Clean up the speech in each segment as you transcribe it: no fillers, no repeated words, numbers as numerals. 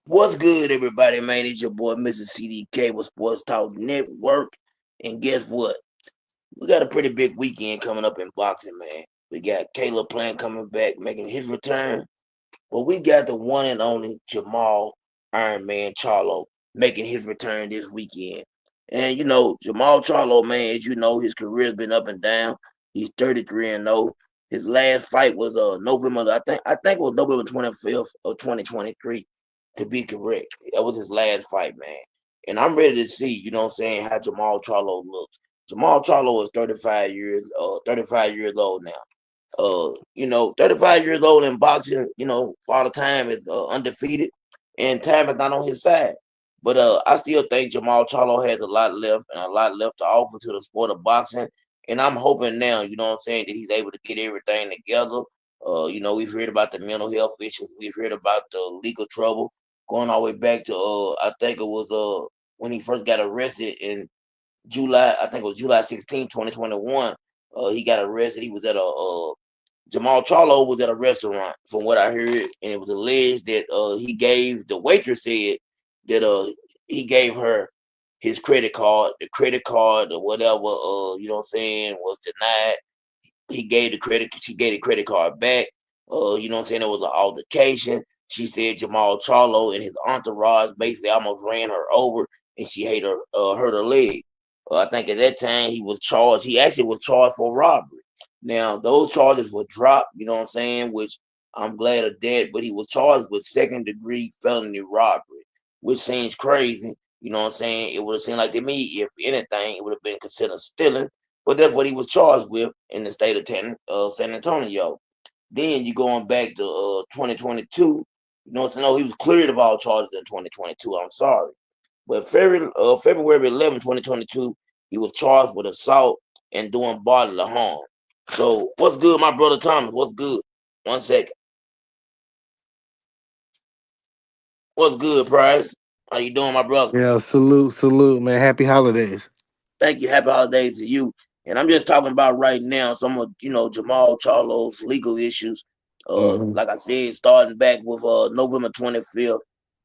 What's good, everybody, man? It's your boy, Mr. CDK with Sports Talk Network. And guess what? We got a pretty big weekend coming up in boxing, man. We got Caleb Plant coming back, making his return. But we got the one and only Jarmall Iron Man Charlo making his return this weekend. And, Jarmall Charlo, man, as you know, his career's been up and down. He's 33 and 0. His last fight was November, I think it was November 25th of 2023, to be correct. That was his last fight, man. And I'm ready to see, what I'm saying, how Jarmall Charlo looks. Jarmall Charlo is 35 years old now. 35 years old in boxing, for all the time is undefeated, and time is not on his side. But I still think Jarmall Charlo has a lot left and a lot left to offer to the sport of boxing. And I'm hoping now, what I'm saying, that he's able to get everything together. We've heard about the mental health issues. We've heard about the legal trouble going all the way back to, I think it was when he first got arrested in July, I think it was July 16, 2021. He got arrested. He was at Jarmall Charlo was at a restaurant, from what I heard, and it was alleged that he gave the waitress said that he gave her his credit card, the credit card or whatever, what I'm saying, was denied. She gave the credit card back. What I'm saying, it was an altercation. She said Jarmall Charlo and his entourage basically almost ran her over, and she hurt her leg. I think at that time he was charged. He actually was charged for robbery. Now those charges were dropped. You know what I'm saying? Which I'm glad of that. But he was charged with second-degree felony robbery, which seems crazy. You know what I'm saying? It would have seemed like to me, if anything, it would have been considered stealing. But that's what he was charged with in the state of San Antonio. Then you going back to 2022. You know what I'm saying? No, he was cleared of all charges in 2022. I'm sorry. But February 11, 2022, he was charged with assault and doing bodily harm. So what's good, my brother Thomas? What's good? 1 second. What's good, Prize? How you doing, my brother? Yeah, salute, man. Happy holidays. Thank you. Happy holidays to you. And I'm just talking about right now some of Jarmall Charlo's legal issues. Hmm. Like I said, starting back with November 25th,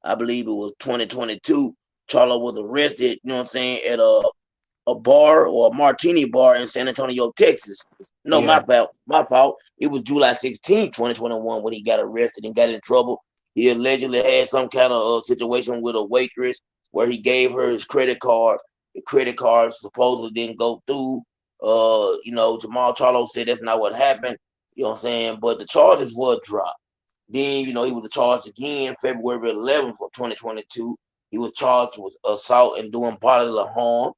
I believe it was 2022. Charlo was arrested. You know what I'm saying, at a bar or a martini bar in San Antonio, Texas. No, my Yeah. fault. My fault. It was July 16, 2021 when he got arrested and got in trouble. He allegedly had some kind of situation with a waitress where he gave her his credit card. The credit card supposedly didn't go through. Jarmall Charlo said that's not what happened. You know what I'm saying? But the charges were dropped. Then, he was charged again February 11th of 2022. He was charged with assault and doing bodily harm.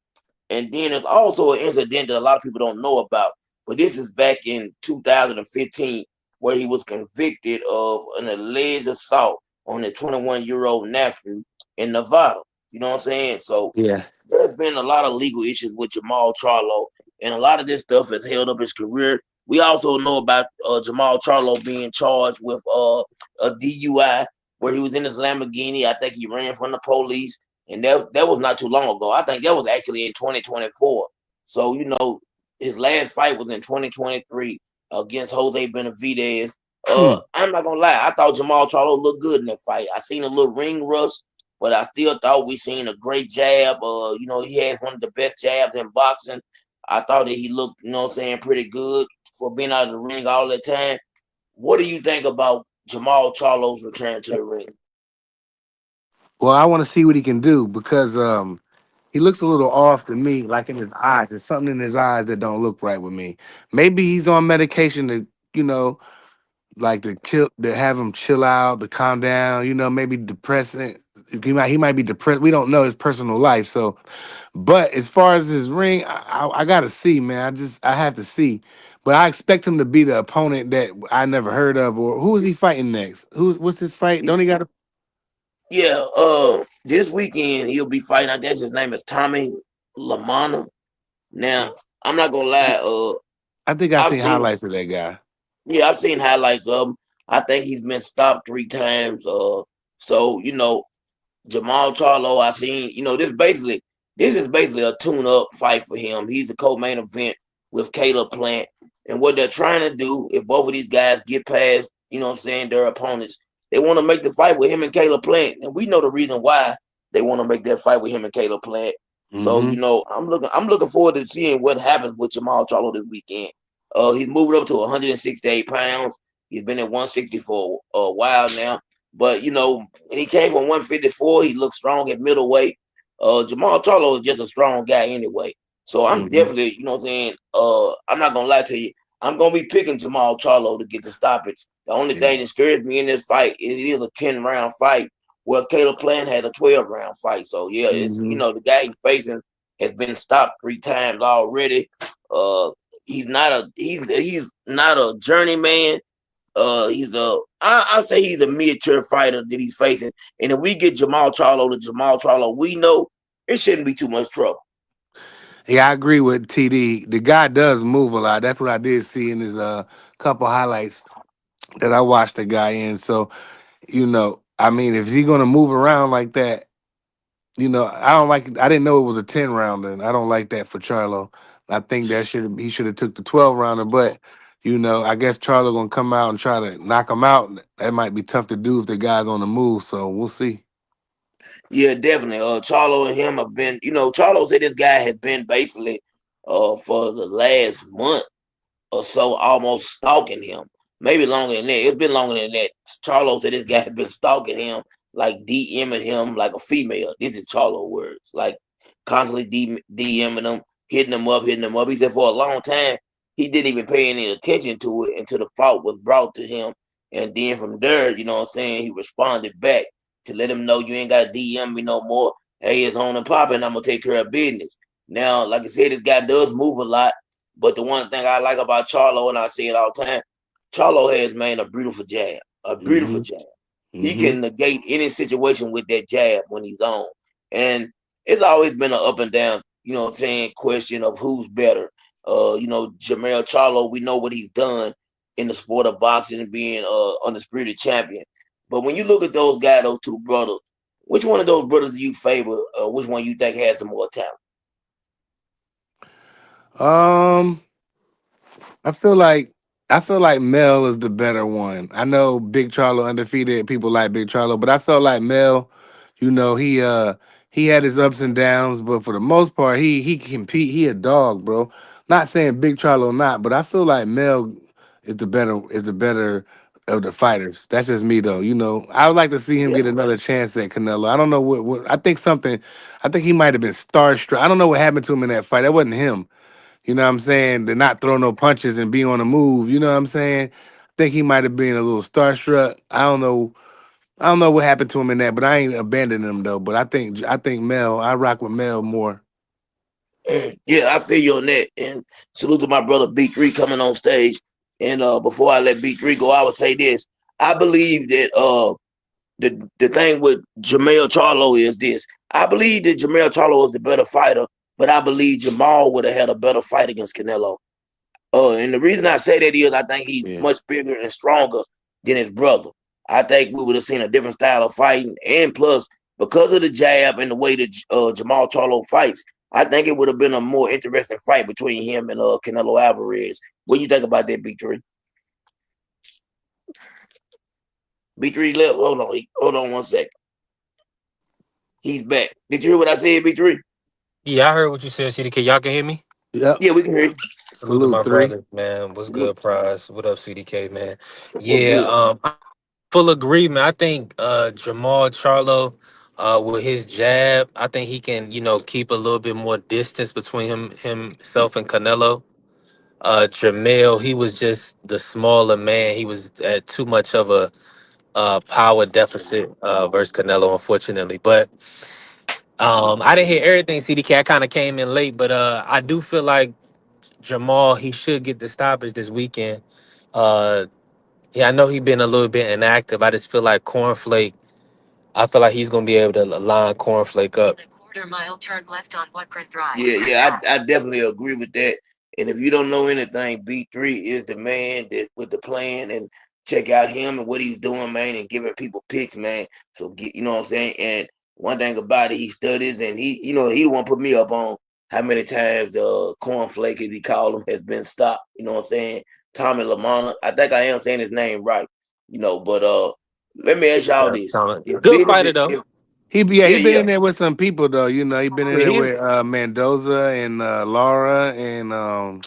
And then there's also an incident that a lot of people don't know about. But this is back in 2015, where he was convicted of an alleged assault on his 21-year-old nephew in Nevada. You know what I'm saying? So Yeah. there's been a lot of legal issues with Jarmall Charlo, and a lot of this stuff has held up his career. We also know about Jarmall Charlo being charged with a DUI, where he was in his Lamborghini. I think he ran from the police, and that was not too long ago. I think that was actually in 2024. So his last fight was in 2023 against Jose Benavidez. Hmm. I'm not gonna lie, I thought Jarmall Charlo looked good in that fight. I seen a little ring rust, but I still thought we seen a great jab. He had one of the best jabs in boxing. I thought that he looked, pretty good for being out of the ring all the time. What do you think about Jarmall Charlo's return to the ring? Well, I want to see what he can do because he looks a little off to me, like in his eyes. There's something in his eyes that don't look right with me. Maybe he's on medication to, you know, like to have him chill out, to calm down. Maybe depressing. He might be depressed. We don't know his personal life. So, but as far as his ring, I gotta see, man. I have to see. But I expect him to be the opponent that I never heard of. Or who is he fighting next? What's his fight? Don't he got a? Yeah, this weekend he'll be fighting. I guess his name is Tommy Lamana. Now, I'm not gonna lie. I think I I've seen seen, highlights of that guy. yeah, I've seen highlights of him. I think he's been stopped 3 times. So Jamal Charlo, I seen. This is basically a tune-up fight for him. He's a co-main event with Caleb Plant, and what they're trying to do, if both of these guys get past, what I'm saying, their opponents, they want to make the fight with him and Caleb Plant, and we know the reason why they want to make that fight with him and Caleb Plant. So Mm-hmm. I'm looking forward to seeing what happens with Jarmall Charlo this weekend. He's moving up to 168 pounds. He's been at 160 for a while now. But when he came from 154, he looked strong at middleweight. Jarmall Charlo is just a strong guy anyway. So I'm Mm-hmm. definitely, what I'm saying, I'm not gonna lie to you. I'm gonna be picking Jarmall Charlo to get the stoppage. The only Yeah. thing that scares me in this fight is it is a 10-round fight. Well, Caleb Plant had a 12-round fight. So yeah, it's Mm-hmm. the guy he's facing has been stopped 3 times already. Uh, he's not a journeyman. I'll say he's a mid-tier fighter that he's facing. And if we get Jarmall Charlo, we know it shouldn't be too much trouble. Yeah, I agree with TD. The guy does move a lot. That's what I did see in his couple highlights that I watched the guy in. So, I mean, if he's gonna move around like that, I don't like. I didn't know it was a 10 rounder, and I don't like that for Charlo. I think that he should have took the 12 rounder, but I guess Charlo gonna come out and try to knock him out. That might be tough to do if the guy's on the move. So we'll see. Yeah, definitely. Charlo and him have been, Charlo said this guy has been basically for the last month or so almost stalking him. Maybe longer than that. It's been longer than that. Charlo said this guy has been stalking him, like DMing him like a female. This is Charlo words. Like constantly DMing him, hitting him up. He said for a long time, he didn't even pay any attention to it until the fault was brought to him. And then from there, you know what I'm saying, he responded back to let him know you ain't got to DM me no more. Hey, it's on and popping. I'm going to take care of business. Now, like I said, this guy does move a lot. But the one thing I like about Charlo, and I say it all the time, Charlo has, man, a beautiful jab. A beautiful Mm-hmm. jab. He Mm-hmm. can negate any situation with that jab when he's on. And it's always been an up and down, what I'm saying, question of who's better. Jarmall Charlo, we know what he's done in the sport of boxing and being undisputed champion. But when you look at those guys, those two brothers, which one of those brothers do you favor? Which one you think has the more talent? Um, I feel like Mel is the better one. I know Big Charlo undefeated. People like Big Charlo, but I felt like Mel. He had his ups and downs, but for the most part, he compete. He a dog, bro. Not saying Big Charlo not, but I feel like Mel is the better of the fighters. That's just me though. I would like to see him Yeah. get another chance at Canelo. I don't know what I think something. I think he might have been starstruck. I don't know what happened to him in that fight. That wasn't him. You know what I'm saying? To not throw no punches and be on the move. You know what I'm saying? I think he might have been a little starstruck. I don't know. I don't know what happened to him in that, but I ain't abandoning him though. But I think Mel. I rock with Mel more. Yeah, I feel you on that. And salute to my brother B3 coming on stage. And before I let B3 go, I would say this. I believe that the thing with Jarmall Charlo is this. I believe that Jarmall Charlo is the better fighter, but I believe Jamal would have had a better fight against Canelo. And the reason I say that is I think he's Yeah. much bigger and stronger than his brother. I think we would have seen a different style of fighting, and plus because of the jab and the way that Jarmall Charlo fights, I think it would have been a more interesting fight between him and Canelo Alvarez. What do you think about that, B3? B3 left. Hold on 1 second. He's back. Did you hear what I said, B3? Yeah, I heard what you said, CDK. Y'all can hear me? Yep. Yeah, we can hear you. Salute to Salute my 3. brothers, man. What's Salute. good, Prize? What up, CDK, man? What's Yeah, good? I'm in full agreement. I think Jamal Charlo, with his jab, I think he can, keep a little bit more distance between himself and Canelo. Jamel, he was just the smaller man. He was at too much of a power deficit versus Canelo, unfortunately. But I didn't hear everything, CDK. I kind of came in late, but I do feel like Jamal, he should get the stoppage this weekend. Uh, yeah, I know he's been a little bit inactive. I just feel like Cornflake. I feel like he's gonna be able to line Cornflake up. Quarter mile, turn left on Woodgren Drive. I definitely agree with that. And if you don't know anything, B3 is the man that with the plan and check out him and what he's doing, man, and giving people picks, man. So get, you know what I'm saying? And one thing about it, he studies and he the one put me up on how many times the cornflake, as he called him, has been stopped. You know what I'm saying? Tommy Lamana. I think I am saying his name right. But Let me ask y'all Yeah, this: if good business, fighter though. if He yeah, been yeah, in there with some people though. You know, he been in Yeah, there he's with Mendoza and Laura and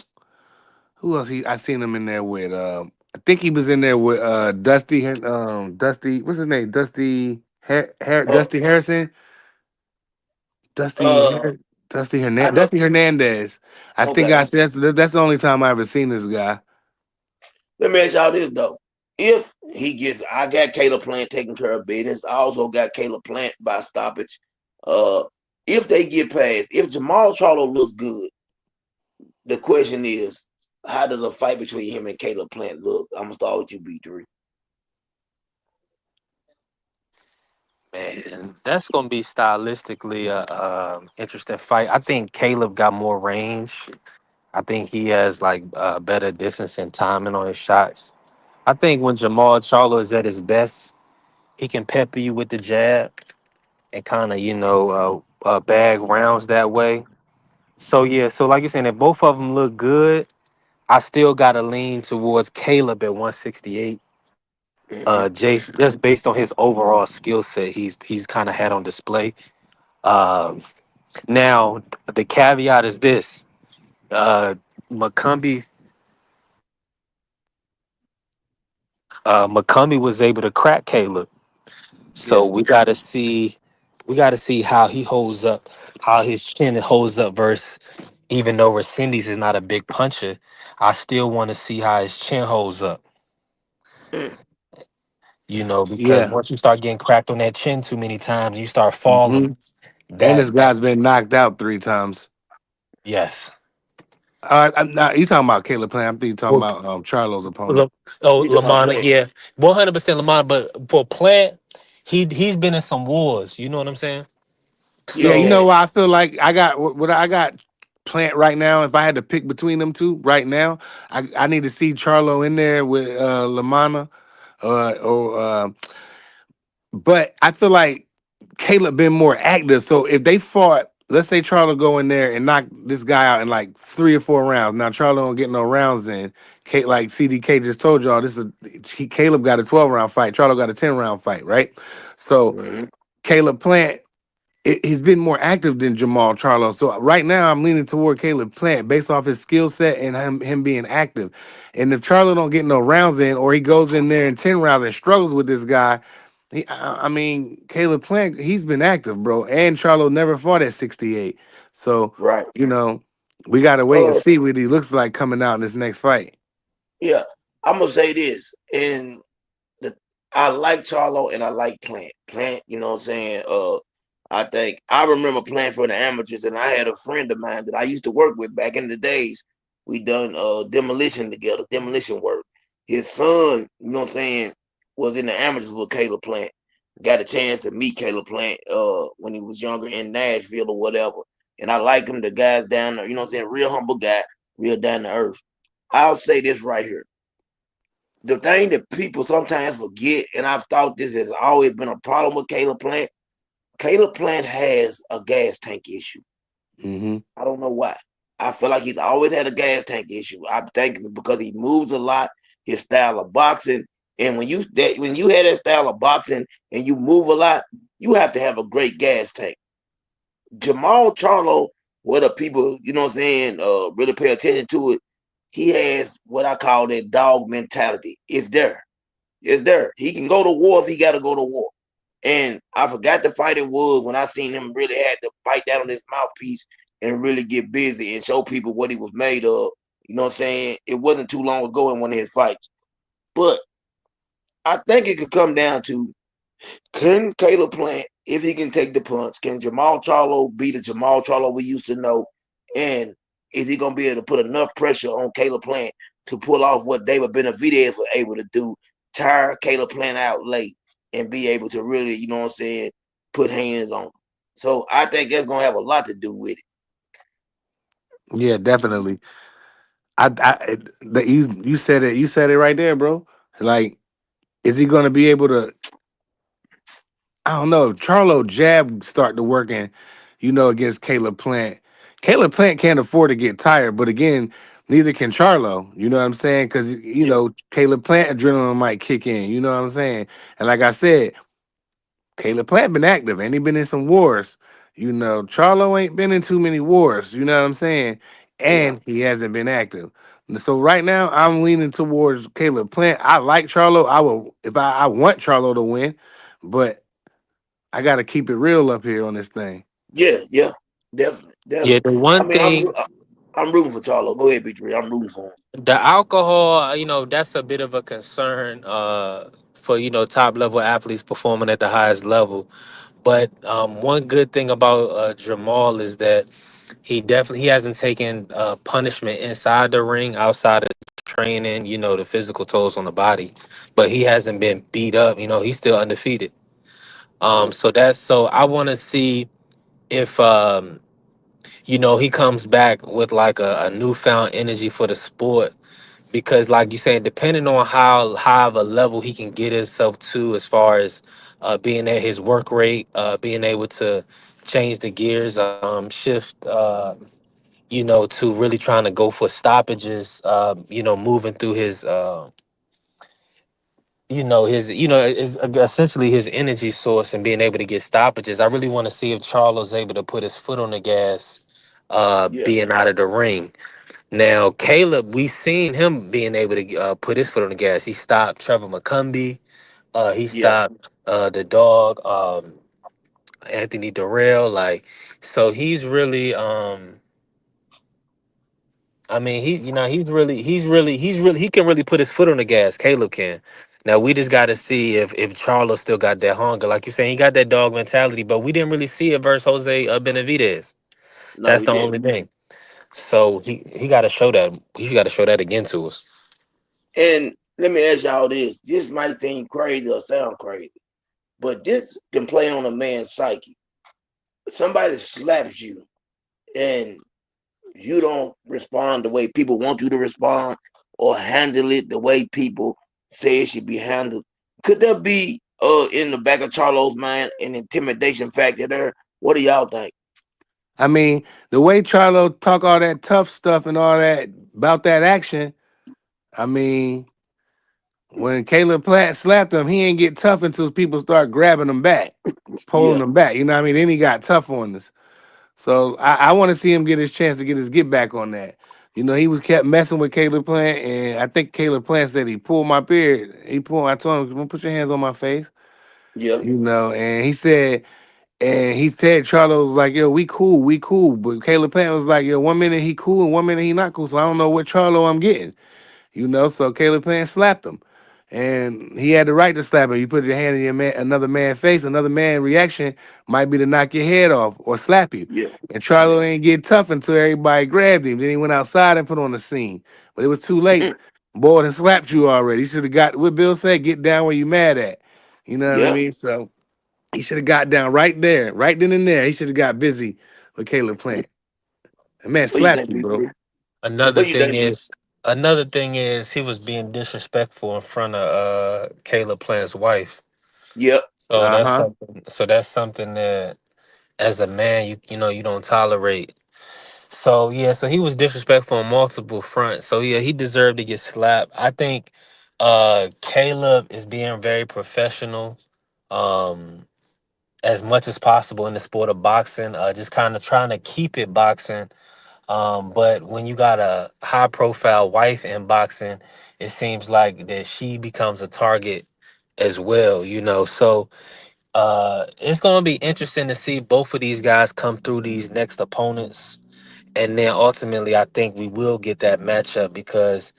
who else? I seen him in there with. I think he was in there with Dusty. What's his name? uh, Dusty Harrison. Dusty uh, Har- I know. Dusty Hernandez. I think Okay, that's the only time I ever seen this guy. let me ask y'all this though: if he gets, I got Caleb Plant taking care of business. I also got Caleb Plant by stoppage. Uh, if they get past, if Jamal Charlo looks good, the question is, how does a fight between him and Caleb Plant look? I'm gonna start with you, B3. man. That's gonna be stylistically a interesting fight. I think Caleb got more range. I think he has like better distance and timing on his shots. I think when Jamal Charlo is at his best, he can pepper you with the jab and kind of bag rounds that way. So yeah, so like you're saying, if both of them look good, I still gotta lean towards Caleb at 168. Mm-hmm. Just based on his overall skill set, he's kind of had on display. Um, Now the caveat is this: uh, McCumbee McCumbee was able to crack Caleb, so Yeah. we got to see how he holds up, how his chin holds up versus. Even though Resendez is not a big puncher, I still want to see how his chin holds up. Mm. Because Yeah. once you start getting cracked on that chin too many times, you start hmm falling. And That this that guy's been knocked out 3 times. yes. I'm not. You talking about Caleb Plant? I'm thinking you talking Well, about Charlo's opponent. You talking about Lamont, Plant? yeah, 100% Lamont. But for Plant, he's been in some wars. You know what I'm saying? Yeah, Yeah, you he So know had. what? I feel like I got Plant right now. If I had to pick between them two right now, I need to see Charlo in there with Lamana, or but I feel like Caleb been more active. So if they fought, let's say Charlo go in there and knock this guy out in like 3 or 4 rounds. Now Charlo don't get no rounds in. Like CDK just told y'all, Caleb got a 12 round fight. Charlo got a 10 round fight, right? So Mm-hmm. Caleb Plant, he's been more active than Jamal Charlo. So right now, I'm leaning toward Caleb Plant based off his skill set and him being active. And if Charlo don't get no rounds in, or he goes in there in 10 rounds and struggles with this guy, I mean, Caleb Plant, he's been active, bro. And Charlo never fought at 68. So Right. you know, we gotta wait and Uh, see what he looks like coming out in this next fight. yeah. I'm gonna say this, and the I like Charlo and I like Plant. Plant, you know what I'm saying? I think I remember playing for the amateurs, and I had a friend of mine that I used to work with back in the days. We done demolition together, demolition work. His son, you know what I'm saying, was in the amateurs with Caleb Plant. Got a chance to meet Caleb Plant when he was younger in Nashville or whatever. And I like him, the guy's down there, you know what I'm saying, real humble guy, real down to earth. I'll say this right here, the thing that people sometimes forget, and I've thought this has always been a problem with Caleb Plant. Caleb Plant has a gas tank issue. Mm-hmm. I don't know why. I feel like he's always had a gas tank issue. I think it's because he moves a lot, his style of boxing, and when you have that style of boxing and you move a lot, you have to have a great gas tank. Jamal Charlo, whether people, you know what I'm saying, really pay attention to it, he has what I call that dog mentality. It's there. It's there. He can go to war if he got to go to war. And I forgot the fight it was when I seen him really had to bite down on his mouthpiece and really get busy and show people what he was made of. You know what I'm saying? It wasn't too long ago in one of his fights. But I think it could come down to, can Caleb Plant, if he can take the punch, can Jamal Charlo be the Jamal Charlo we used to know? And is he going to be able to put enough pressure on Caleb Plant to pull off what David Benavidez was able to do, tire Caleb Plant out late, and be able to really, you know what I'm saying, put hands on him? So I think that's going to have a lot to do with it. Yeah, definitely. You said it. You said it right there, bro. Like, is he gonna be able to? I don't know. Charlo jab start to working, against Caleb Plant. Caleb Plant can't afford to get tired, but again, Neither can Charlo. You know what I'm saying? Because Yeah, Caleb Plant adrenaline might kick in. You know what I'm saying? And like I said, Caleb Plant been active, and he been in some wars. Charlo ain't been in too many wars. You know what I'm saying? yeah, And he hasn't been active. So right now, I'm leaning towards Caleb Plant. I like Charlo. I will if I want Charlo to win, but I got to keep it real up here on this thing. yeah, yeah. Definitely, Yeah, definitely. the I one mean, thing, I'm rooting for Charlo. Go ahead, victory. I'm rooting for him. the alcohol, that's a bit of a concern for top level athletes performing at the highest level. But one good thing about Jamal is that he hasn't taken punishment inside the ring, outside of training, the physical tolls on the body. But he hasn't been beat up. He's still undefeated. So I want to see if he comes back with like a newfound energy for the sport, because like you said, depending on how high of a level he can get himself to, as far as being at his work rate, being able to change the gears, shift to really trying to go for stoppages, moving through his is essentially his energy source, and being able to get stoppages. I really want to see if Charlo's able to put his foot on the gas, Yeah, being out of the ring. Now, Caleb, we seen him being able to put his foot on the gas. He stopped Trevor McCumbee. He yeah, stopped the dog, Anthony Durrell. Like, so he's really, I mean, he can really put his foot on the gas. Caleb can. Now we just got to see if Charlo still got that hunger, like you're saying, he got that dog mentality. But we didn't really see it versus Jose Benavidez. no, That's he the didn't. only thing. So he got to show that. He's got to show that again to us. And let me ask y'all this. This might seem crazy or sound crazy, but this can play on a man's psyche. Somebody slaps you and you don't respond the way people want you to respond or handle it the way people say it should be handled. Could there be in the back of Charlo's mind an intimidation factor there? What do y'all think? I mean, the way Charlo talk all that tough stuff and all that about that action. I mean, when Caleb Plant slapped him, he ain't get tough until people start grabbing him back, pulling Yeah, him back. You know what I mean? Then he got tough on us. So I want to see him get his chance to get his get back on that. He was kept messing with Caleb Plant, and I think Caleb Plant said he pulled my beard. I told him, "Don't put your hands on my face." yeah, And he said Charlo was like, "Yo, we cool." But Caleb Plant was like, "Yo, 1 minute he cool and 1 minute he not cool." So I don't know what Charlo I'm getting. So Caleb Plant slapped him. And he had the right to slap him. You put your hand in another man's face, another man's reaction might be to knock your head off or slap you. yeah, And yeah. Charlo ain't get tough until everybody grabbed him. Then he went outside and put on the scene. But it was too late. Boy, and slapped you already. He should have got what Bill said, get down where you mad at. You know what I Yeah. mean? So he should have got down right there, right then and there. He should have got busy with Caleb Plant. That man What you slapped think, you, bro. people? Another What you thing think? is Another thing is he was being disrespectful in front of Caleb Plant's wife. Yeah, So that's Uh-huh. something. So that's something that, as a man, you don't tolerate. So yeah, so he was disrespectful on multiple fronts. So yeah, he deserved to get slapped. I think Caleb is being very professional, um, as much as possible in the sport of boxing. Just kind of trying to keep it boxing. But when you got a high profile wife in boxing, it seems like that she becomes a target as well. So it's gonna be interesting to see both of these guys come through these next opponents, and then ultimately I think we will get that matchup, because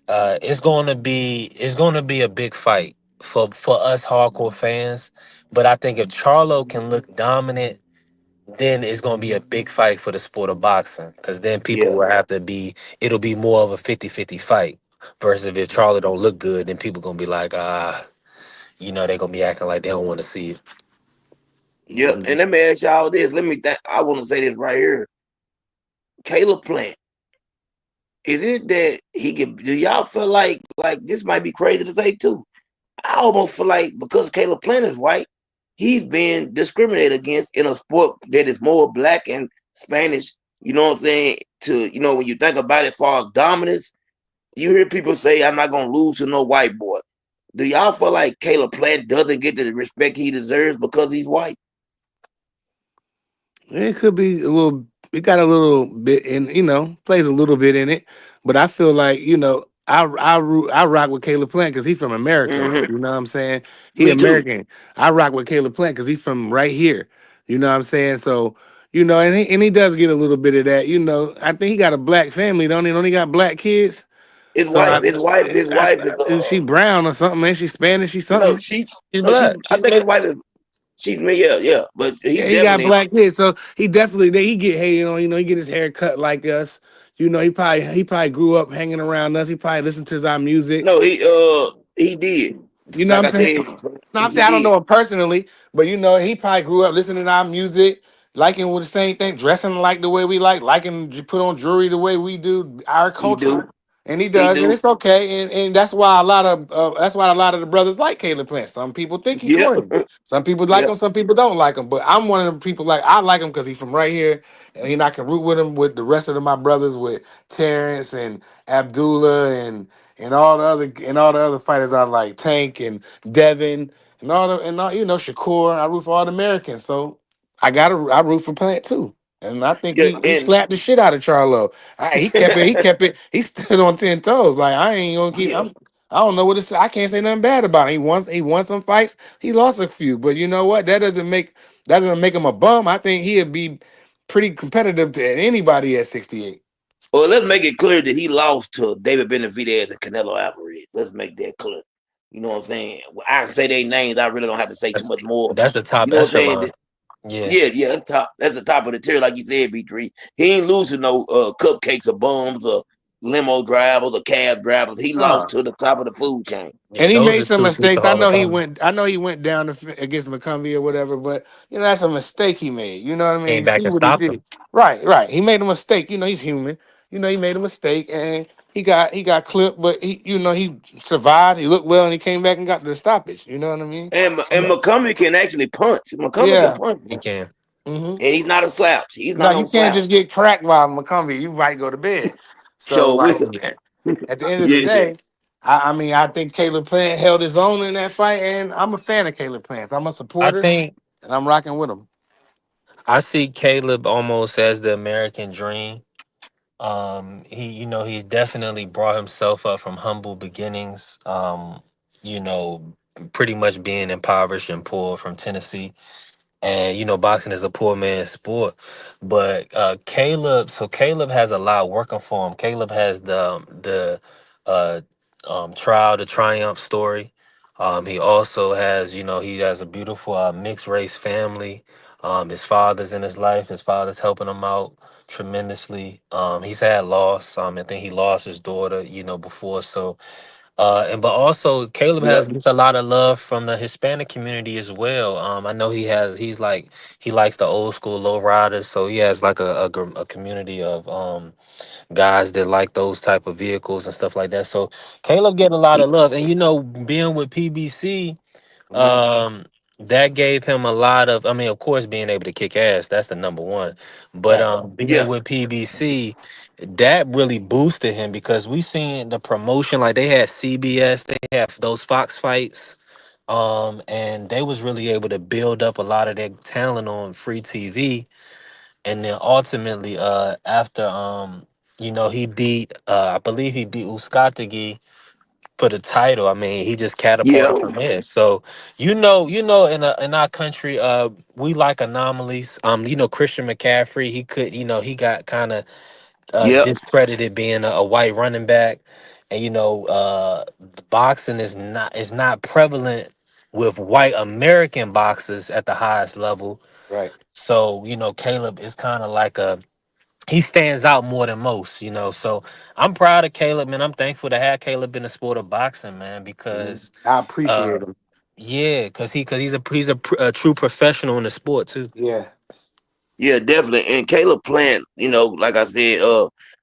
it's gonna be a big fight for us hardcore fans. But I think if Charlo can look dominant, then it's gonna be a big fight for the sport of boxing, because then people yeah, will have to be it'll be more of a 50-50 fight, versus if Charlo don't look good, then people gonna be like, they're gonna be acting like they don't want to see it. yeah. And let me ask y'all this. I want to say this right here. Caleb Plant. Is it that he can? Do y'all feel like this might be crazy to say too? I almost feel like because Caleb Plant is white, he's being discriminated against in a sport that is more black and Spanish. You know what I'm saying? to, when you think about it, as far as dominance, you hear people say, "I'm not gonna lose to no white boy." Do y'all feel like Caleb Plant doesn't get the respect he deserves because he's white? It could be a little. It got a little bit in, plays a little bit in it. But I feel like, I rock with Caleb Plant because he's from America. Hmm. You know what I'm saying? He Me too. American. I rock with Caleb Plant because he's from right here. You know what I'm saying? So, and he does get a little bit of that. I think he got a black family, don't he? Don't he got black kids? His So wife, his wife, his wife is is she brown or something? Man, she Spanish? She no, something? she's He's no, she's. black. I She's think his mixed. wife is. She's me, yeah, yeah. But he Yeah, he got definitely, black kids, so he definitely he get hated on. He get his hair cut like us. He probably grew up hanging around us. He probably listened to our music. no, he did. You know Like what I I'm saying? said, No, I'm he saying I don't did. know him personally, but he probably grew up listening to our music, liking with the same thing, dressing like the way we like, liking to put on jewelry the way we do, our He culture. do. And he He does, and do. it's okay, and that's why a lot of the brothers like Caleb Plant. Some people think he Yep. corny. Some people like Yep. him, some people don't like him. But I'm one of them people I like him because he's from right here, and I can root with him with the rest of my brothers, with Terrence and Abdullah and all the other fighters I like, Tank and Devin and all Shakur. I root for all the Americans, so I root for Plant too. And I think Yeah. he And slapped the shit out of Charlo. He kept it. He kept it. He stood on 10 toes. Like I ain't gonna keep. yeah. I don't know what to say. I can't say nothing bad about him. He won some fights. He lost a few. But you know what? That doesn't make him a bum. I think he'd be pretty competitive to anybody at 68. Well, let's make it clear that he lost to David Benavidez and Canelo Alvarez. Let's make that clear. You know what I'm saying? Well, I can say their names. I really don't have to say too That's much more. that's the top You know what I'm saying? echelon. Yeah. Yeah, yeah, that's top. That's the top of the tier, like you said, B3. He ain't losing no cupcakes or bums or limo drivers or cab drivers. He lost Nah. to the top of the food chain. Yeah. And he Those made are some two future mistakes. I Hall know of he Famers. went. I know he went down against McCovey or whatever. But that's a mistake he made. You know what I mean? Came You back see and what he stopped him. did. Right, right. He made a mistake. He's human. He made a mistake and he got clipped, but he survived. He looked well and he came back and got the stoppage. You know what I mean? And McCombie can actually punch. McCombie can Yeah. punch, He can. hmm and he's not a slouch. He's No, not you no can't slouch. just get cracked while McCombie. You might go to bed. So So like we, Yeah. at the end of the yeah, day, I think Caleb Plant held his own in that fight, and I'm a fan of Caleb Plant. I'm a I supporter, think and I'm rocking with him. I see Caleb almost as the American dream. He's definitely brought himself up from humble beginnings. You know, pretty much being impoverished and poor from Tennessee. And boxing is a poor man's sport. But Caleb has a lot working for him. Caleb has the uh trial to triumph story. He also has, he has a beautiful mixed race family. His father's in his life. His father's helping him out tremendously. He's had loss. I think he lost his daughter, before. So but also Caleb yep, has gets a lot of love from the Hispanic community as well. I know he likes the old school low riders, so he has like a community of guys that like those type of vehicles and stuff like that. So Caleb get a lot of love, and being with PBC, Mhm. um, that gave him a lot of. I mean, of course, being able to kick ass, that's the number one. But Facts. being yeah, with PBC, that really boosted him because we seen the promotion. Like they had CBS, they have those Fox fights, and they was really able to build up a lot of their talent on free TV. And then ultimately, after he beat, I believe he beat Uskatagi for the title. I mean, he just yeah, catapulted from there. So in our country, we like anomalies. Christian McCaffrey, he got kind of yep, discredited being a white running back, and boxing is not prevalent with white American boxers at the highest level. Right. So Caleb is kind of like he stands out more than most, So I'm proud of Caleb, man. I'm thankful to have Caleb in the sport of boxing, man, Mhm. because I appreciate uh him. yeah, because he's a true professional in the sport too. Yeah. yeah, definitely. And Caleb Plant, like I said,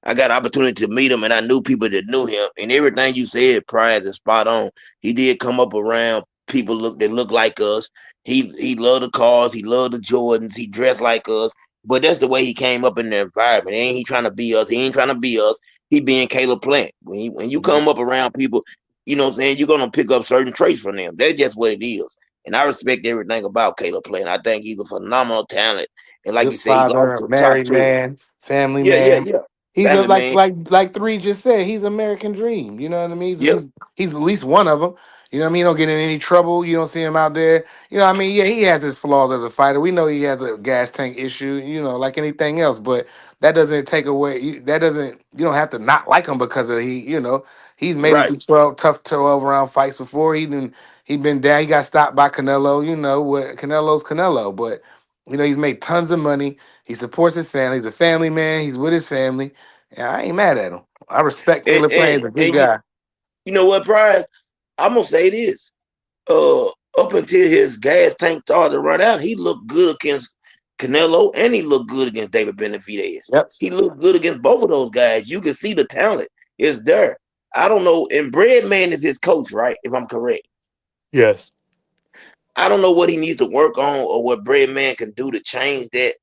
I got opportunity to meet him, and I knew people that knew him, and everything you said, prior is spot on. He did come up around people look like us. He loved the cars. He loved the Jordans. He dressed like us. But that's the way he came up in the environment. Ain't he trying to be us? He ain't trying to be us. He being Caleb Plant. When you Mhm. come up around people, you know what I'm saying, you're gonna pick up certain traits from them. That's just what it is. And I respect everything about Caleb Plant. I think he's a phenomenal talent. And like Good you say, he father, lost a to a top married three. man, family Yeah, yeah, man. yeah. He's a Family man. like three just said. He's American dream. You know what I mean? Yep. He's at least one of them. You know what I mean? He don't get in any trouble. You don't see him out there. You know what I mean? Yeah, he has his flaws as a fighter. We know he has a gas tank issue. You know, like anything else. But that doesn't take away. That doesn't. You don't have to not like him because of he. You know, he's made it Right. through 12 round fights before. He been down. He got stopped by Canelo. You know what? Canelo's Canelo, but. You know, he's made tons of money. He supports his family. He's a family man. He's with his family. And I ain't mad at him. I respect And Taylor Payne. and, He's a good and guy. you know what, Brian? I'm gonna say this. uh Up until his gas tank started to run out, he looked good against Canelo and he looked good against David Benavidez. Yep. He looked good against both of those guys. You can see the talent is there. I don't know. And Breadman is his coach, right? If I'm correct. Yes. I don't know what he needs to work on or what Breadman can do to change that.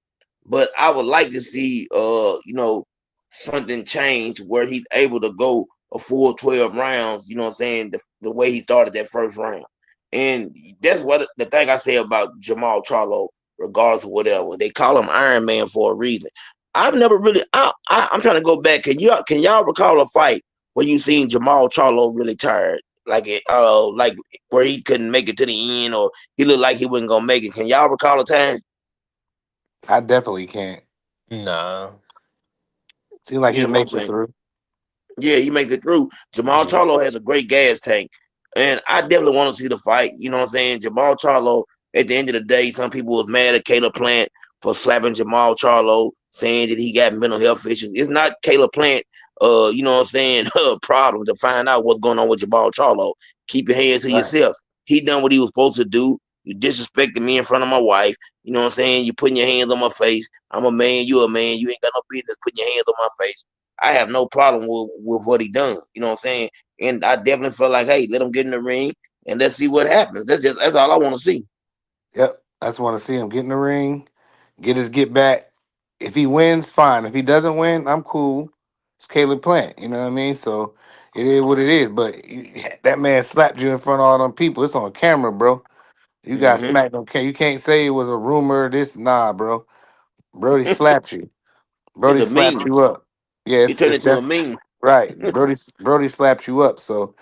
But I would like to see something change where he's able to go a full 12 rounds, you know what I'm saying, the way he started that first round. And that's what the thing I say about Jarmall Charlo, regardless of whatever. They call him Iron Man for a reason. I've never really I'm trying to go back. Can y'all recall a fight where you seen Jarmall Charlo really tired? Like where he couldn't make it to the end or he looked like he wasn't gonna make it. Can y'all recall a time? I definitely can't. Nah. Seems like he Yeah, what I'm makes it saying. through. Yeah, he makes it through. Jamal Yeah. Charlo has a great gas tank. And I definitely want to see the fight. You know what I'm saying? Jamal Charlo, at the end of the day, some people was mad at Caleb Plant for slapping Jamal Charlo, saying that he got mental health issues. It's not Caleb Plant, you know what I'm saying, problem to find out what's going on with Jamal Charlo. Keep your hands to Right. yourself. He done what he was supposed to do. You disrespected me in front of my wife. You know what I'm saying? You putting your hands on my face. I'm a man. You a man. You ain't got no business putting your hands on my face. I have no problem with what he done. You know what I'm saying? And I definitely feel like, hey, let him get in the ring and let's see what happens. That's all I want to see. Yep. I just want to see him get in the ring, get his get back. If he wins, fine. If he doesn't win, I'm cool. It's Caleb Plant. You know what I mean? So it is what it is. But that man slapped you in front of all them people. It's on camera, bro. You got Hmm. smacked. Okay, you can't say it was a rumor. This, nah, bro. Brody slapped you. It's Brody a slapped meme. you up. Yeah, It turned it's into a def meme. right. Brody slapped you up. So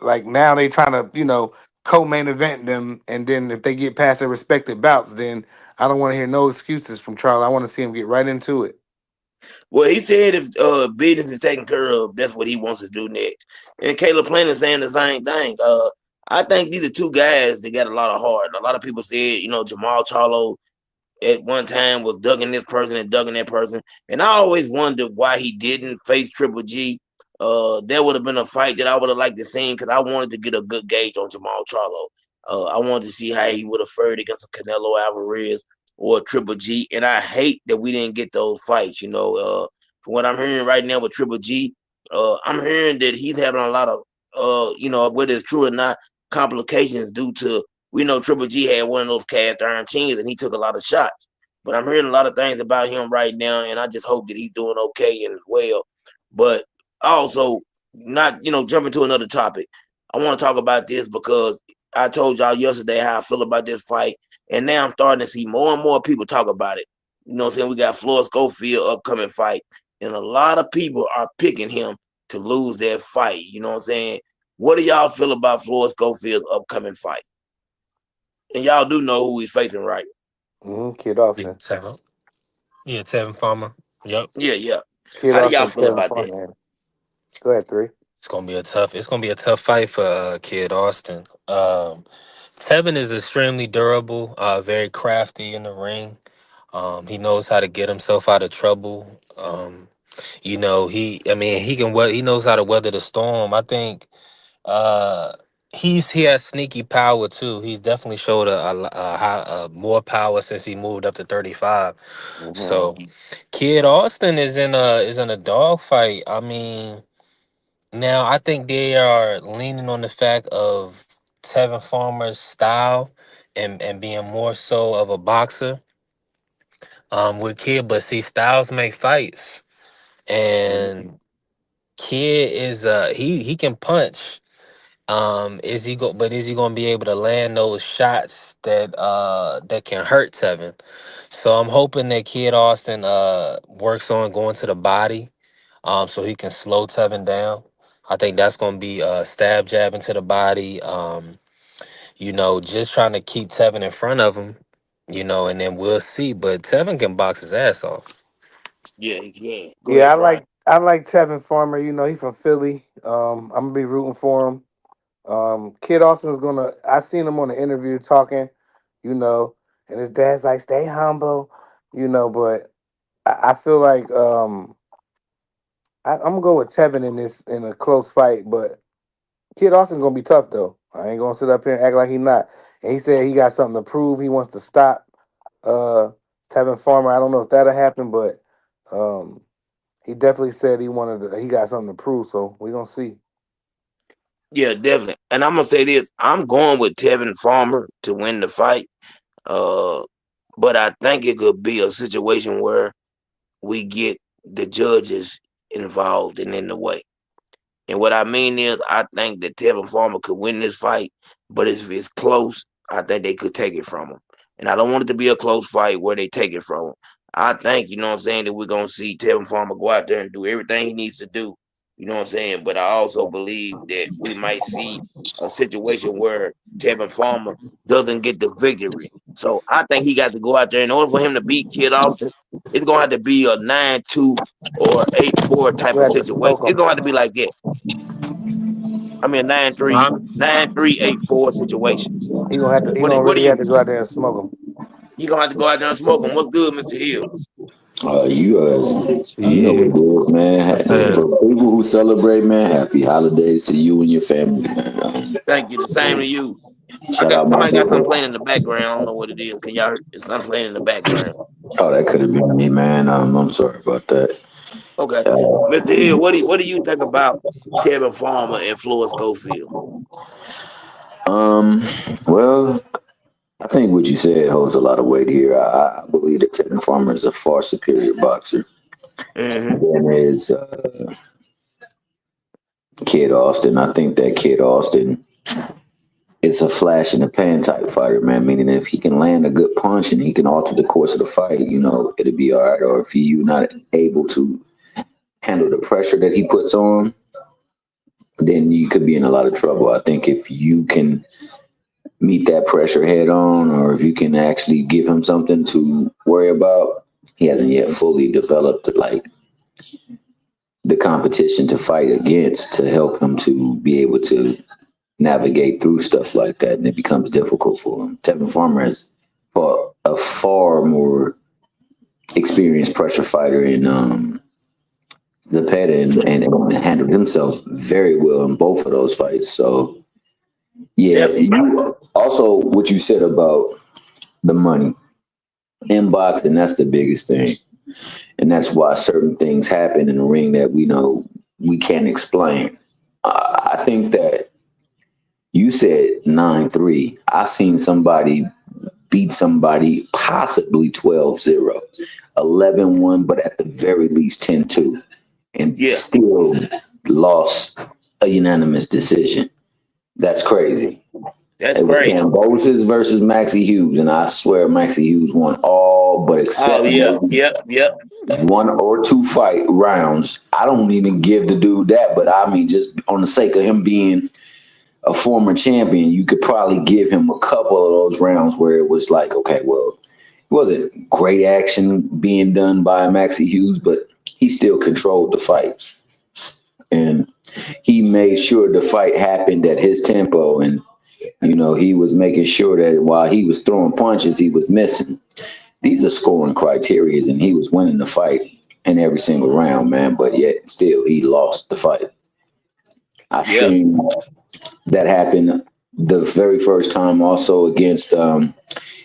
like now they trying to co-main event them, and then if they get past their respective bouts, then I don't want to hear no excuses from Charlie. I want to see him get right into it. Well, he said if business is taken care of, that's what he wants to do next. And Caleb Plant is saying the same thing. I think these are two guys that got a lot of heart. A lot of people said, Jamal Charlo at one time was ducking this person and ducking that person. And I always wondered why he didn't face Triple G. That would have been a fight that I would have liked to see because I wanted to get a good gauge on Jamal Charlo. I wanted to see how he would have fared against a Canelo Alvarez or a Triple G. And I hate that we didn't get those fights. From what I'm hearing right now with Triple G, I'm hearing that he's having a lot of, whether it's true or not, complications due to we know Triple G had one of those cast iron chins and he took a lot of shots. But I'm hearing a lot of things about him right now, and I just hope that he's doing okay and well. But also, not jumping to another topic. I want to talk about this because I told y'all yesterday how I feel about this fight, and now I'm starting to see more and more people talk about it. You know what I'm saying? We got Floyd Schofield upcoming fight, and a lot of people are picking him to lose that fight. You know what I'm saying? What do y'all feel about Floyd Schofield's upcoming fight? And y'all do know who he's facing, right? Kid Yeah, Austin, Tevin. Yeah, Tevin Farmer. Yep. Yeah, yeah. Kid How do y'all Austin, feel Kevin about that? Farmer. Go ahead, three. It's gonna be a tough fight for Kid Austin. Tevin is extremely durable, very crafty in the ring. He knows how to get himself out of trouble. He knows how to weather the storm. I think uh he has sneaky power too. He's definitely showed more power since he moved up to 35. Mm-hmm. So Kid Austin is in a dogfight. I mean, now I think they are leaning on the fact of Tevin Farmer's style and being more so of a boxer. with Kid, but see, styles make fights, and Kid is he can punch. Is he gonna be able to land those shots that can hurt Tevin? So I'm hoping that Kid Austin works on going to the body, so he can slow Tevin down. I think that's gonna be stab jab into the body. Just trying to keep Tevin in front of him, and then we'll see. But Tevin can box his ass off. Yeah, he can. Go Yeah, ahead, I Brian. like I like Tevin Farmer. He from Philly. I'm gonna be rooting for him. Kid Austin's gonna. I seen him on the interview talking, you know, and his dad's like, "Stay humble," But I feel like I'm gonna go with Tevin in a close fight, but Kid Austin gonna be tough though. I ain't gonna sit up here and act like he not. And he said he got something to prove. He wants to stop uh Tevin Farmer. I don't know if that'll happen, but um he definitely said he got something to prove. So we gonna see. Yeah, definitely. And I'm gonna say this: I'm going with Tevin Farmer to win the fight. Uh, but I think it could be a situation where we get the judges involved and in the way. And what I mean is, I think that Tevin Farmer could win this fight, but if it's close, I think they could take it from him. And I don't want it to be a close fight where they take it from him. I think, you know what I'm saying, that we're going to see Tevin Farmer go out there and do everything he needs to do. You know what I'm saying? But I also believe that we might see a situation where Tevin Farmer doesn't get the victory. So I think he got to go out there. In order for him to beat Kid Austin, it's going to have to be a 9-2 or 8-4 type We of have to situation. smoke It's him. going to have to be like that. I mean, 9-3, Huh? 9-3, 8-4 situation. He What gonna do really you? have to go out there and smoke him. You gonna have to go out there and smoke them. What's good, Mr. Hill? You know what Yeah. it is, man. What's that? For people who celebrate, man, happy holidays to you and your family, man. Thank you. The same to you. I Shout got out my somebody got something boy. playing in the background. I don't know what it is. Can y'all hear? It's something playing in the background. Oh, that could have been me, man. I'm sorry about that. Okay, Uh, Mr. Hill, what do you think about Tevin Farmer and Floyd Schofield? um, well, I think what you said holds a lot of weight here. I believe that Tevin Farmer is a far superior boxer Mm-hmm. than is Kid Austin. I think that Kid Austin is a flash in the pan type fighter, man. Meaning if he can land a good punch and he can alter the course of the fight, it'll be all right. Or if you're not able to handle the pressure that he puts on, then you could be in a lot of trouble. I think if you can meet that pressure head on, or if you can actually give him something to worry about, he hasn't yet fully developed like the competition to fight against to help him to be able to navigate through stuff like that, and it becomes difficult for him. Tevin Farmer is a far more experienced pressure fighter in the pet and handled himself very well in both of those fights. So yeah, Definitely. also what you said about the money in boxing, that's the biggest thing, and that's why certain things happen in the ring that we know we can't explain. I think that you said 9-3. I seen somebody beat somebody possibly 12-0, 11-1, but at the very least 10-2, and Yeah, still lost a unanimous decision. That's crazy. that's It was crazy. Kambosos versus Maxie Hughes, and I swear Maxie Hughes won all but Oh except yeah, maybe yep. one or two fight rounds. I don't even give the dude that, but I mean, just on the sake of him being a former champion, you could probably give him a couple of those rounds where it was like, okay, well, it wasn't great action being done by Maxie Hughes, but he still controlled the fight. And he made sure the fight happened at his tempo. And, he was making sure that while he was throwing punches, he was missing. These are scoring criterias, and he was winning the fight in every single round, man. But yet, still, he lost the fight. I Yep. seen that happen the very first time also against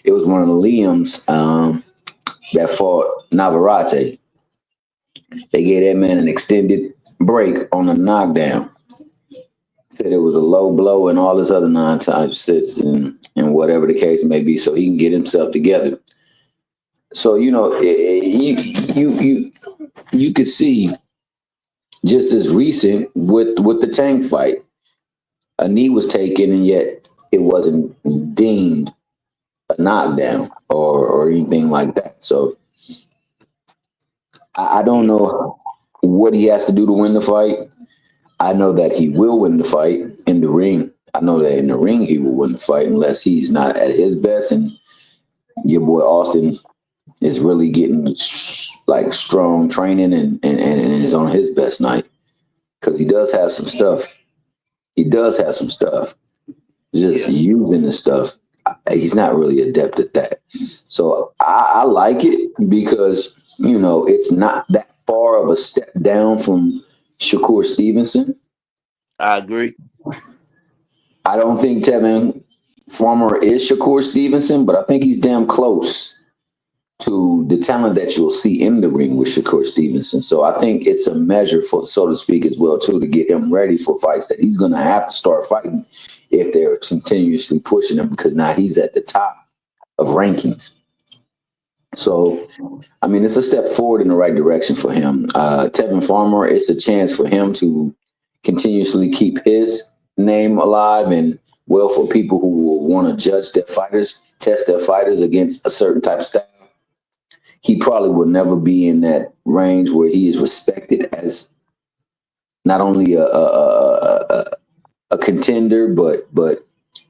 it was one of the Liams that fought Navarrete. They gave that man an extended break on a knockdown. Said it was a low blow and all this other nine times sits and whatever the case may be, so he can get himself together. So you could see just as recent with the Tank fight, a knee was taken, and yet it wasn't deemed a knockdown or anything like that. So I don't Mm, know what he has to do to win the fight. I know that he will win the fight in the ring. I know that in the ring he will win the fight unless he's not at his best. And your boy Austin is really getting like strong training and is on his best night because he does have some stuff. He does have some stuff. Just yeah, using the stuff, he's not really adept at that. So I like it because it's not that far of a step down from Shakur Stevenson. I agree. I don't think Tevin Farmer is Shakur Stevenson, but I think he's damn close to the talent that you'll see in the ring with Shakur Stevenson. So I think it's a measure for, so to speak, as well too, to get him ready for fights that he's going to have to start fighting if they're continuously pushing him because now he's at the top of rankings. So, I mean, it's a step forward in the right direction for him. Tevin Farmer, it's a chance for him to continuously keep his name alive and well for people who will want to judge their fighters, test their fighters against a certain type of style. He probably will never be in that range where he is respected as not only a contender, but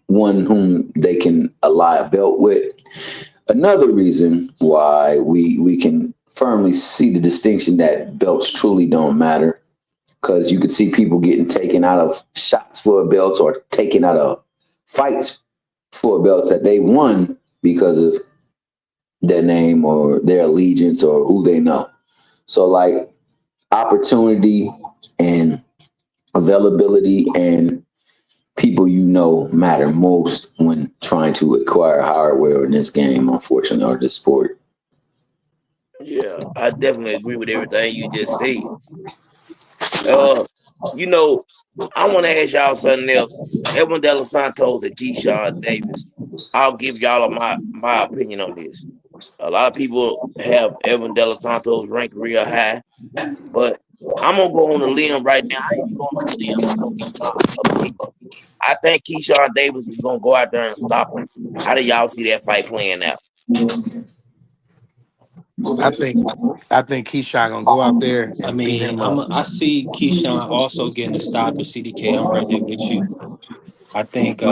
one whom they can ally a belt with. Another reason why we can firmly see the distinction that belts truly don't matter, because you could see people getting taken out of shots for belts or taken out of fights for belts that they won because of their name or their allegiance or who they know. So like opportunity and availability and people matter most when trying to acquire hardware in this game, unfortunately, or this sport. Yeah, I definitely agree with everything you just said. Uh, you know, I want to ask y'all something else. Edwin De Los Santos and Keyshawn Davis. I'll give y'all my opinion on this. A lot of people have Edwin De Los Santos ranked real high, but I'm gonna go on a limb right now. I ain't even going on a limb. I'm gonna give my opinion. I think Keyshawn Davis is gonna go out there and stop him. How do y'all see that fight playing out? I think I think Keyshawn gonna go out there I and beat mean, him up. I see Keyshawn also getting a stop with CDK. I'm right there with you. I think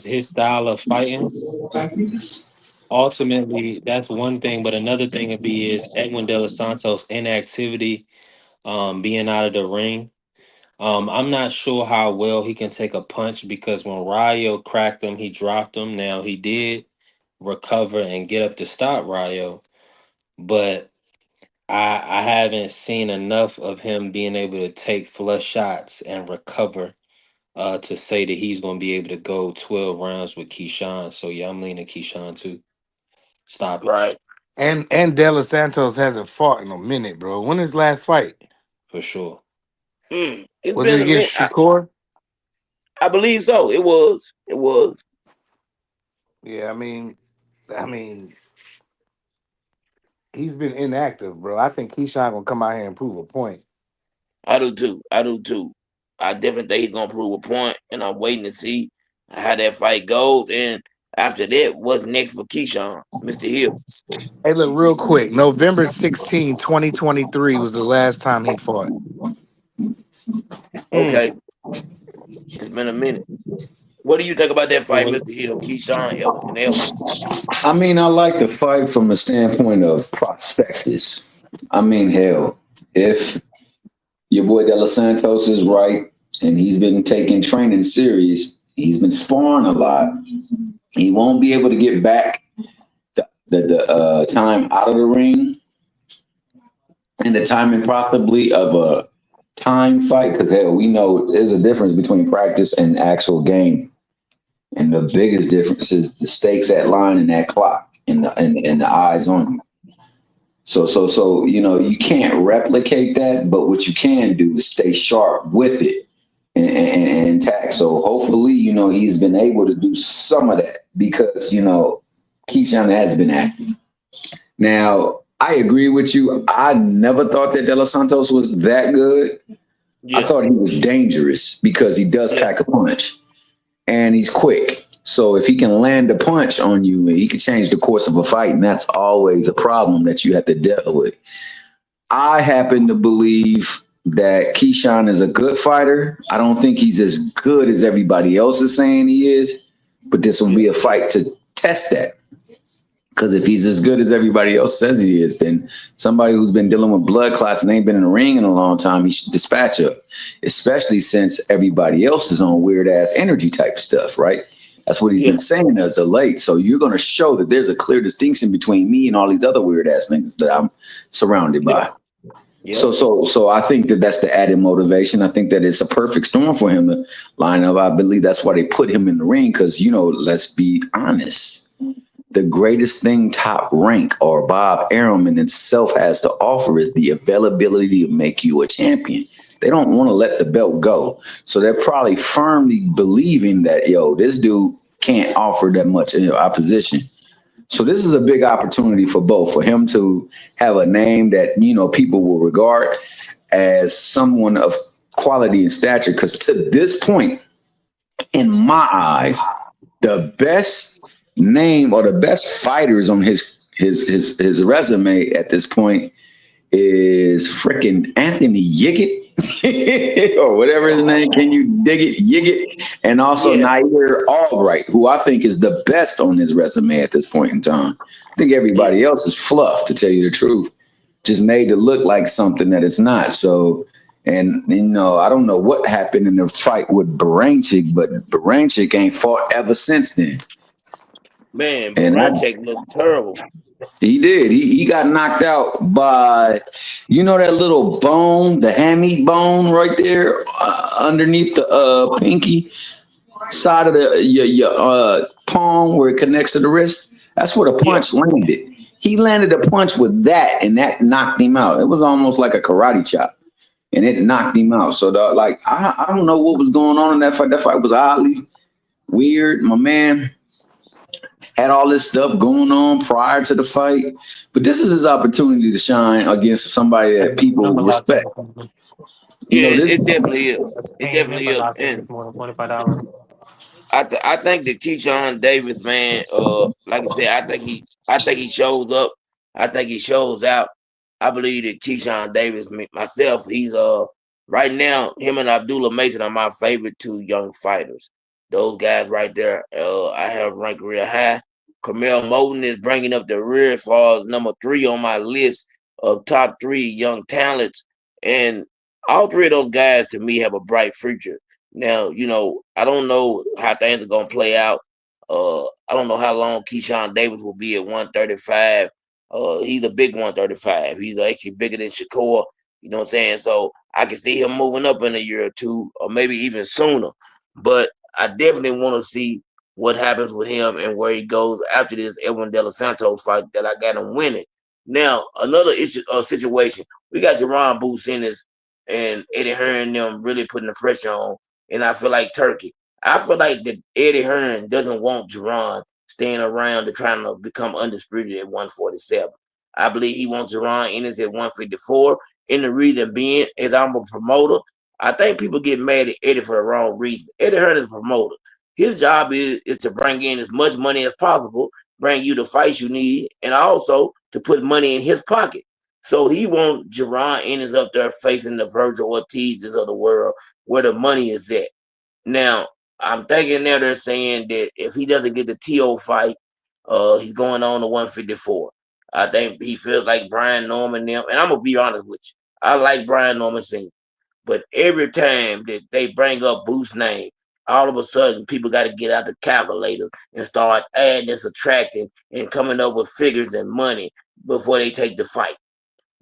his style of fighting, ultimately, that's one thing. But another thing would be is Edwin De Los Santos inactivity, being out of the ring. I'm not sure how well he can take a punch because when Rayo cracked him, he dropped him. Now he did recover and get up to stop Rayo, but I haven't seen enough of him being able to take flush shots and recover to say that he's going to be able to go 12 rounds with Keyshawn. So yeah, I'm leaning Keyshawn too. Stoppage Right. And De Los Santos hasn't fought in a minute, bro. When his last fight? for sure. It's Was it been a against minute. Shakur? I believe so. It was. It was. Yeah, I mean, he's been inactive, bro. I think Keyshawn gonna come out here and prove a point. I do too. I do too. I definitely think he's gonna prove a point, and I'm waiting to see how that fight goes. And after that, what's next for Keyshawn, Mr. Hill? Hey, look, real quick. November 2023 was the last time he fought. Okay, it's been a minute. What do you think about that It fight, was Mr. Hill? Keyshawn and Elton. I mean, I like the fight from a standpoint of prospectus. I mean, hell, if your boy De Los Santos is right and he's been taking training serious, he's been sparring a lot. He won't be able to get back the time out of the ring and the timing possibly of a time fight because hell, we know there's a difference between practice and actual game, and the biggest difference is the stakes at line and that clock and the eyes on you. So you can't replicate that, but what you can do is stay sharp with it and intact. So hopefully he's been able to do some of that because Keyshawn has been active. Now, I agree with you. I never thought that De Los Santos was that good. I thought he was dangerous because he does pack a punch and he's quick. So if he can land a punch on you, he can change the course of a fight, and that's always a problem that you have to deal with. I happen to believe that Keyshawn is a good fighter. I don't think he's as good as everybody else is saying he is, but this will be a fight to test that. Because if he's as good as everybody else says he is, then somebody who's been dealing with blood clots and ain't been in the ring in a long time, he should dispatch up, especially since everybody else is on weird ass energy type stuff, right? That's what he's been saying as of late. So you're going to show that there's a clear distinction between me and all these other weird ass niggas that I'm surrounded by. So I think that that's the added motivation. I think that it's a perfect storm for him to line up. I believe that's why they put him in the ring because, you know, let's be honest. The greatest thing Top Rank or Bob Arum in itself has to offer is the availability to make you a champion. They don't want to let the belt go. So they're probably firmly believing that, yo, this dude can't offer that much opposition. So this is a big opportunity for both, for him to have a name that, you know, people will regard as someone of quality and stature. Because to this point, in my eyes, the best name or the best fighters on his resume at this point is freaking Anthony Yiggit or whatever his name. Can you dig it? Yiggit. And also Nair Albright, who I think is the best on his resume at this point in time. I think everybody else is fluff, to tell you the truth, just made to look like something that it's not. So, and you know, I don't know what happened in the fight with Baranchik, but Baranchik ain't fought ever since then. Man, Baranchik looked terrible. He did. He got knocked out by, you know, that little bone, the hammy bone right there underneath the pinky side of your palm where it connects to the wrist. That's where the punch landed. He landed a punch with that, and that knocked him out. It was almost like a karate chop, and it knocked him out. So, I don't know what was going on in that fight. That fight was oddly weird. My man had all this stuff going on prior to the fight, but this is his opportunity to shine against somebody that people respect. It definitely is. It definitely is. And I think that Keyshawn Davis, man, like I said, I think he shows up. I think he shows out. I believe that Keyshawn Davis, myself, he's right now, him and Abdullah Mason are my favorite two young fighters. Those guys right there, I have ranked real high. Camille Moten is bringing up the rear as far as number 3 on my list of top 3 young talents. And all 3 of those guys, to me, have a bright future. Now, you know, I don't know how things are going to play out. I don't know how long Keyshawn Davis will be at 135. He's a big 135. He's actually bigger than Shakur. You know what I'm saying? So I can see him moving up in a year or two, or maybe even sooner. But I definitely want to see what happens with him and where he goes after this Edwin De Los Santos fight that I got him winning. Now, another situation, we got Jerron Boots Ennis and Eddie Hearn them really putting the pressure on, and I feel like Turkey. I feel like that Eddie Hearn doesn't want Jerron staying around to trying to become undisputed at 147. I believe he wants Jerron Ennis at 154, and the reason being is I'm a promoter. I think people get mad at Eddie for the wrong reason. Eddie Hearn is a promoter. His job is to bring in as much money as possible, bring you the fights you need, and also to put money in his pocket. So he wants Jerron Ennis up there facing the Virgil Ortizes of the world where the money is at. Now, I'm thinking now they're saying that if he doesn't get the TO fight, he's going on to 154. I think he feels like Brian Norman them, and I'm going to be honest with you. I like Brian Norman Sr., but every time that they bring up Booth's name, all of a sudden, people got to get out the calculator and start adding and subtracting and coming up with figures and money before they take the fight.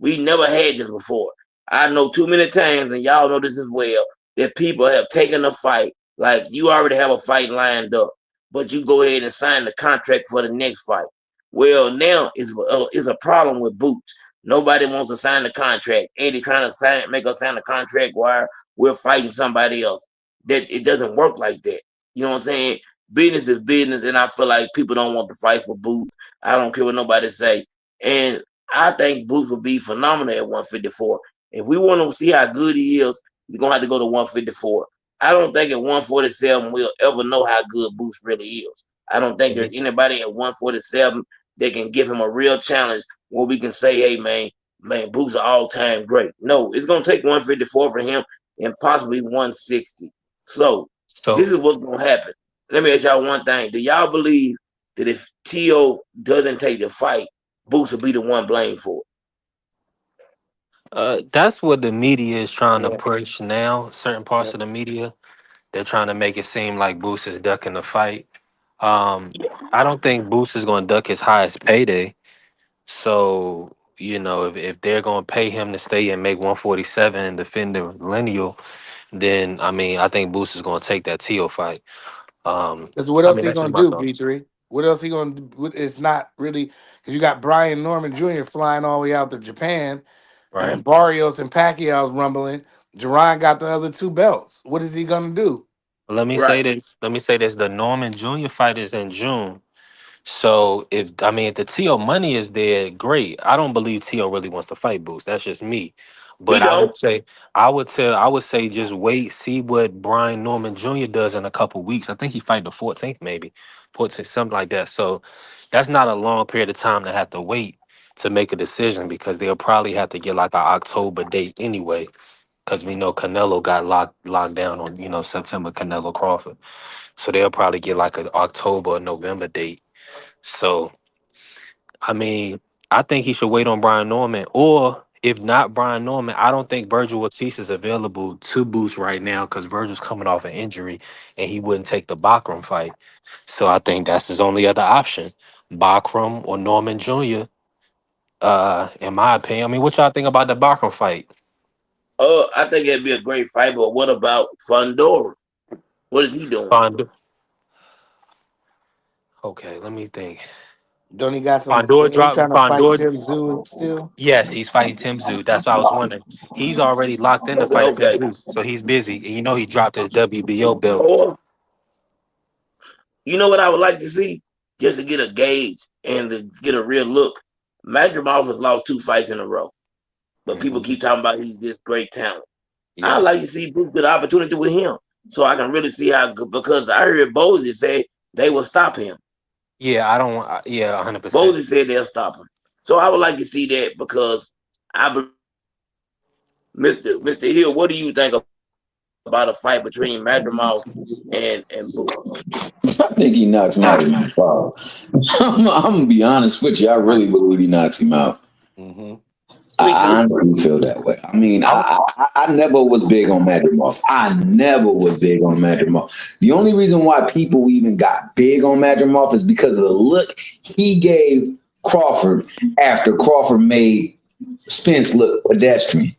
We never had this before. I know too many times, and y'all know this as well, that people have taken a fight like you already have a fight lined up, but you go ahead and sign the contract for the next fight. Well, now is a problem with Boots. Nobody wants to sign the contract. Eddie trying to make us sign a contract while we're fighting somebody else. That it doesn't work like that. You know what I'm saying? business is business, and I feel like people don't want to fight for Boots. I don't care what nobody say, and I think Boots would be phenomenal at 154. If we want to see how good he is, he's gonna have to go to 154. I don't think at 147 we'll ever know how good Boots really is. I don't think Mhm. there's anybody at 147 that can give him a real challenge where we can say, hey man, Boots are all time great. No, it's gonna take 154 for him and possibly 160. So this So is what's gonna happen. Let me ask y'all one thing. Do y'all believe that if T.O. doesn't take the fight, Boots will be the one blamed for it? that's what the media is trying to Yeah, push now. Certain yeah. parts of the media, they're trying to make it seem like Boost is ducking the fight. I don't think Boost is going to duck his highest payday. So if they're going to pay him to stay and make 147 and defend the lineal, then I mean I think Boost is going to take that Tio fight. Because what I else mean he that's just gonna my do, thoughts. V3? What else he gonna do? It's not really because you got Brian Norman Jr. flying all the way out to Japan, Right. and Barrios and Pacquiao's rumbling. Jerron got the other two belts. What is he gonna do? Let me say Right. this. Let me say this. The Norman Jr. fight is in June. So if the Tio money is there, great. I don't believe Tio really wants to fight Boost. That's just me. He But don't. I would say just wait, see what Brian Norman Jr. does in a couple weeks. I think he fight the 14th, maybe 14th, something like that. So that's not a long period of time to have to wait to make a decision because they'll probably have to get like an October date anyway. Because we know Canelo got locked down on September Canelo Crawford, so they'll probably get like an October or November date. So I mean, I think he should wait on Brian Norman, or if not Brian Norman, I don't think Virgil Ortiz is available to Boost right now because Virgil's coming off an injury and he wouldn't take the Bachram fight. So I think that's his only other option, Bachram or Norman Jr. In my opinion, I mean, what y'all think about the Bachram fight? I think it'd be a great fight, but what about Fundora? What is he doing? Fond- okay, let me think. Don't he got some? Fondor Ain't he dropped trying to fight Fondor. Tim Zoo still? Yes, he's fighting Tim Zoo. That's what I was wondering. He's already locked in to fight Tim Okay. Zoo, so he's busy. And he dropped his WBO belt. Or you know what I would like to see? Just to get a gauge and to get a real look. Madrimov has lost 2 fights in a row, but people Mhm. keep talking about he's this great talent. I Yeah, like to see Bruce get an opportunity with him so I can really see how good, because I heard Bozy say they will stop him. yeah. I don't want. Yeah, 100%. Bozy said they'll stop him. So I would like to see that because Mr. Hill, what do you think about a fight between Madrimov and Boots? I think he knocks Madden out. I'm gonna be honest with you. I really believe he knocks him out. Mm-hmm. Me I too. honestly feel that way. I mean, I'm I never was big on Madrimov. I never was big on Madrimov. The only reason why people even got big on Madrimov is because of the look he gave Crawford after Crawford made Spence look pedestrian.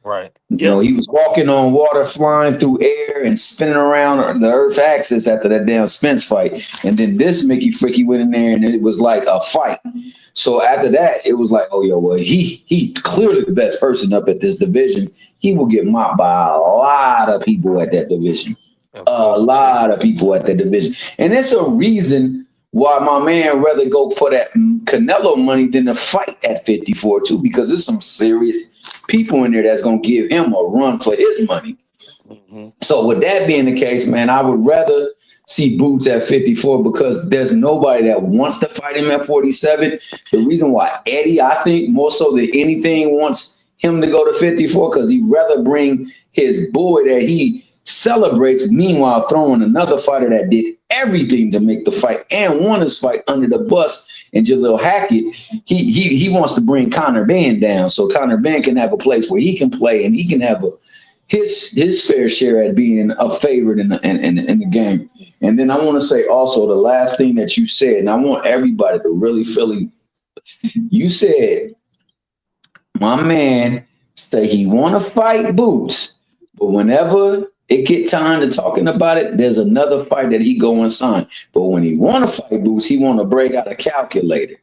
right. Yep. He was walking on water, flying through air, and spinning around the Earth's axis after that damn Spence fight. And then this Mickey Fricky went in there, and it was like a fight. So after that, it was like, oh yo, well he clearly the best person up at this division. He will get mocked by a lot of people at that division. Of A course. lot of people at that division, and it's a reason why my man rather go for that Canelo money than to fight at 54 too, because there's some serious people in there that's gonna give him a run for his money. Mm-hmm. So with that being the case, man, I would rather see Boots at 54 because there's nobody that wants to fight him at 47. The reason why Eddie, I think more so than anything, wants him to go to 54 because he'd rather bring his boy that he celebrates, meanwhile throwing another fighter that did everything to make the fight and won his fight under the bus and Jalil Hackett. He wants to bring Conor Benn down so Conor Benn can have a place where he can play and he can have his fair share at being a favorite in the game. And then I want to say also the last thing that you said, and I want everybody to really feel it. You said my man say he want to fight Boots, but whenever it get time to talking about it, there's another fight that he go and sign. But when he want to fight Boots, he want to break out a calculator,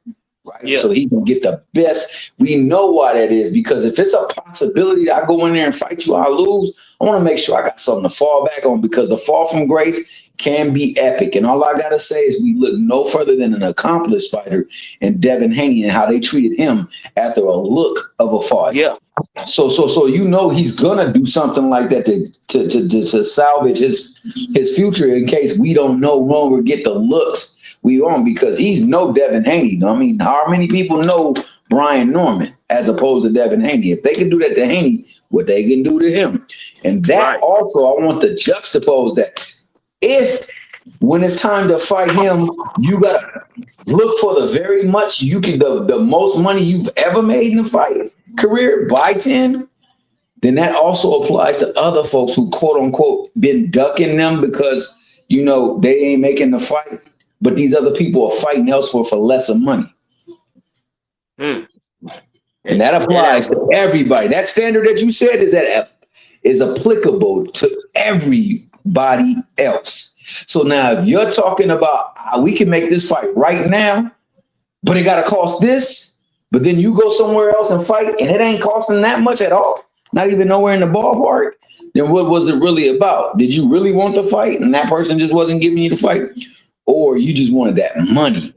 right? Yeah. So he can get the best. We know why that is because if it's a possibility that I go in there and fight you, I lose. I want to make sure I got something to fall back on because the fall from grace can be epic. And all I gotta say is we look no further than an accomplished fighter in Devin Haney and how they treated him after a look of a fight. Yeah, So you know he's gonna do something like that to salvage his future in case we don't no longer get the looks we want because he's no Devin Haney. I mean, how many people know Brian Norman as opposed to Devin Haney? If they can do that to Haney, what they can do to him. And that right. also I want to juxtapose that. If when it's time to fight him, you gotta look for the very much you can the most money you've ever made in a fight career by 10, then that also applies to other folks who quote unquote been ducking them because they ain't making the fight, but these other people are fighting elsewhere for lesser money. Mm. And that Yeah, applies to everybody. That standard that you said is applicable to everybody else. So now if you're talking about how we can make this fight right now, but it gotta cost this, but then you go somewhere else and fight and it ain't costing that much at all, not even nowhere in the ballpark, then what was it really about? Did you really want the fight and that person just wasn't giving you the fight? Or you just wanted that money?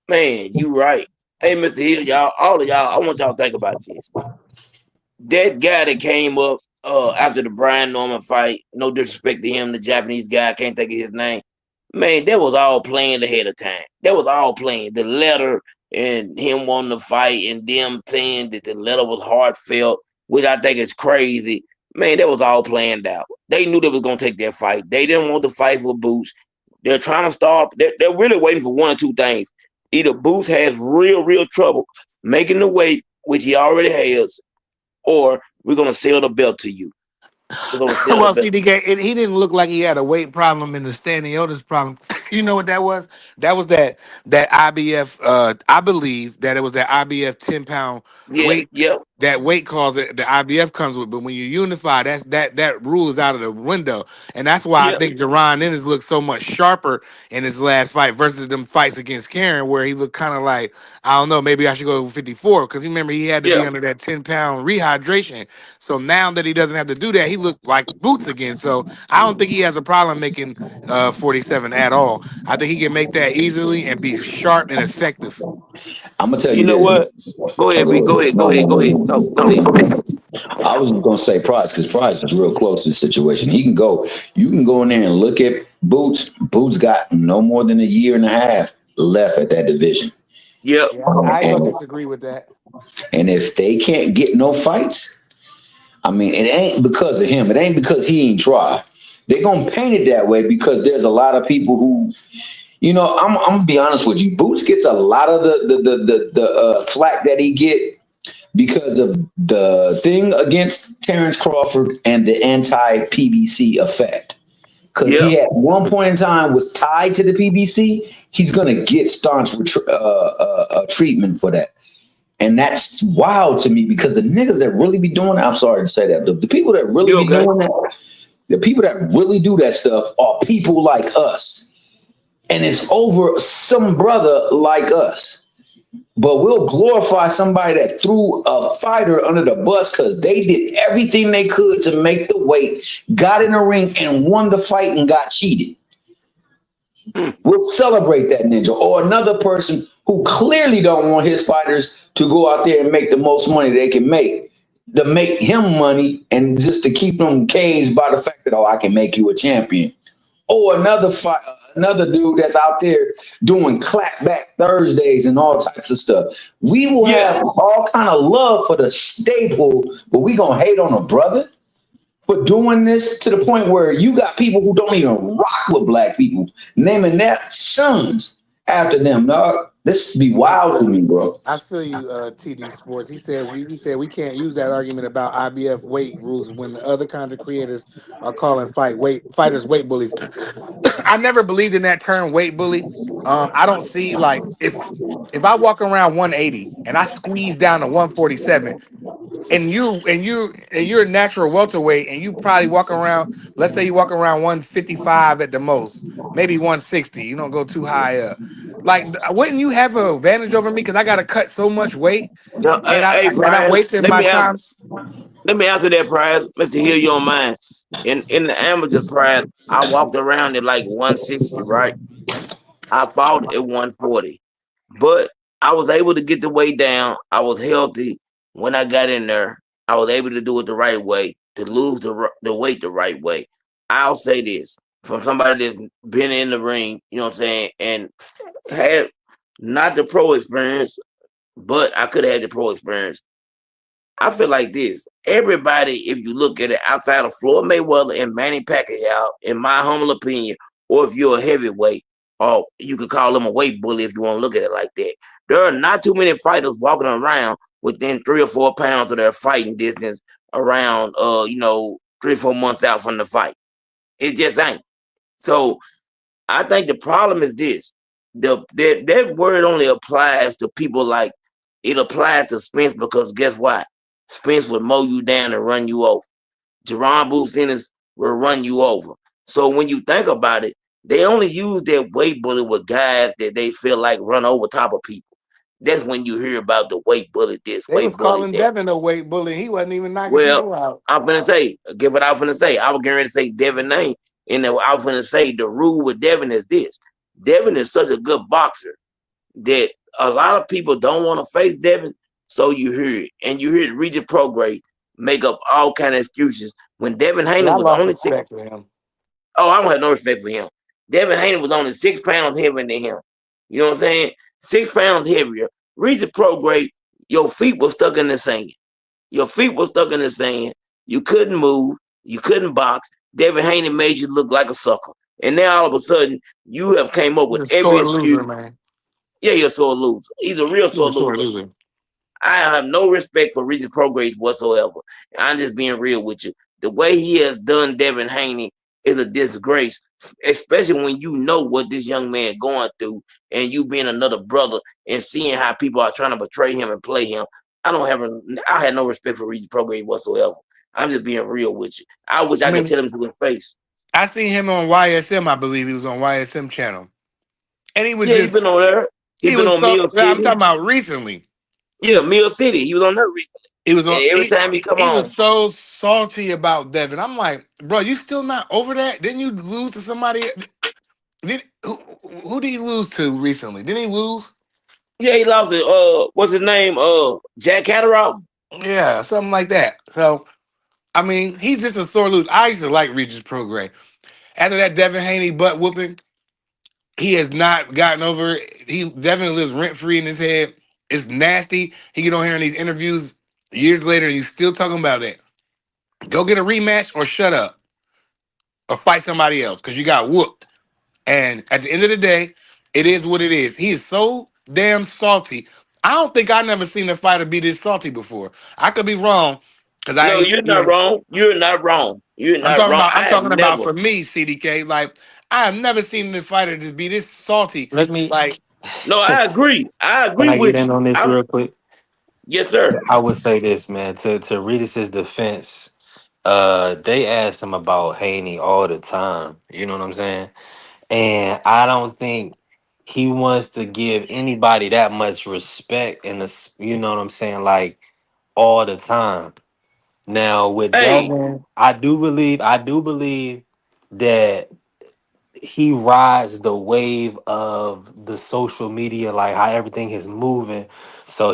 man, you right. Hey, Mr. Hill, y'all, all of y'all, I want y'all to think about this. That guy that came up after the Brian Norman fight, no disrespect to him, the Japanese guy, I can't think of his name. Man, that was all planned ahead of time. That was all planned. The letter and him wanting to fight and them saying that the letter was heartfelt, which I think is crazy. Man, that was all planned out. They knew they was going to take that fight. They didn't want to fight for Boots. They're trying to start. They're really waiting for one or two things. Either Boots has real trouble making the weight, which he already has, or we're going to sell the belt to you. We're going to sell Well, the belt. CDK, he didn't look like he had a weight problem in the Staniotis problem. You know what that was? That was that IBF. I believe that it was that IBF 10-pound Yeah, weight. yeah, That weight clause that the IBF comes with, but when you unify, that rule is out of the window, and that's why I yeah, think Jerron Ennis looked so much sharper in his last fight versus them fights against Karen, where he looked kind of like, I don't know, maybe I should go 54 because remember he had to be yeah. under that 10-pound rehydration. So now that he doesn't have to do that, he looked like Boots again. So I don't think he has a problem making 47 at all. I think he can make that easily and be sharp and effective. I'm gonna tell You you know this. what? Go Oh, ahead, B. go Go ahead. ahead. Go No, ahead. no, Go no, ahead. no. No, go ahead. I was just gonna say Price because Price is real close to the situation. He can go. You can go in there and look at Boots. Boots got no more than a year and a half left at that division, Yep. Yeah, I ain't gonna and disagree with that. and if they can't get no fights, I mean, it ain't because of him. It ain't because he ain't try. They're gonna paint it that way because there's a lot of people who, I'm gonna be honest with you. Boots gets a lot of the flack that he get because of the thing against Terrence Crawford and the anti-PBC effect. Because Yep. he at one point in time was tied to the PBC, he's gonna get staunch treatment for that. And that's wild to me because the niggas that really be doing that, I'm sorry to say that, the people that really You be okay? doing that, the people that really do that stuff are people like us. And it's over some brother like us. But we'll glorify somebody that threw a fighter under the bus because they did everything they could to make the weight, got in the ring and won the fight and got cheated. Hmm. We'll celebrate that ninja. Or another person who clearly don't want his fighters to go out there and make the most money they can make, to make him money and just to keep them caged by the fact that, oh, I can make you a champion. Or another dude that's out there doing clapback Thursdays and all types of stuff. We will Yeah. have all kind of love for the staple, but we gonna hate on a brother for doing this to the point where you got people who don't even rock with black people naming their sons after them. Dog, this be I wild feel to me, you. bro. I feel you, TD Sports. He said we can't use that argument about IBF weight rules when the other kinds of creators are calling fighters weight bullies. I never believed in that term weight bully. I don't see like if I walk around 180 and I squeeze down to 147 and you're a natural welterweight and you probably walk around, let's say you walk around 155 at the most, maybe 160, you don't go too high up, like wouldn't you have an advantage over me because I got to cut so much weight Yeah. and Hey, I'm Brian, wasting my time. let me answer that prize, Mr. Hill, you don't mind. In the amateur prize, I walked around at like 160, right? I fought at 140. But I was able to get the weight down. I was healthy when I got in there. I was able to do it the right way, to lose the weight the right way. I'll say this from somebody that's been in the ring, you know what I'm saying, and had not the pro experience, but I could have had the pro experience. I feel like this. Everybody, if you look at it outside of Floyd Mayweather and Manny Pacquiao, in my humble opinion, or if you're a heavyweight, or you could call them a weight bully if you want to look at it like that. There are not too many fighters walking around within 3 or 4 pounds of their fighting distance around 3 or 4 months out from the fight. It just ain't. So I think the problem is this. That word only applies to people like it applied to Spence because guess what? Spence would mow you down and run you over. Jerome Dennis will run you over. So when you think about it, they only use that weight bully with guys that they feel like run over top of people. That's when you hear about the weight bully this, They was weight bully calling that. Devin a weight bully. He wasn't even knocking Well, people out. I'm gonna say, give what I was gonna say. I was getting ready to say Devin name, and I was gonna say the rule with Devin is this: Devin is such a good boxer that a lot of people don't want to face Devin. So you hear it, and you hear Regis Prograde make up all kind of excuses when Devin See, Haney I was lost only six. respect for him. Oh, I don't have no respect for him. Devin Haney was only 6 pounds heavier than him. You know what I'm saying? 6 pounds heavier. Regis Prograde, your feet were stuck in the sand. Your feet were stuck in the sand. You couldn't move. You couldn't box. Devin Haney made you look like a sucker. And now all of a sudden, you have came up He's with a every sore loser, excuse. man. Yeah, you're a sore loser. He's a real He's sore a sore loser. loser. I have no respect for Regis Prograde whatsoever. I'm just being real with you. The way he has done Devin Haney is a disgrace, especially when you know what this young man going through and you being another brother and seeing how people are trying to betray him and play him. I had no respect for Regis Prograde whatsoever. I'm just being real with you. I wish I I could mean, tell him to his face. I seen him on YSM. I believe he was on YSM channel, and he was Yeah, he been just on there. He he been was on so. Mill I'm talking City. about recently. Yeah, Mill City. He was on there recently. He was on. And every time he come He was on, so salty about Devin. I'm like, bro, you still not over that? Didn't you lose to somebody? Did who did he lose to recently? Didn't he lose? yeah, he lost it. What's his name? Jack Catterall. Yeah, something like that. So I mean, he's just a sore loser. I used to like Regis Prograde. After that Devin Haney butt whooping, he has not gotten over it. He Devin lives rent free in his head. It's nasty. He get on here in these interviews years later, and he's still talking about it. Go get a rematch or shut up or fight somebody else because you got whooped. And at the end of the day, it is what it is. He is so damn salty. I don't think I never seen a fighter be this salty before. I could be wrong because I No, ain't. you're You not know, wrong. You're not wrong. You're I'm not talking wrong. about. I'm I have talking about never. for me, CDK. Like I have never seen this fighter just be this salty. Let me. Like No, I agree. I Can agree I get with in you. on this I'm real quick? yes, sir. I would say this, man. To Regis' defense, they asked him about Haney all the time. You know what I'm saying? And I don't think he wants to give anybody that much respect in the, you know what I'm saying, like all the time. Now with Hey, Devin, I do believe that he rides the wave of the social media, like how everything is moving. So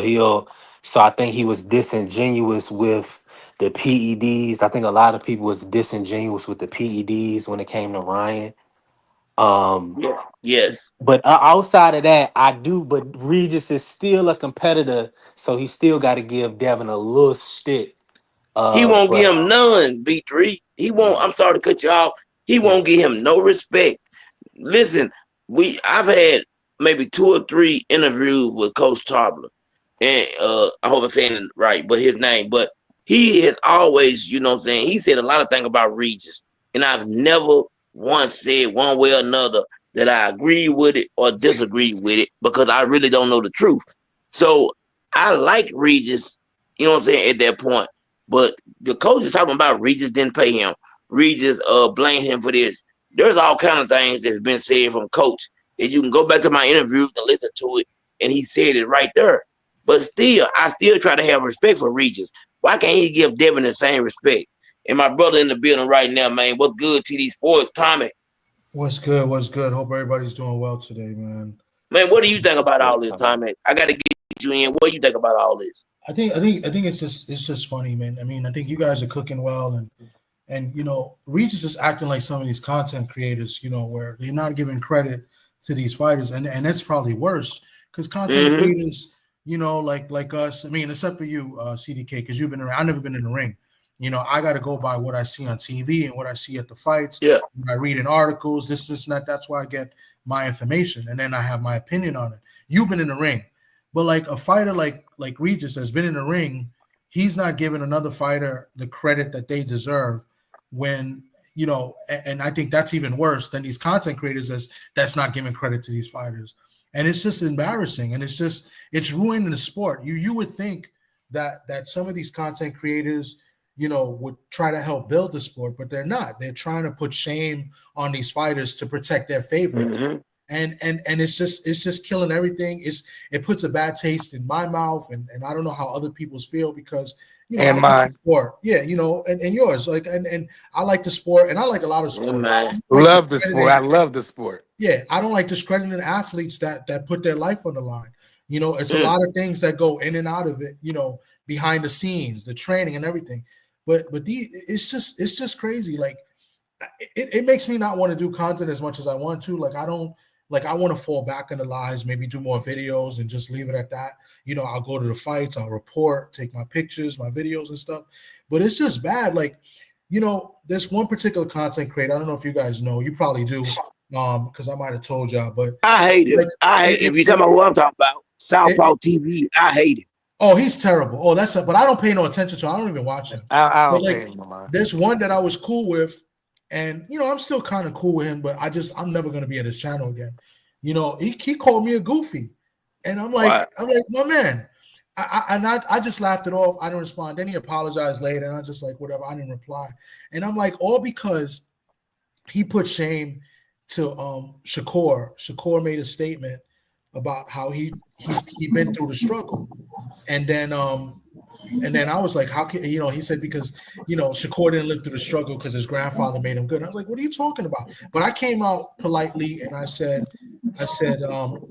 I think he was disingenuous with the PEDs. I think a lot of people was disingenuous with the PEDs when it came to Ryan. Um, yeah, yes. but outside of that, I do. But Regis is still a competitor, so he still got to give Devin a little stick. He won't But give him none, B3. He won't, I'm sorry to cut you off. He won't give him no respect. Listen, I've had maybe 2 or 3 interviews with Coach Tabler. And I hope I'm saying it right, but his name. But he has always, you know what I'm saying, he said a lot of things about Regis. And I've never once said one way or another that I agree with it or disagree with it because I really don't know the truth. So I like Regis, you know what I'm saying, at that point. But the coach is talking about Regis didn't pay him. Regis blamed him for this. There's all kind of things that's been said from coach that you can go back to my interviews and listen to it, and he said it right there. But still, I still try to have respect for Regis. Why can't he give Devin the same respect? And my brother in the building right now, man. What's good, TD Sports, Tommy? What's good? What's good? Hope everybody's doing well today, man. Man, what do you think about all this, Tommy? I got to get you in. What do you think about all this? I think it's just funny, man. I mean, I think you guys are cooking well, and you know, Regis is acting like some of these content creators, you know, where they're not giving credit to these fighters, and that's probably worse because content creators, you know, like us. I mean, except for you, CDK, because you've been around. I've never been in the ring. You know, I got to go by what I see on TV and what I see at the fights. Yeah. I read in articles, this, and that. That's where I get my information, and then I have my opinion on it. You've been in the ring, but like a fighter like Regis that's been in the ring, he's not giving another fighter the credit that they deserve. When you know, and I think that's even worse than these content creators that's not giving credit to these fighters, and it's just embarrassing, and it's ruining the sport. You would think that some of these content creators, you know, would try to help build the sport, but they're not. They're trying to put shame on these fighters to protect their favorites. And it's just killing everything. It puts a bad taste in my mouth, and I don't know how other people's feel because you know, and mine. Sport. Yeah, you know, and yours. Like and I like the sport, and I like a lot of sport. Love the sport. I love the sport. Yeah, I don't like discrediting athletes that put their life on the line. You know, it's a lot of things that go in and out of it, you know, behind the scenes, the training and everything. But it's just crazy. Like it makes me not want to do content as much as I want to. Like I want to fall back in the lies, maybe do more videos and just leave it at that. You know, I'll go to the fights, I'll report, take my pictures, my videos and stuff. But it's just bad. Like, you know, there's one particular content creator. I don't know if you guys know. You probably do, because I might have told y'all. But I hate it. Like, if you're talking about what I'm talking about, Southpaw TV, I hate it. Oh, he's terrible. Oh, but I don't pay no attention to him. I don't even watch him. I don't pay him. There's one that I was cool with, and you know, I'm still kind of cool with him, but I'm never gonna be at his channel again. You know, he called me a goofy, and I'm like, my man. I just laughed it off. I didn't respond. Then he apologized later, and I just like, whatever. I didn't reply, and I'm like, all because he put shame to Shakur. Shakur made a statement about how he been through the struggle, and then I was like, how can you know? He said because you know Shakur didn't live through the struggle because his grandfather made him good. And I was like, what are you talking about? But I came out politely and I said,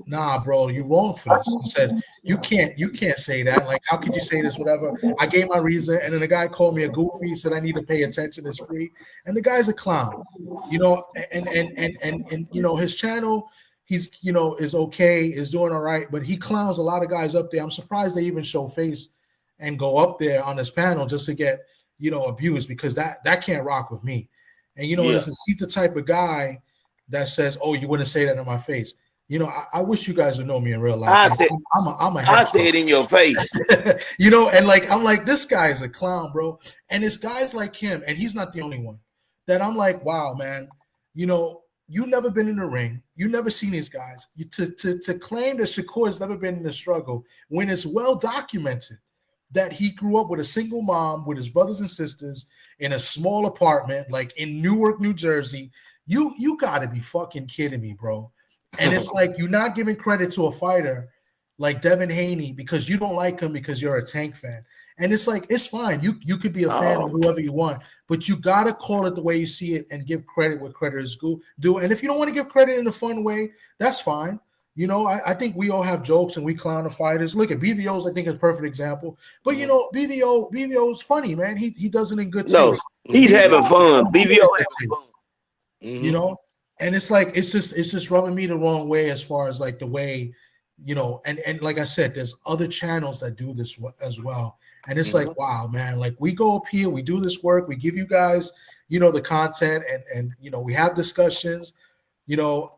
nah, bro, you wrong for this. I said you can't say that. Like, how could you say this? Whatever. I gave my reason, and then the guy called me a goofy. Said I need to pay attention. It's free, and the guy's a clown, you know. And you know his channel. He's, you know, is okay, is doing all right, but he clowns a lot of guys up there. I'm surprised they even show face and go up there on his panel just to get, you know, abused because that can't rock with me. And, you know, he's the type of guy that says, oh, you wouldn't say that in my face. You know, I wish you guys would know me in real life. I say it in your face. You know, and like, I'm like, this guy is a clown, bro. And it's guys like him, and he's not the only one, that I'm like, wow, man, you know, you never been in the ring. You never seen these guys. To claim that Shakur has never been in a struggle when it's well documented that he grew up with a single mom with his brothers and sisters in a small apartment, like in Newark, New Jersey. You got to be fucking kidding me, bro. And it's like you're not giving credit to a fighter like Devin Haney because you don't like him because you're a Tank fan. And it's like, it's fine. You could be a fan of whoever you want, but you got to call it the way you see it and give credit where credit is due. And if you don't want to give credit in a fun way, that's fine. You know, I think we all have jokes and we clown the fighters. Look at BVO's, I think, is a perfect example. But, you know, BVO's funny, man. He does it in good taste. No, he's having fun. BVO having fun. You know, and it's like, it's just rubbing me the wrong way as far as like the way, you know, and like I said, there's other channels that do this as well. And it's like, wow, man, like we go up here, we do this work, we give you guys, you know, the content and you know, we have discussions. You know,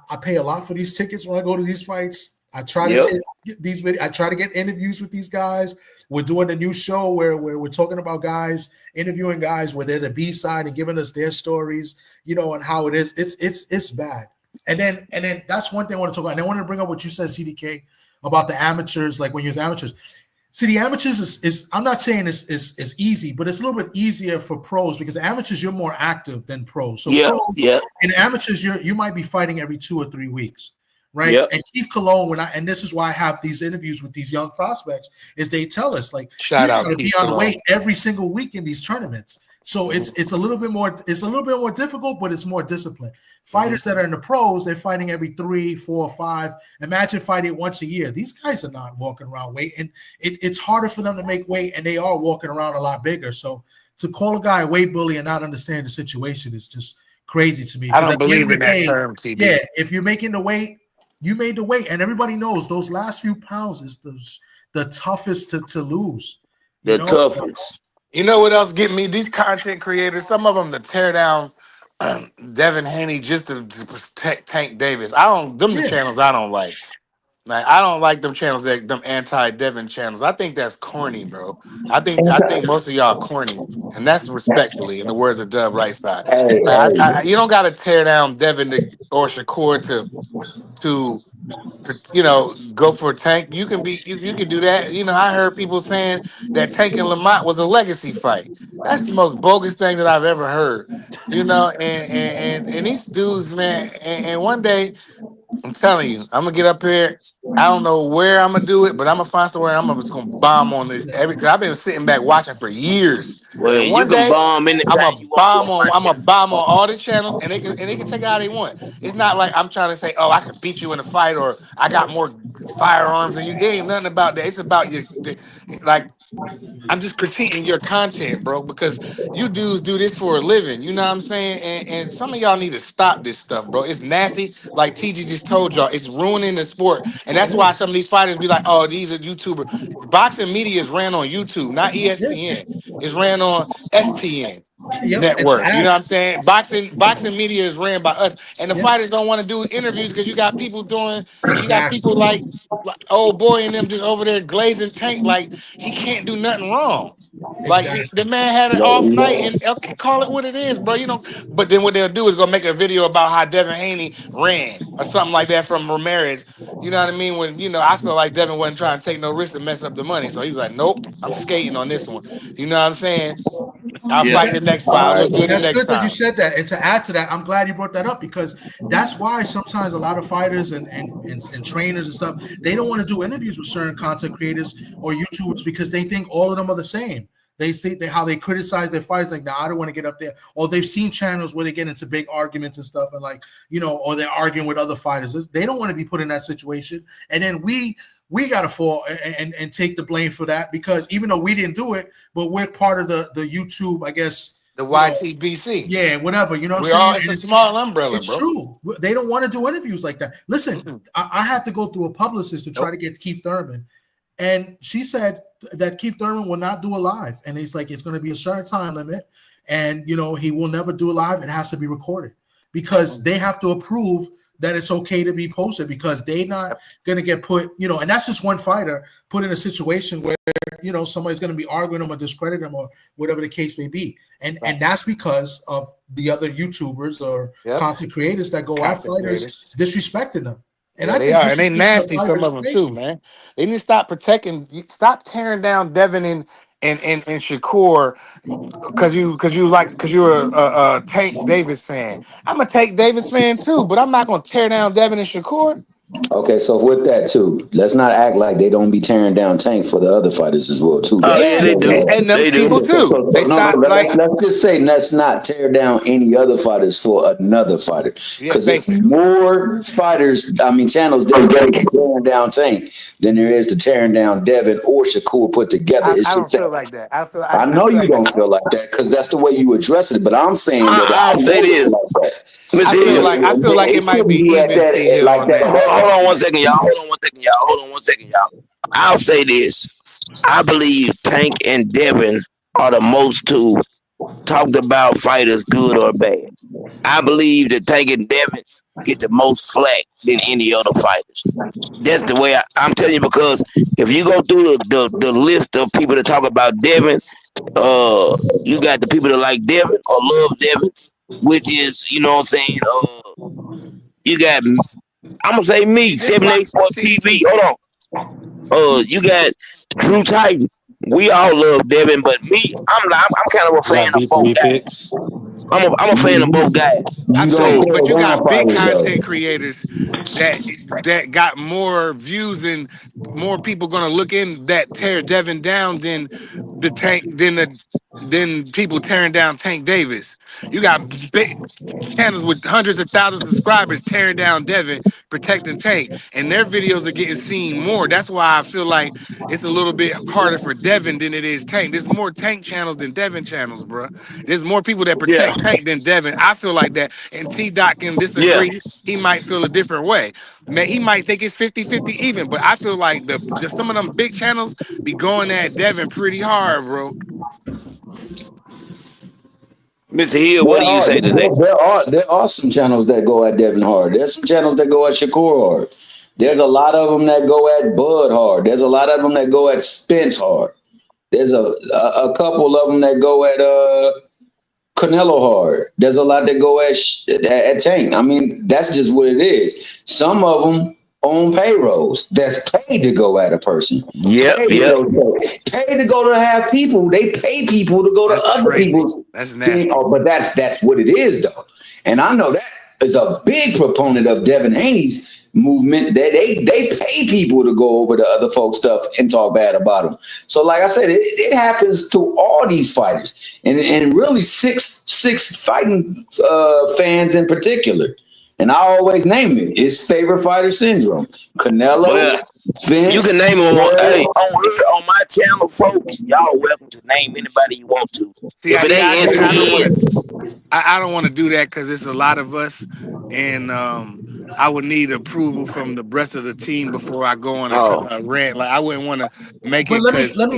I pay a lot for these tickets when I go to these fights. I try to take these videos, I try to get interviews with these guys. We're doing a new show where we're talking about guys, interviewing guys where they're the B-side and giving us their stories, you know, and how it is. It's bad. And then that's one thing I want to talk about. And I want to bring up what you said, CDK, about the amateurs, like when you're amateurs. See, the amateurs is I'm not saying it's easy, but it's a little bit easier for pros because the amateurs, you're more active than pros. So pros, in amateurs, you might be fighting every 2 or 3 weeks, right? Yep. And Keith Cologne, and this is why I have these interviews with these young prospects, is they tell us like Shout he's out going to be Keith on Cologne. weight every single week in these tournaments. So it's a little bit more difficult, but it's more disciplined. Fighters that are in the pros, they're fighting every 3, 4, 5. Imagine fighting once a year. These guys are not walking around weight, and it's harder for them to make weight, and they are walking around a lot bigger. So to call a guy a weight bully and not understand the situation is just crazy to me. I don't At the end believe of the in that day, term, TB. yeah, if you're making the weight, you made the weight, and everybody knows those last few pounds is the toughest to lose. The toughest. You know what else get me? These content creators, some of them to tear down Devin Haney just to protect Tank Davis. The channels I don't like. Like I don't like them channels, them anti-Devin channels. I think that's corny, bro. I think most of y'all are corny, and that's respectfully, in the words of Dub Right Side. Like, you don't got to tear down Devin or Shakur to go for Tank. You can do that. I heard people saying that Tank and Lamont was a legacy fight. That's the most bogus thing that I've ever heard. And these dudes, man, and one day I'm telling you, I'm gonna get up here. I don't know where I'm gonna do it, but I'm gonna find somewhere. I'm just gonna bomb on this. Cause I've been sitting back watching for years. Well, And you one can day bomb anytime you want to on my I'm a channel. bomb on all the channels, and they can take it how they want. It's not like I'm trying to say, oh, I could beat you in a fight, or I got more firearms than you. It ain't nothing about that. It's about like. I'm just critiquing your content, bro, because you dudes do this for a living. You know what I'm saying? And some of y'all need to stop this stuff, bro. It's nasty. Like TG just told y'all, it's ruining the sport. And that's why some of these fighters be like, oh, these are YouTubers. Boxing media is ran on YouTube, not ESPN. It's ran on STN It's network. You know sad. what I'm saying? Boxing media is ran by us. And the fighters don't want to do interviews because you got Exactly. people like old boy and them just over there glazing Tank like he can't do nothing wrong. Like Exactly. the man had an off night and okay, call it what it is, bro. But then what they'll do is go make a video about how Devin Haney ran or something like that from Ramirez. You know what I mean? When I feel like Devin wasn't trying to take no risk and mess up the money. So he's like, nope, I'm skating on this one. You know what I'm saying? I'll Yeah. fight the next fight. I'll look good the That's next good that you time. said that. And to add to that, I'm glad you brought that up because that's why sometimes a lot of fighters and trainers and stuff, they don't want to do interviews with certain content creators or YouTubers because they think all of them are the same. They see how they criticize their fighters, like, nah, I don't want to get up there. Or they've seen channels where they get into big arguments and stuff, and or they're arguing with other fighters. They don't want to be put in that situation. And then we got to fall and take the blame for that because even though we didn't do it, but we're part of the YouTube, I guess. The YTBC. Yeah, whatever. You know what I'm saying? It's a small umbrella, it's bro. True. They don't want to do interviews like that. Listen, I had to go through a publicist to try to get Keith Thurman. And she said that Keith Thurman will not do a live. And he's like, it's going to be a certain time limit. And, he will never do a live. It has to be recorded because they have to approve that it's okay to be posted because they're not going to get put, and that's just one fighter put in a situation where, somebody's going to be arguing them or discrediting them or whatever the case may be. And that's because of the other YouTubers or content creators that go at fighters disrespecting them. And I they think are, and they nasty. Some of them too, man. They need to stop tearing down Devin and Shakur because you're a Tank Davis fan. I'm a Tank Davis fan too, but I'm not gonna tear down Devin and Shakur. Okay, so with that too, let's not act like they don't be tearing down Tank for the other fighters as well too. Yeah, they do. And them They do. people too. They stop let's just say let's not tear down any other fighters for another fighter because there's more channels dedicated to tearing down Tank than there is to tearing down Devin or Shakur put together. I don't feel like that. I know you don't feel like that because that's the way you address it. But I'm saying that I'll say this. like that. I feel like it might be even like that. Hold on 1 second, y'all. I'll say this. I believe Tank and Devin are the most two talked about fighters, good or bad. I believe that Tank and Devin get the most flack than any other fighters. That's the way I'm telling you because if you go through the list of people that talk about Devin, you got the people that like Devin or love Devin, which is, you know what I'm saying? You got, I'm going to say me, 780 Sports TV. Hold on. You got Drew Titan. We all love Devin, but me, I'm kind of a fan of both guys. I'm a fan of both guys. You So don't But tear you down got big fighters content though. creators that got more views and more people gonna look in that tear Devin down than people tearing down Tank Davis. You got big channels with hundreds of thousands of subscribers tearing down Devin, protecting Tank, and their videos are getting seen more. That's why I feel like it's a little bit harder for Devin than it is Tank. There's more Tank channels than Devin channels, bro. There's more people that yeah, protect Tank than Devin. I feel like that. And T Dot can yeah. disagree. He might feel a different way. He might think it's 50-50 even, but I feel like some of them big channels be going at Devin pretty hard, bro. Mr. Hill, what do you say to that? There are some channels that go at Devin hard. There's some channels that go at Shakur hard. There's a Yes. lot of them that go at Bud hard. There's a lot of them that go at Spence hard. There's a couple of them that go at Canelo hard. There's a lot that go at Tank. I mean, that's just what it is. Some of them on payrolls that's paid to go at a person. Yep, Paid yep. paid to go to have people. They pay people to go to That's other crazy. people's That's thing. nasty. Oh, but that's what it is though. And I know that is a big proponent of Devin Haney's movement that they pay people to go over to other folks' stuff and talk bad about them. So, like I said, it happens to all these fighters, and really six fighting fans in particular. And I always name it. It's favorite fighter syndrome. Canelo, Well, Spence. you can name them. Hey, on my channel, folks, y'all welcome to name anybody you want to. See, If it ain't I don't want to do that because it's a lot of us, and I would need approval from the rest of the team before I go on a rant. Like I wouldn't want to make But it because let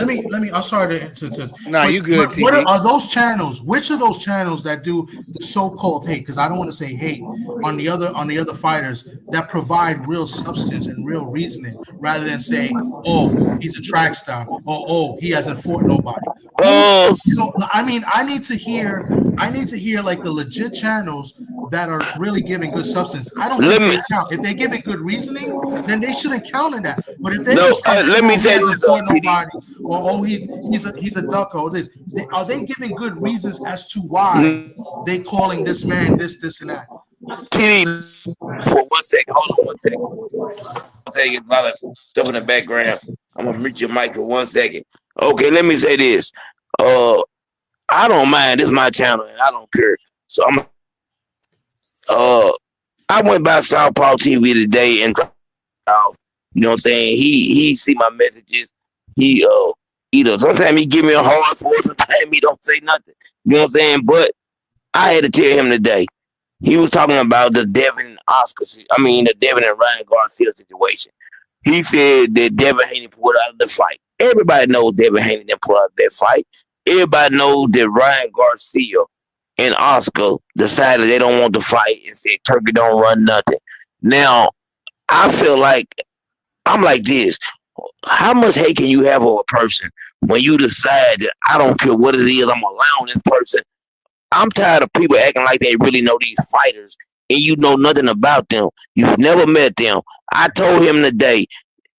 me. I'm sorry to. nah, But you good, what TV. are those channels? Which of those channels that do the so-called hate? Because I don't want to say hate on the other fighters that provide real substance and real reasoning, rather than say, oh, he's a track star, or oh, he hasn't fought nobody. I mean, I need to hear like the legit channels that are really giving good substance. I don't think they count. If they're giving good reasoning, then they shouldn't count in that. But if they're just saying, let me say hasn't fought this, nobody, or oh, he's a duck, or this, are they giving good reasons as to why they calling this man this and that? TD, for 1 second. Hold on 1 second. I'll tell you a lot of stuff in the background. I'm gonna mute your mic for 1 second. Okay, let me say this. I don't mind. This is my channel, and I don't care. So I went by Southpaw TV today, and you know what I'm saying. He see my messages. He either sometimes he give me a hard for it, sometimes he don't say nothing. You know what I'm saying. But I had to tell him today. He was talking about the Devin and the Devin and Ryan Garcia situation. He said that Devin Haney pulled out of the fight. Everybody knows Devin Haney didn't pull out of that fight. Everybody knows that Ryan Garcia and Oscar decided they don't want to fight and said Turkey don't run nothing. Now, I feel like I'm like this. How much hate can you have for a person when you decide that I don't care what it is, I'm allowing this person? I'm tired of people acting like they really know these fighters and you know nothing about them. You've never met them. I told him today,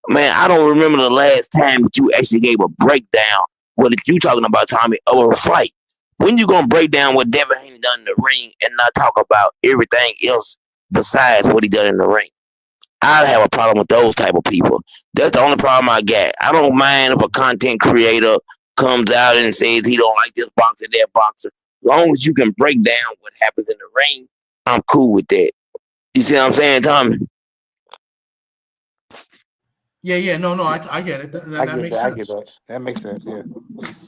man, I don't remember the last time that you actually gave a breakdown. What you talking about, Tommy, of a fight? When you gonna break down what Devin Haney done in the ring and not talk about everything else besides what he done in the ring? I'd have a problem with those type of people. That's the only problem I got. I don't mind if a content creator comes out and says he don't like this boxer, that boxer. As long as you can break down what happens in the ring, I'm cool with that. You see what I'm saying, Tommy? Yeah, no, I get it. That makes sense. I get that. That makes sense. Yeah.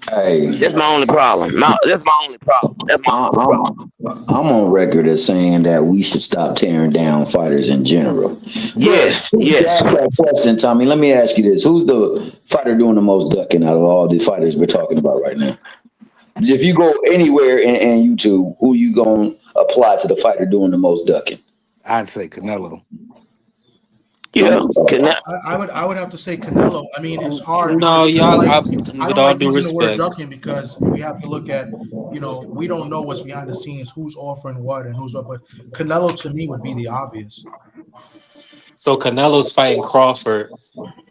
Hey, that's my only problem. That's my only problem. I'm on record as saying that we should stop tearing down fighters in general. Yes. Ask that question, Tommy. Let me ask you this: who's the fighter doing the most ducking out of all the fighters we're talking about right now? If you go anywhere in YouTube, who you gonna apply to the fighter doing the most ducking? I'd say Canelo. Yeah, I would have to say Canelo. I mean, it's hard. No, y'all. I With don't all like due using the word respect, ducking because we have to look at, we don't know what's behind the scenes, who's offering what and who's what. But Canelo to me would be the obvious. so Canelo's fighting Crawford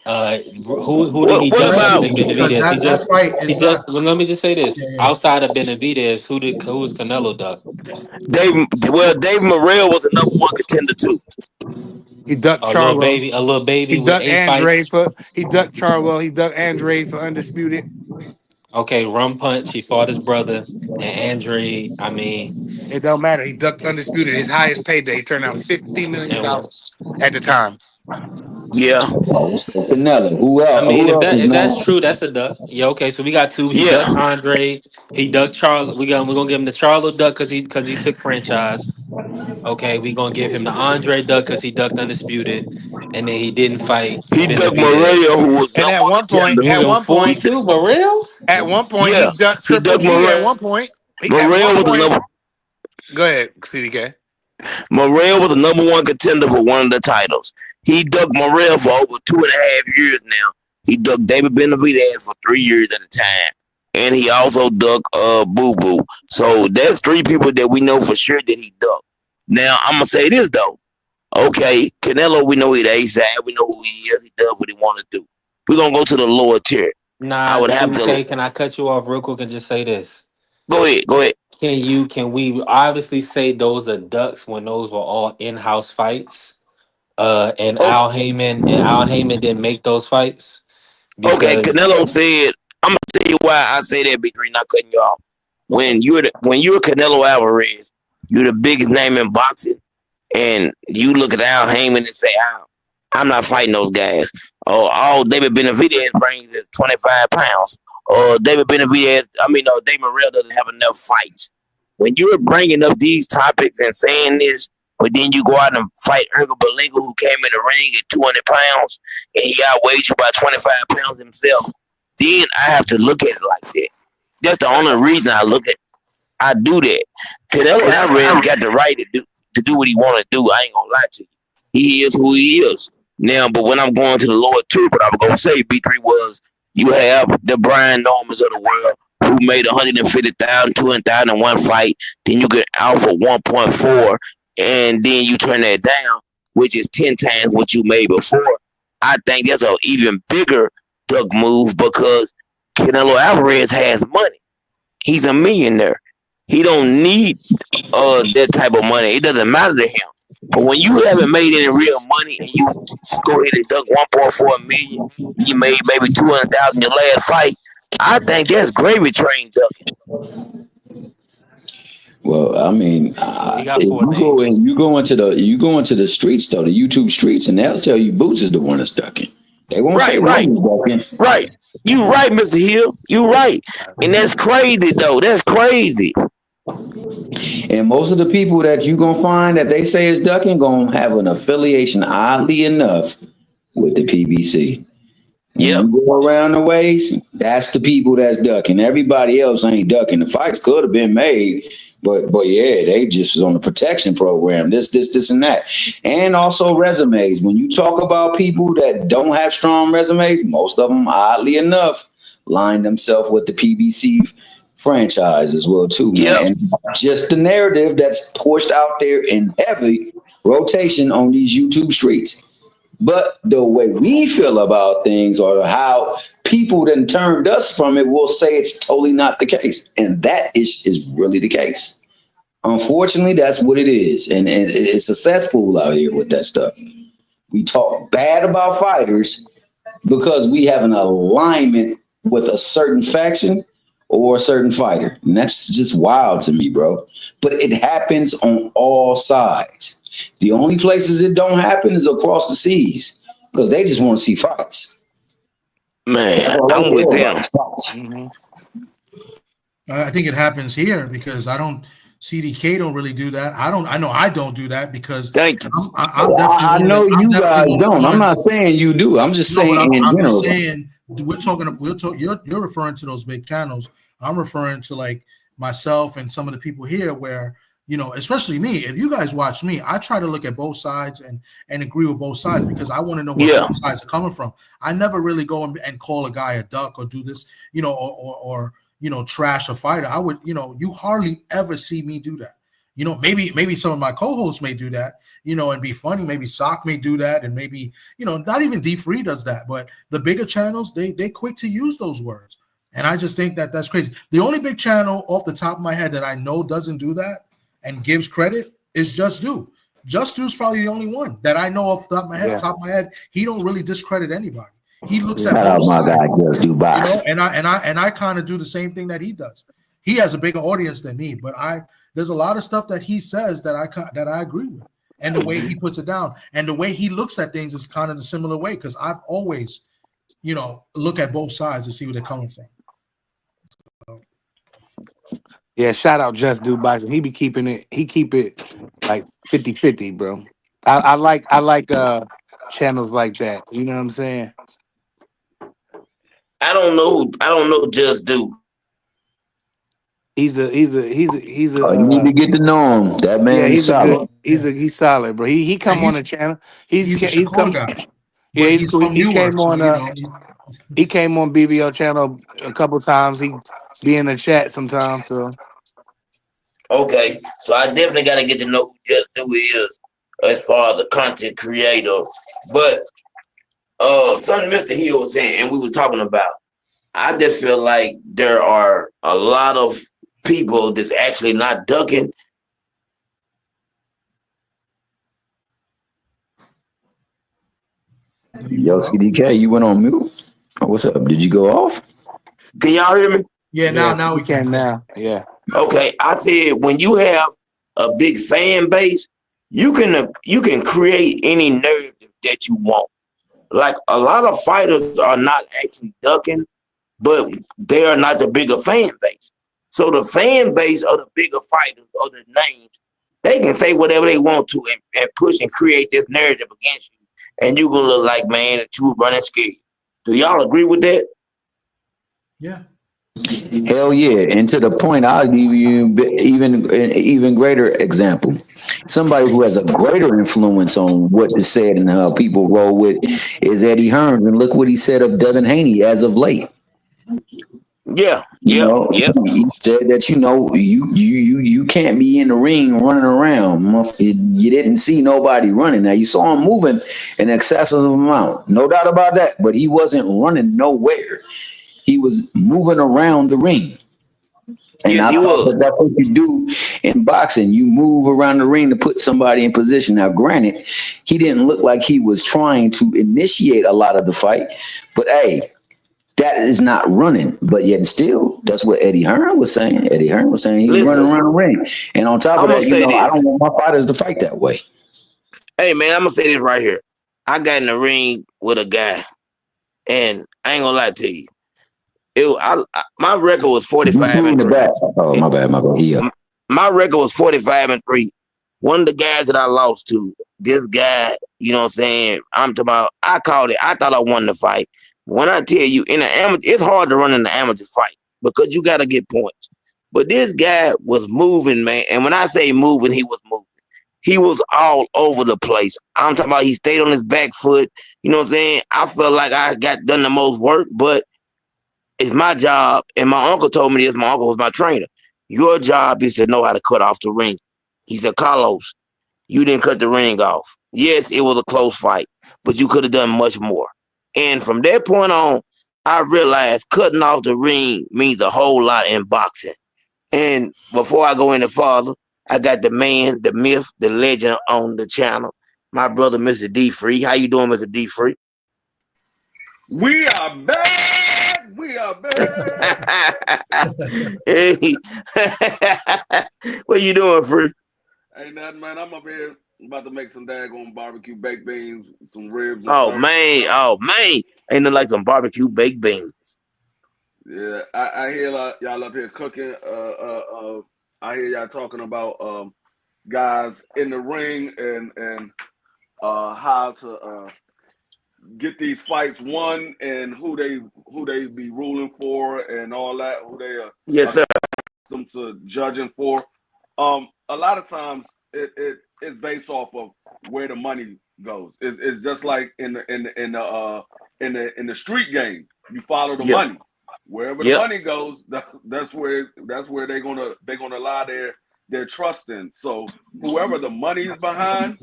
Who did he What duck other about? than because Benavidez? that fight is not. Well, let me just say this: Yeah, outside of Benavidez, who was Canelo duck? Dave Morrell was the number one contender too. He ducked Charlo. A little baby He with ducked 8 Andre fights. for. He ducked Charlo. He ducked Andre for undisputed. Okay, rum punch. He fought his brother and Andre. I mean, It don't matter. He ducked undisputed. His highest payday. He turned out $50 million and at the time. Yeah, So Canelo. Who I else? mean, Who else is if that's known? true, that's a duck. Yeah, okay. So we got two. He yeah. ducked Andre. He ducked Charlo. We're gonna give him the Charlo duck because he took franchise. Okay, we're gonna give him the Andre duck because he ducked undisputed, and then he didn't fight He ducked Benavidez. Morrell, who was And number one contender. You gonna fool too, but real? he Yeah, ducked he Triple ducked G at Morrell. one point. At Morrell one was the point. number. Go ahead, CDK. Morrell was the number one contender for one of the titles. He ducked Morrell for over 2.5 years now. He ducked David Benavidez for 3 years at a time. And he also ducked Boo Boo. So that's 3 people that we know for sure that he ducked. Now I'm gonna say this though. Okay, Canelo, we know he's the A side, we know who he is, he does what he wanna do. We're gonna go to the lower tier. I Nah, would have to CDK, can I cut you off real quick and just say this? go ahead. Can we obviously say those are ducks when those were all in-house fights? And Oh, Al Heyman didn't make those fights okay, because Canelo said, I'm gonna tell you why I say that, Big Three, not cutting you off. When you're Canelo Alvarez, you're the biggest name in boxing, and you look at Al Heyman and say, I'm not fighting those guys. Oh, all David Benavidez brings is 25 pounds. Or David Morrell doesn't have enough fights. When you're bringing up these topics and saying this, but then you go out and fight Ergo Berlinga, who came in the ring at 200 pounds, and he outweighed you by 25 pounds himself, then I have to look at it like that. That's the only reason I do that. Canelo Alvarez got the right to do what he want to do. I ain't gonna lie to you. He is who he is. Now, but when I'm going to the lower two, what I'm gonna say, B3 was you have the Brian Normans of the world who made 150,000, 200,000 in one fight. Then you get out for 1.4, and then you turn that down, which is 10 times what you made before. I think that's an even bigger duck move because Canelo Alvarez has money. He's a millionaire. He don't need that type of money. It doesn't matter to him. But when you haven't made any real money and you just go ahead and duck 1.4 million, you made maybe 200,000 your last fight. I think that's gravy train ducking. Well, I mean, we got if 4 names. you go into the streets though, the YouTube streets, and they'll tell you Boots is the one that's ducking. They won't say Norman's ducking. Right. You right, Mr. Hill. You right. And that's crazy though. That's crazy. And most of the people that you gonna find that they say is ducking gonna have an affiliation, oddly enough, with the PBC. Yep. You go around the ways, that's the people that's ducking. Everybody else ain't ducking. The fights could have been made, but yeah, they just was on the protection program. This, and that. And also resumes. When you talk about people that don't have strong resumes, most of them, oddly enough, line themselves with the PBC franchise as well too, man. Yep. And just the narrative that's pushed out there in heavy rotation on these YouTube streets. But the way we feel about things or how people then turned us from it will say it's totally not the case. And that is really the case. Unfortunately, that's what it is. And it's successful out here with that stuff. We talk bad about fighters because we have an alignment with a certain faction or a certain fighter. And that's just wild to me, bro. But it happens on all sides. The only places it don't happen is across the seas because they just want to see fights. Man, I'm with them. Mm-hmm. I think it happens here because CDK don't really do that. I know I don't do that because Thank you. I know you guys don't. I'm not saying you do. I'm just saying in general. I'm just saying you're referring to those big channels. I'm referring to like myself and some of the people here where, you know, especially me, if you guys watch me, I try to look at both sides and agree with both sides because I want to know where both sides are coming from. I never really go and call a guy a duck or do this, you know, or you know, trash a fighter. I would, you know, you hardly ever see me do that. You know, maybe some of my co-hosts may do that, you know, and be funny. Maybe Sock may do that, and maybe, you know, not even D3 does that. But the bigger channels, they quick to use those words, and I just think that that's crazy. The only big channel off the top of my head that I know doesn't do that and gives credit is Just Do. Just Do's probably the only one that I know off the top of my head. Yeah. Top of my head, he don't really discredit anybody. He looks at Shout both out my sides, guy, Just Do you Box. know, and I kind of do the same thing that he does. He has a bigger audience than me, but there's a lot of stuff that he says that I agree with, and the way he puts it down, and the way he looks at things is kind of the similar way, because I've always, you know, look at both sides to see where they're coming from. So. Yeah, shout out Just Do Boxing. He be keeping it. He keep it like 50-50, bro. I like channels like that. You know what I'm saying? I don't know Just Do. He's a You need to get to know him. That yeah, man is he's a good solid. he's solid, bro. He And come on the channel. he's a He's Shakur come guy, yeah, but he's he's cool. from He Newark, came so on you know. he came on BBO channel a couple times. He be in the chat sometimes, so Okay, so I definitely got to get to know who Just Do is as far as the content creator. But something Mr. Hill was saying, and we were talking about, I just feel like there are a lot of people that's actually not ducking. Yo, CDK, you went on mute? What's up? Did you go off? Can y'all hear me? Yeah, now we can. now. Yeah. Okay, I said when you have a big fan base, you can create any narrative that you want. Like a lot of fighters are not actually ducking, but they are not the bigger fan base. So the fan base of the bigger fighters or the names, they can say whatever they want to and push and create this narrative against you, and you gonna look like, man, that you were running scared. Do y'all agree with that? Yeah. Hell yeah. And to the point, I'll give you even greater example. Somebody who has a greater influence on what is said and how people roll with is Eddie Hearn. And look what he said of Devin Haney as of late. Yeah, You know, he said that you can't be in the ring running around. You didn't see nobody running. Now you saw him moving an excessive amount, no doubt about that. But he wasn't running nowhere. He was moving around the ring. And yes, I he thought was. that's what you do in boxing. You move around the ring to put somebody in position. Now, granted, he didn't look like he was trying to initiate a lot of the fight, but hey, that is not running. But yet still, that's what Eddie Hearn was saying. Eddie Hearn was saying he was running around the ring. And on top of that, I don't want my fighters to fight that way. Hey, man, I'm going to say this right here. I got in the ring with a guy, and I ain't going to lie to you. My record was 45-3. Oh, my bad. Yeah. My record was 45-3. One of the guys that I lost to, this guy, you know what I'm saying? I'm talking about, I thought I won the fight. When I tell you, in the amateur, it's hard to run in the amateur fight because you got to get points. But this guy was moving, man. And when I say moving, he was moving. He was all over the place. I'm talking about he stayed on his back foot. You know what I'm saying? I felt like I got done the most work, but it's my job. And my uncle told me this. My uncle was my trainer. Your job is to know how to cut off the ring. He said, Carlos, you didn't cut the ring off. Yes, it was a close fight, but you could have done much more. And from that point on, I realized cutting off the ring means a whole lot in boxing. And before I go any farther, I got the man, the myth, the legend on the channel. My brother, Mr. D Free. How you doing, Mr. D Free? We are back. We are back. Hey. What you doing, Free? Ain't nothing, man. I'm up here about to make some daggone barbecue baked beans, some ribs. Oh man. Ain't nothing like some barbecue baked beans. Yeah, I hear y'all up here cooking. I hear y'all talking about guys in the ring and how to get these fights won and who they be ruling for and all that. Who they yes, sir. Them to judging for. A lot of times it's based off of where the money goes. It's just like in the street game. You follow the money. Wherever the money goes, that's where they're gonna lie their trust in. So whoever the money is behind,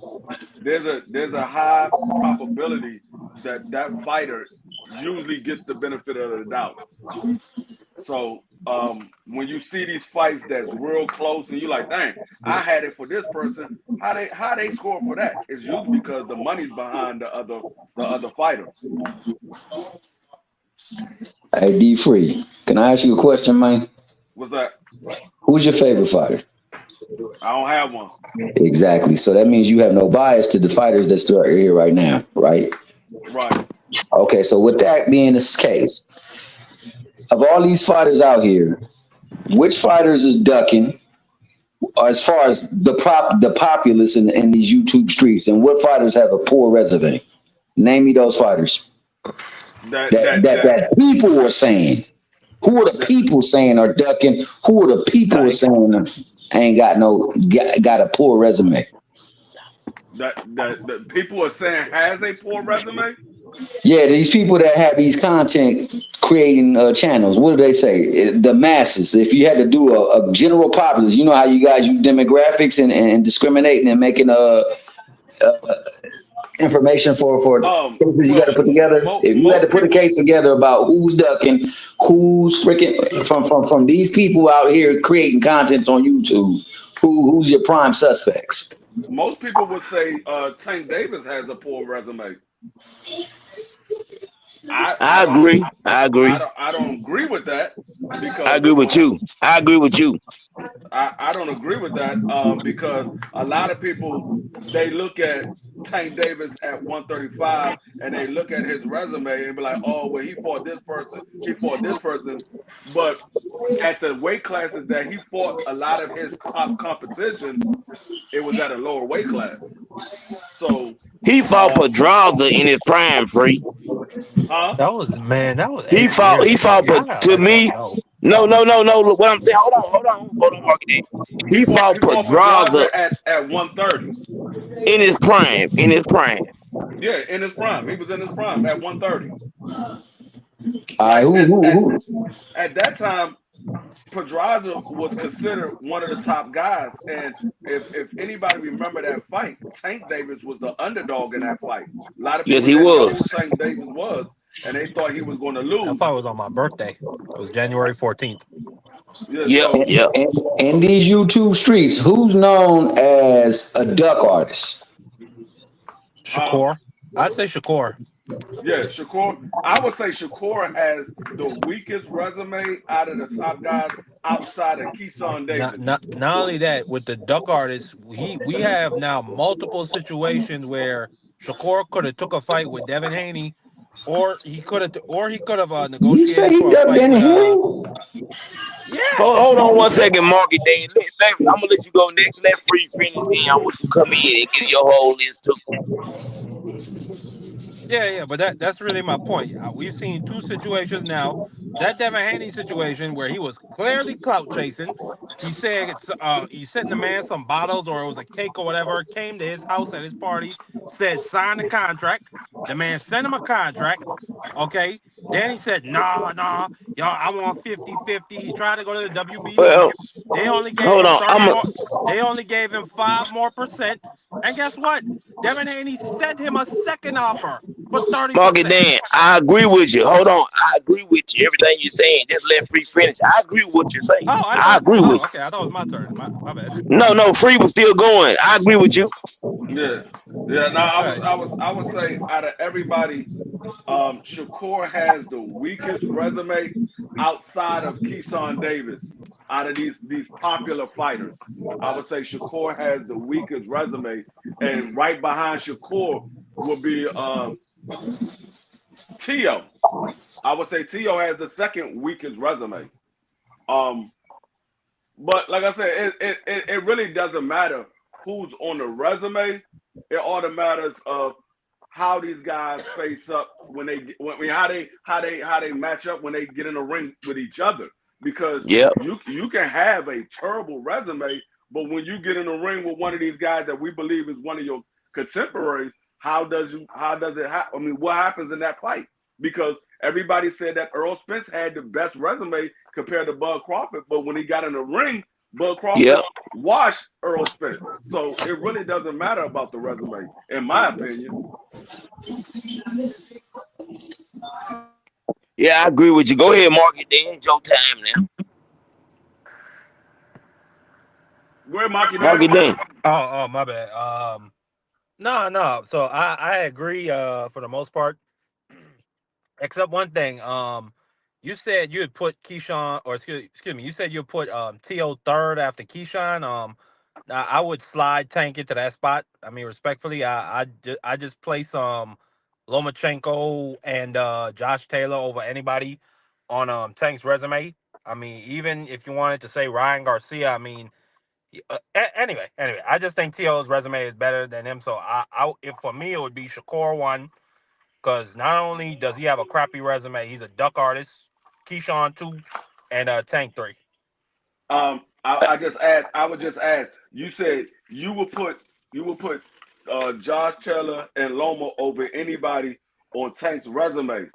there's a high probability that fighter usually gets the benefit of the doubt. So when you see these fights that's real close and you're like, dang, I had it for this person, how they score for that? It's usually because the money's behind the other fighter. Hey, D Free, can I ask you a question, man? What's that? Who's your favorite fighter? I don't have one. Exactly. So that means you have no bias to the fighters that's here right now, right? Right. Okay, so with that being the case, of all these fighters out here, which fighters is ducking as far as the populace in these YouTube streets, and what fighters have a poor resume? Name me those fighters that people are saying. Who are the people saying are ducking? Who are the people saying ain't got a poor resume? That people are saying has a poor resume? Yeah, these people that have these content creating channels, what do they say? The masses. If you had to do a general populace, you know how you guys use demographics and discriminating and making information for cases you got to put together. If you had to put a case together about who's ducking, who's freaking from these people out here creating contents on YouTube, who's your prime suspects? Most people would say Tank Davis has a poor resume. I agree. I don't agree with that because I agree with you. I don't agree with that because a lot of people, they look at Tank Davis at 135 and they look at his resume and be like, oh, well, he fought this person. But at the weight classes that he fought, a lot of his top competition, it was at a lower weight class. So he fought Pedraza in his prime, Free. Huh? That was he fought but to me. No. Look what I'm saying. Hold on, Marky. He fought Pedraza at 130. In his prime. Yeah, in his prime. He was in his prime at 130. At that time, Pedraza was considered one of the top guys. And if anybody remember that fight, Tank Davis was the underdog in that fight. A lot of people didn't know who Tank Davis was, and they thought he was going to lose. That fight was on my birthday. It was January 14th. Yeah. In these YouTube streets, who's known as a duck artist? Shakur. I'd say Shakur. Yeah, Shakur. I would say Shakur has the weakest resume out of the top guys outside of Keyshawn Davis. Not only that, with the duck artists, we have now multiple situations where Shakur could have took a fight with Devin Haney, or he could have negotiated. You say he ducked Devin Haney? Yeah. Hold on 1 second, Marky. I'm gonna let you go next. Let Free finish. Then I want you to come in and get your whole list too. Yeah, but that's really my point. We've seen two situations now. That Devin Haney situation where he was clearly clout chasing. He said he sent the man some bottles or it was a cake or whatever. Came to his house at his party, said sign the contract. The man sent him a contract. Okay. Then he said, nah, y'all, I want 50-50. He tried to go to the WBO. Well, they only gave him 30 more. They only gave him 5% more. And guess what? Devin Haney sent him a second offer for 30%. Marky Dan, I agree with you. Hold on. I agree with you. Everything you're saying, just let Free finish. I agree with what you're saying. I agree with you. Okay, I thought it was my turn. My bad. No, Free was still going. I agree with you. Yeah. No, I would say out of everybody, Shakur has the weakest resume outside of Keyshawn Davis. Out of these popular fighters, I would say Shakur has the weakest resume, and right behind Shakur would be Tio. I would say Tio has the second weakest resume. But like I said, it really doesn't matter who's on the resume. It all matters of how these guys face up how they match up when they get in the ring with each other. Because you can have a terrible resume, but when you get in the ring with one of these guys that we believe is one of your contemporaries, what happens in that fight? Because everybody said that Earl Spence had the best resume compared to Bud Crawford, but when he got in the ring, Bud Crawford wash Earl Spence. So it really doesn't matter about the resume, in my opinion. Yeah, I agree with you. Go ahead, Mark it then. It's your time now. Where Marky Mark Dan? it then. Oh, my bad. No. So I agree for the most part, except one thing. You said you would put Keyshawn, or excuse me, you said you'd put T.O. third after Keyshawn. I would slide Tank into that spot. I mean, respectfully, I just place Lomachenko and Josh Taylor over anybody on Tank's resume. I mean, even if you wanted to say Ryan Garcia, I mean, anyway, I just think T.O.'s resume is better than him. So if for me, it would be Shakur one, because not only does he have a crappy resume, he's a duck artist. Keyshawn 2, and Tank 3. I would just add. You said you would put Josh Taylor and Loma over anybody on Tank's resume.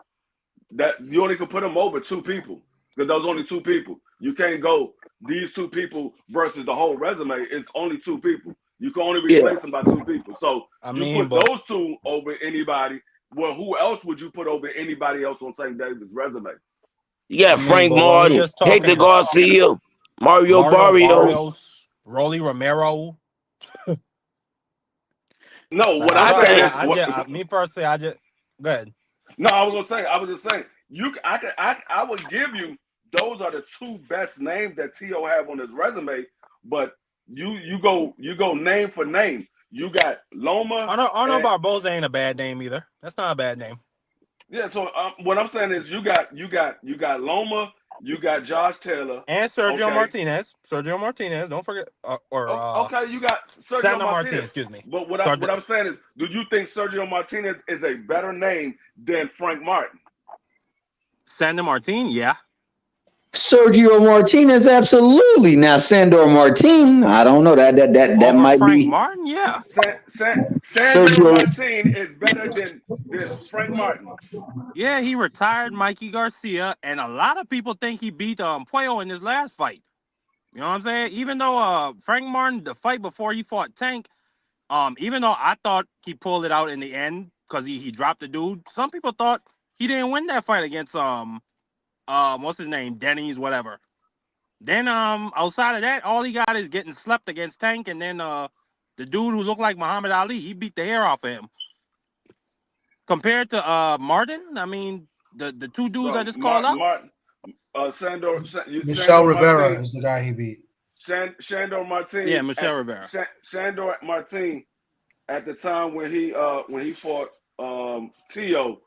That you only could put them over two people, because those only two people. You can't go these two people versus the whole resume. It's only two people. You can only replace them by two people. So you put those two over anybody. Well, who else would you put over anybody else on St. David's resume? You got Frank Martin, Hector Garcia, Mario Barrios, Rolly Romero. No, what I'm saying is, me personally, I just go ahead. No, I was just saying, I would give you, those are the two best names that T.O. have on his resume, but you go name for name. You got Loma. Arnold Barboza ain't a bad name either. That's not a bad name. Yeah, so what I'm saying is you got Loma, you got Josh Taylor and Sergio Martinez. Sergio Martinez, don't forget. Okay, you got Sergio Martinez. Excuse me. But what I'm saying is, do you think Sergio Martinez is a better name than Frank Martin? Sandor Martin, yeah. Sergio Martinez, absolutely. Now Sandor Martin, I don't know that might Frank be. Martin, yeah. Sandor Martin is better than Frank Martin. Yeah, he retired Mikey Garcia, and a lot of people think he beat Puello in his last fight. You know what I'm saying? Even though Frank Martin, the fight before he fought Tank, even though I thought he pulled it out in the end because he dropped the dude, some people thought he didn't win that fight against what's his name, Denny's, whatever. Then outside of that, all he got is getting slept against Tank, and then the dude who looked like Muhammad Ali, he beat the hair off of him. Compared to Martin, I mean, the two dudes I just called out. Michel Rivera is the guy he beat. Sandor Martin. Yeah, Michel Rivera. Sandor Martin, at the time when he fought T.O.,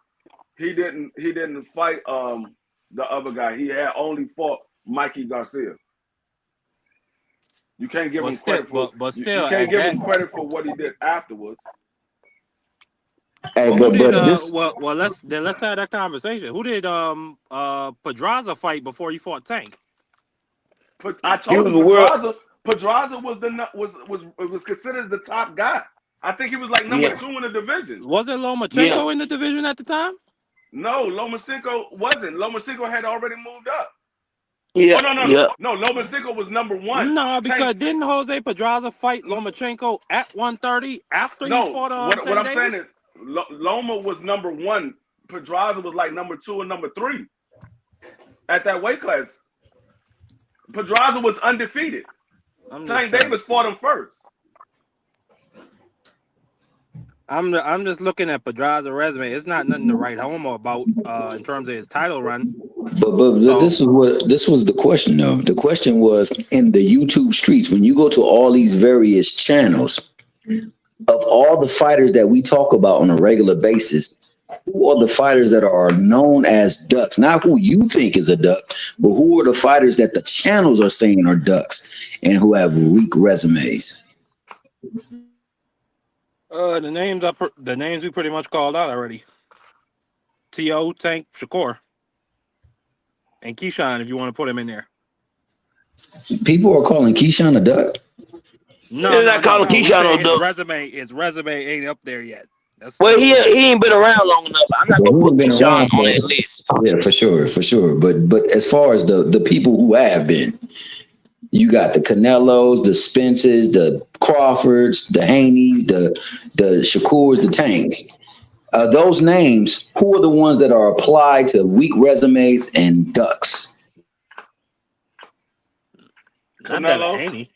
he didn't fight the other guy. He had only fought Mikey Garcia. You can't give him credit for you can't give him credit for what he did afterwards. Hey, let's have that conversation. Who did Pedraza fight before he fought Tank? I told you Pedraza was considered the top guy. I think he was like number 2 in the division. Wasn't Lomachenko in the division at the time? No, Lomachenko wasn't. Lomachenko had already moved up. Yeah. No, Lomachenko was number 1. No, because didn't Jose Pedraza fight Lomachenko at 130 after he fought what I'm saying is Loma was number 1. Pedraza was like number 2 and number 3 at that weight class. Pedraza was undefeated. Tank Davis fought him first. I'm just looking at Pedraza's resume. It's not nothing to write home about in terms of his title run. But this was the question though. The question was, in the YouTube streets, when you go to all these various channels, of all the fighters that we talk about on a regular basis, who are the fighters that are known as ducks? Not who you think is a duck, but who are the fighters that the channels are saying are ducks and who have weak resumes? The names we pretty much called out already. T.O., Tank, Shakur, and Keyshawn, if you want to put him in there. People are calling Keyshawn a duck. No, they're not calling Keyshawn a duck. His resume ain't up there yet. He ain't been around long enough. I'm not gonna put Keyshawn on that list. Yeah, for sure. But as far as the people who have been, You got the Canelos, the Spences, the Crawfords, the Haneys, the Shakurs, the Tanks. Those names, who are the ones that are applied to weak resumes and ducks? Not Devin Canelo. Haney.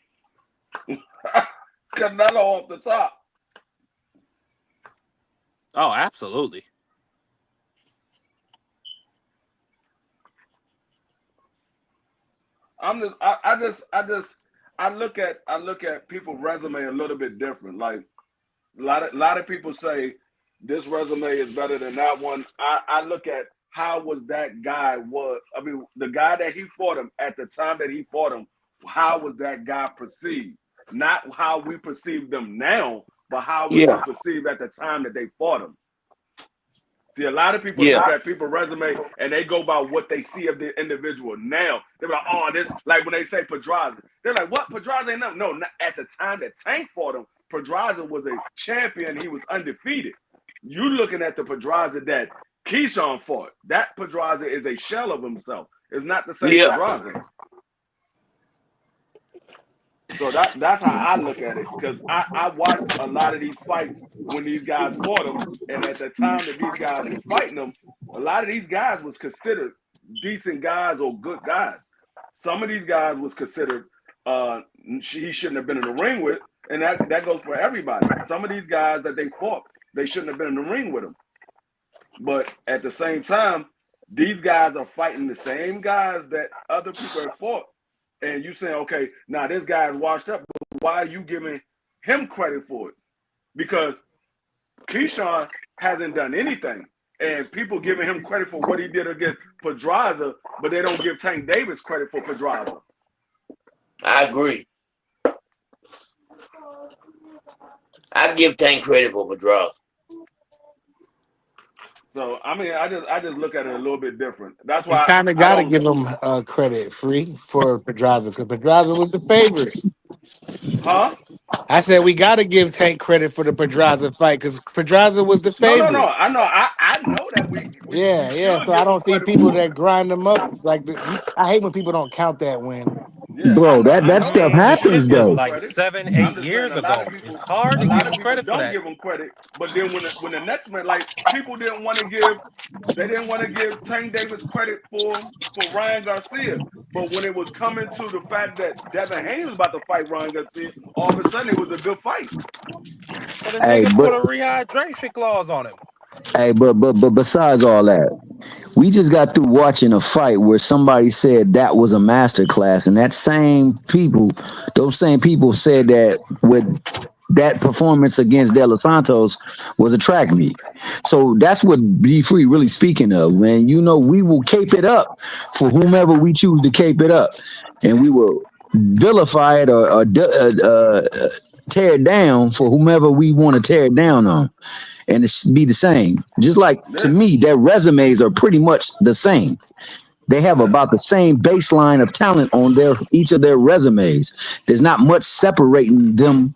Canelo off the top. Oh, absolutely. I look at people's resume a little bit different. Like a lot of people say this resume is better than that one. I look at how was that guy was. I mean, the guy that he fought him at the time that he fought him. How was that guy perceived? Not how we perceive them now, but how was Yeah, he perceived at the time that they fought him? See, a lot of people yeah, look at people's resume and they go by what they see of the individual now. They're like, oh, this, like when they say Pedraza. They're like, what? Pedraza ain't nothing. No, not at the time that Tank fought him, Pedraza was a champion. He was undefeated. You looking at the Pedraza that Keyshawn fought. That Pedraza is a shell of himself. It's not the same yeah, Pedraza. So that's how I look at it, because I watched a lot of these fights when these guys fought them, and at the time that these guys was fighting them, a lot of these guys was considered decent guys or good guys. Some of these guys was considered he shouldn't have been in the ring with, and that goes for everybody. Some of these guys that they fought, they shouldn't have been in the ring with them. But at the same time, these guys are fighting the same guys that other people have fought. And you saying, okay, now this guy's washed up, but why are you giving him credit for it? Because Keyshawn hasn't done anything. And people giving him credit for what he did against Pedraza, but they don't give Tank Davis credit for Pedraza. I agree. I give Tank credit for Pedraza. So I mean, I just look at it a little bit different. That's You why kind of I got to don't. give him credit free for Pedraza because Pedraza was the favorite. Huh? I said we got to give Tank credit for the Pedraza fight because Pedraza was the No. favorite. I know. I know that we Yeah. should So I give him don't see credit people for it. that grind them up like I hate when people don't count that win. Yeah, Bro, that I that know that stuff Man, we this should shit happens give is him though. like credit. 7, 8 I'm just saying years a lot of ago. people It's hard to give him credit for don't that. give him credit. But then when the next man, like people didn't want to give Tank Davis credit for Ryan Garcia. But when it was coming to the fact that Devin Haney was about to fight Ryan Garcia, all of a sudden it was a good fight. But the Hey, nigga but put a rehydration clause on him. but besides all that, we just got through watching a fight where somebody said that was a master class, and those same people said that with that performance against De Los Santos was a track meet. So that's what Be Free really speaking of, man. You know, we will cape it up for whomever we choose to cape it up, and we will vilify it or tear it down for whomever we want to tear it down on, and it's be the same. Just like to Yeah, me, their resumes are pretty much the same. They have yeah. about the same baseline of talent on their each of their resumes. There's not much separating them,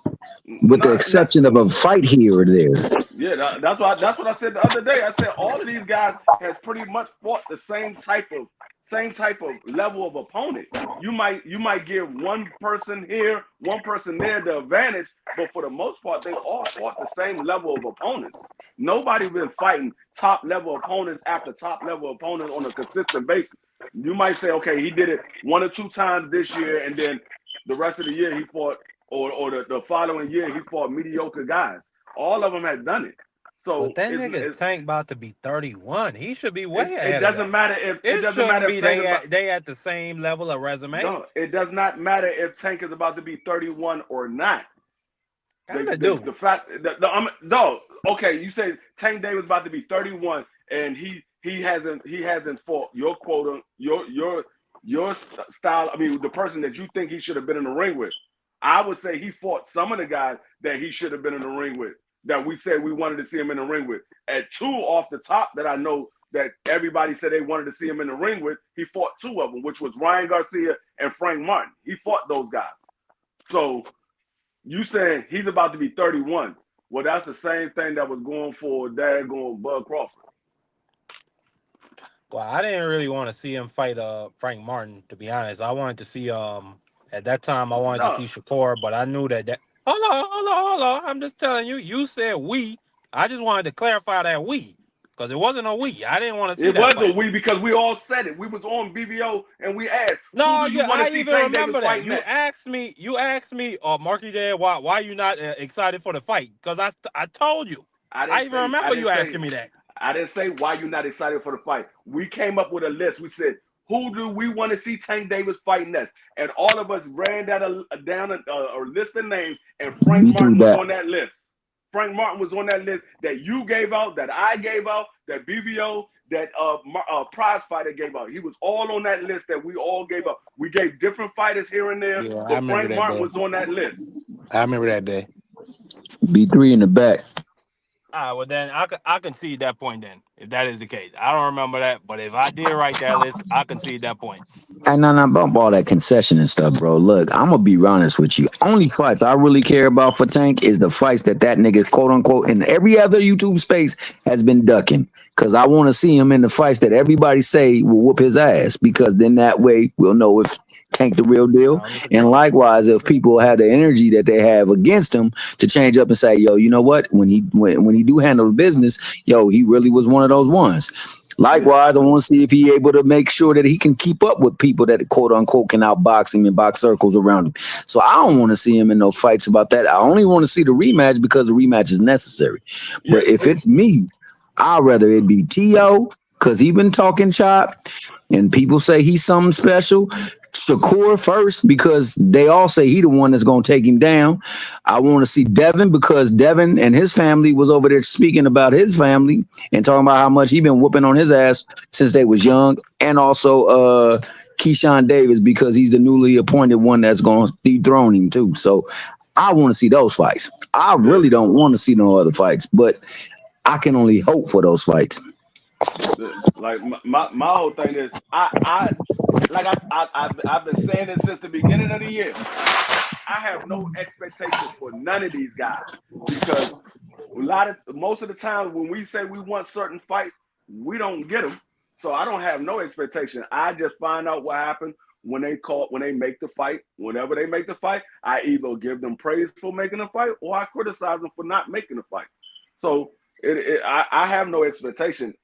with the Not exception of a fight here or there. Yeah, that's what I said the other day. I said all of these guys has pretty much fought the same type of level of opponent. You might give one person here, one person there the advantage, but for the most part, they all fought the same level of opponents. Nobody been fighting top level opponents after top level opponents on a consistent basis. You might say, okay, he did it one or two times this year, and then the rest of the year he fought, or the following year he fought mediocre guys. All of them had done it. But So that nigga Tank about to be 31. He should be it, way it ahead of doesn't that. matter if it It doesn't shouldn't matter if be Tank is about they at the same level of resume. no, it does not matter if Tank is about to be 31 or not. Kinda The do. fact that no, okay, you say Tank Davis about to be 31 and he hasn't fought your quota, your style. I mean, the person that you think he should have been in the ring with. I would say he fought some of the guys that he should have been in the ring with, that we said we wanted to see him in the ring with. At two off the top that I know that everybody said they wanted to see him in the ring with, he fought two of them, which was Ryan Garcia and Frank Martin. He fought those guys. So you saying he's about to be 31. Well, that's the same thing that was going for daggone Bud Crawford. Well, I didn't really want to see him fight Frank Martin, to be honest. I wanted to see At that time, I wanted to No, see Shakur, but I knew that. Hold on. I'm just telling you. You said we. I just wanted to clarify that we, because it wasn't a we. I didn't want to see it that was a fight. we because we all said it. We was on BBO and we asked, who No, do you yeah, want I to see even Tank Davis remember that. fight You next? asked me. Marky Dad, why you not excited for the fight? Because I told you. I even remember you asking me that. I didn't say why you not excited for the fight. We came up with a list. We said, who do we want to see Tank Davis fight next? And all of us ran down a list of names, and Frank Me too, Martin was that. on that list. Frank Martin was on that list that you gave out, that I gave out, that BBO, that prize fighter gave out. He was all on that list that we all gave out. We gave different fighters here and there, Yeah, I but remember Frank that Martin day. was on that list. I remember that day. B3 in the back. All right, well then I can see that point then, if that is the case. I don't remember that, but if I did write that list, I can see that point. Hey, no, bump all that concession and stuff, bro. Look, I'm gonna be honest with you. Only fights I really care about for Tank is the fights that nigga, quote unquote, in every other YouTube space has been ducking. Cause I want to see him in the fights that everybody say will whoop his ass. Because then that way we'll know if Tank the real deal. And likewise, if people have the energy that they have against him to change up and say, yo, you know what? When he do handle the business, yo, he really was one of those ones. Likewise, I want to see if he able to make sure that he can keep up with people that quote unquote can outbox him and box circles around him. So I don't want to see him in no fights about that. I only want to see the rematch because the rematch is necessary. But if it's me, I'd rather it be T.O. because he been talking chop and people say he's something special. Shakur first because they all say he the one that's gonna take him down. I want to see Devin because Devin and his family was over there speaking about his family and talking about how much he been whooping on his ass since they was young, and also Keyshawn Davis because he's the newly appointed one that's gonna dethrone him too. So I want to see those fights. I really don't want to see no other fights, but I can only hope for those fights. Like my whole thing is I've been saying it since the beginning of the year. I have no expectations for none of these guys because most of the time when we say we want certain fights, we don't get them. So I don't have no expectation. I just find out what happened when they make the fight. Whenever they make the fight, I either give them praise for making the fight or I criticize them for not making the fight. So I have no expectation.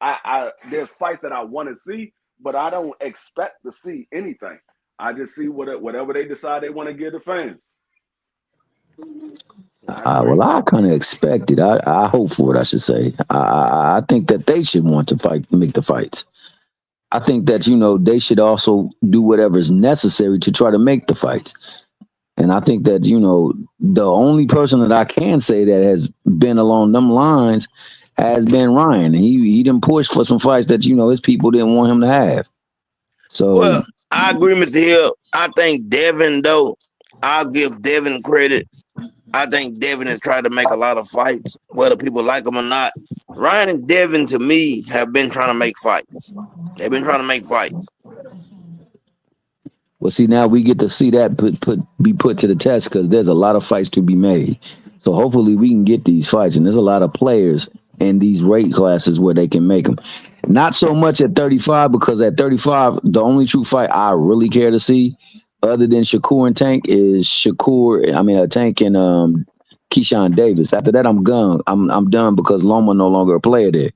There's fights that I want to see, but I don't expect to see anything. I just see whatever they decide they want to give the fans. Well, I kind of expect it. I hope for it. I should say. I think that they should want to make the fights. I think that they should also do whatever is necessary to try to make the fights. And I think that the only person that I can say that has been along them lines has been Ryan. He didn't push for some fights that his people didn't want him to have. So well, I agree, Mr. Hill. I think Devin, though, I'll give Devin credit. I think Devin has tried to make a lot of fights, whether people like him or not. Ryan and Devin, to me, have been trying to make fights. They've been trying to make fights. Well, see, now we get to see that be put to the test because there's a lot of fights to be made. So hopefully we can get these fights, and there's a lot of players in these weight classes where they can make them. Not so much at 35 because at 35, the only true fight I really care to see, other than Shakur and Tank, is Tank and Keyshawn Davis. After that, I'm gone. I'm done because Loma no longer a player there.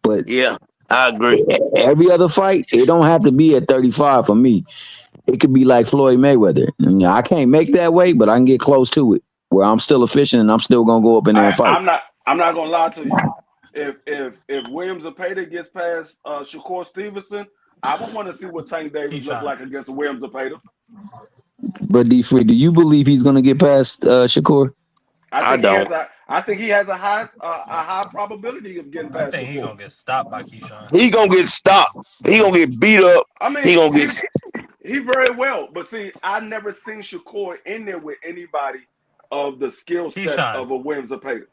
But yeah, I agree. Every other fight, it don't have to be at 35 for me. It could be like Floyd Mayweather. I can't make that weight, but I can get close to it, where I'm still efficient and I'm still gonna go up in there and fight. I'm not gonna lie to you. If Williams Zepeda gets past Shakur Stevenson, I would want to see what Tank Davis look like against Williams Zepeda. But D-Free, do you believe he's gonna get past Shakur? I don't. I think he has a high probability of getting past. I think he's gonna get stopped by Keyshawn. He gonna get stopped. He gonna get beat up. He gonna get. He very well, but see, I never seen Shakur in there with anybody of the skill set of a Williams Zepeda.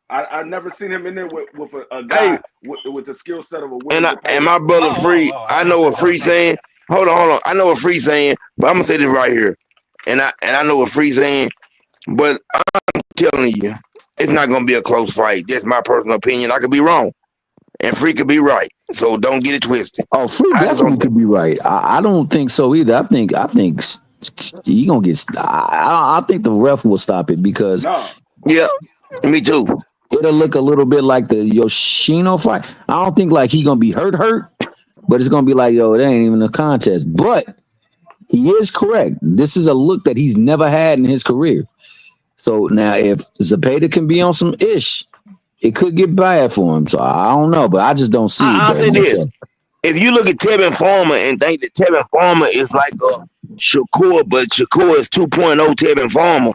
I never seen him in there with a guy with the skill set of a Williams Zepeda. And my brother Free, I know what Free saying. Hold on. I know what Free saying, but I'm gonna say this right here, and I know what Free saying, but I'm telling you, it's not gonna be a close fight. That's my personal opinion. I could be wrong, and Free could be right. So don't get it twisted. Oh, Free definitely could be right. I don't think so either. I think he gonna get. I think the ref will stop it because No, Yeah, me too. it'll look a little bit like the Yoshino fight. I don't think like he gonna be hurt, but it's gonna be like, yo, it ain't even a contest. But he is correct. This is a look that he's never had in his career. So now, if Zapata can be on some ish, it could get bad for him. So I don't know, but I just don't see it I'll though say this: myself. if you look at Tevin Farmer and think that Tevin Farmer is like a Shakur, but Shakur is 2.0 Tevin Farmer,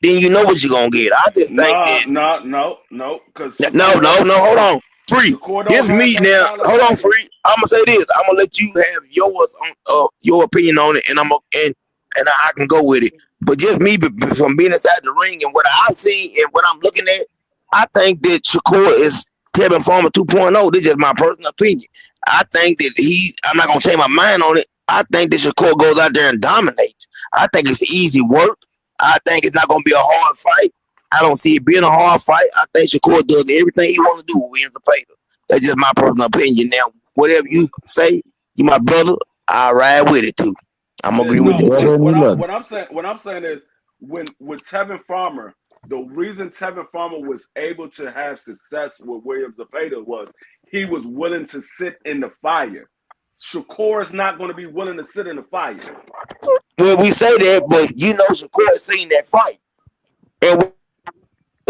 then you know what you're gonna get. I just think no, that no, no, no. Because no, hold on. Free. Shakur don't This have me that now. style of Hold on, fighting. free. I'm gonna say this. I'm gonna let you have yours on your opinion on it, and I can go with it. But just me from being inside the ring and what I've seen and what I'm looking at, I think that Shakur is Tevin Farmer 2.0. This is just my personal opinion. I think that I'm not gonna change my mind on it. I think that Shakur goes out there and dominates. I think it's easy work. I think it's not gonna be a hard fight. I don't see it being a hard fight. I think Shakur does everything he wants to do with the Zapata. That's just my personal opinion. Now, whatever you say, you my brother, I ride with it too. I'm gonna agree Your with No, that brother too. and me love. what I'm saying is when with Tevin Farmer, the reason Tevin Farmer was able to have success with William Zapata was he was willing to sit in the fire. Shakur is not going to be willing to sit in the fire. Well, we say that, but you know Shakur seen that fight. And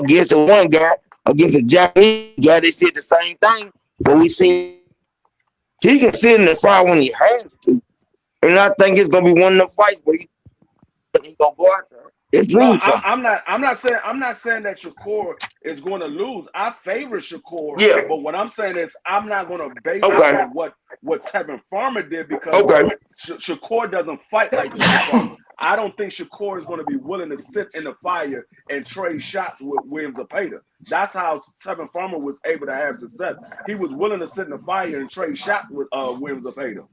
against the one guy, against the Japanese guy, they said the same thing. But we seen he can sit in the fire when he has to. And I think it's gonna be one of the fights where he gonna go out there. It's No, prove something. I'm not saying that Shakur is going to lose. I favor Shakur, Yeah. but what I'm saying is I'm not going to base it Okay. on what Tevin Farmer did because Okay. Shakur doesn't fight like Tevin Farmer. I don't think Shakur is going to be willing to sit in the fire and trade shots with William Zapata. That's how Tevin Farmer was able to have success. He was willing to sit in the fire and trade shots with William Zapata.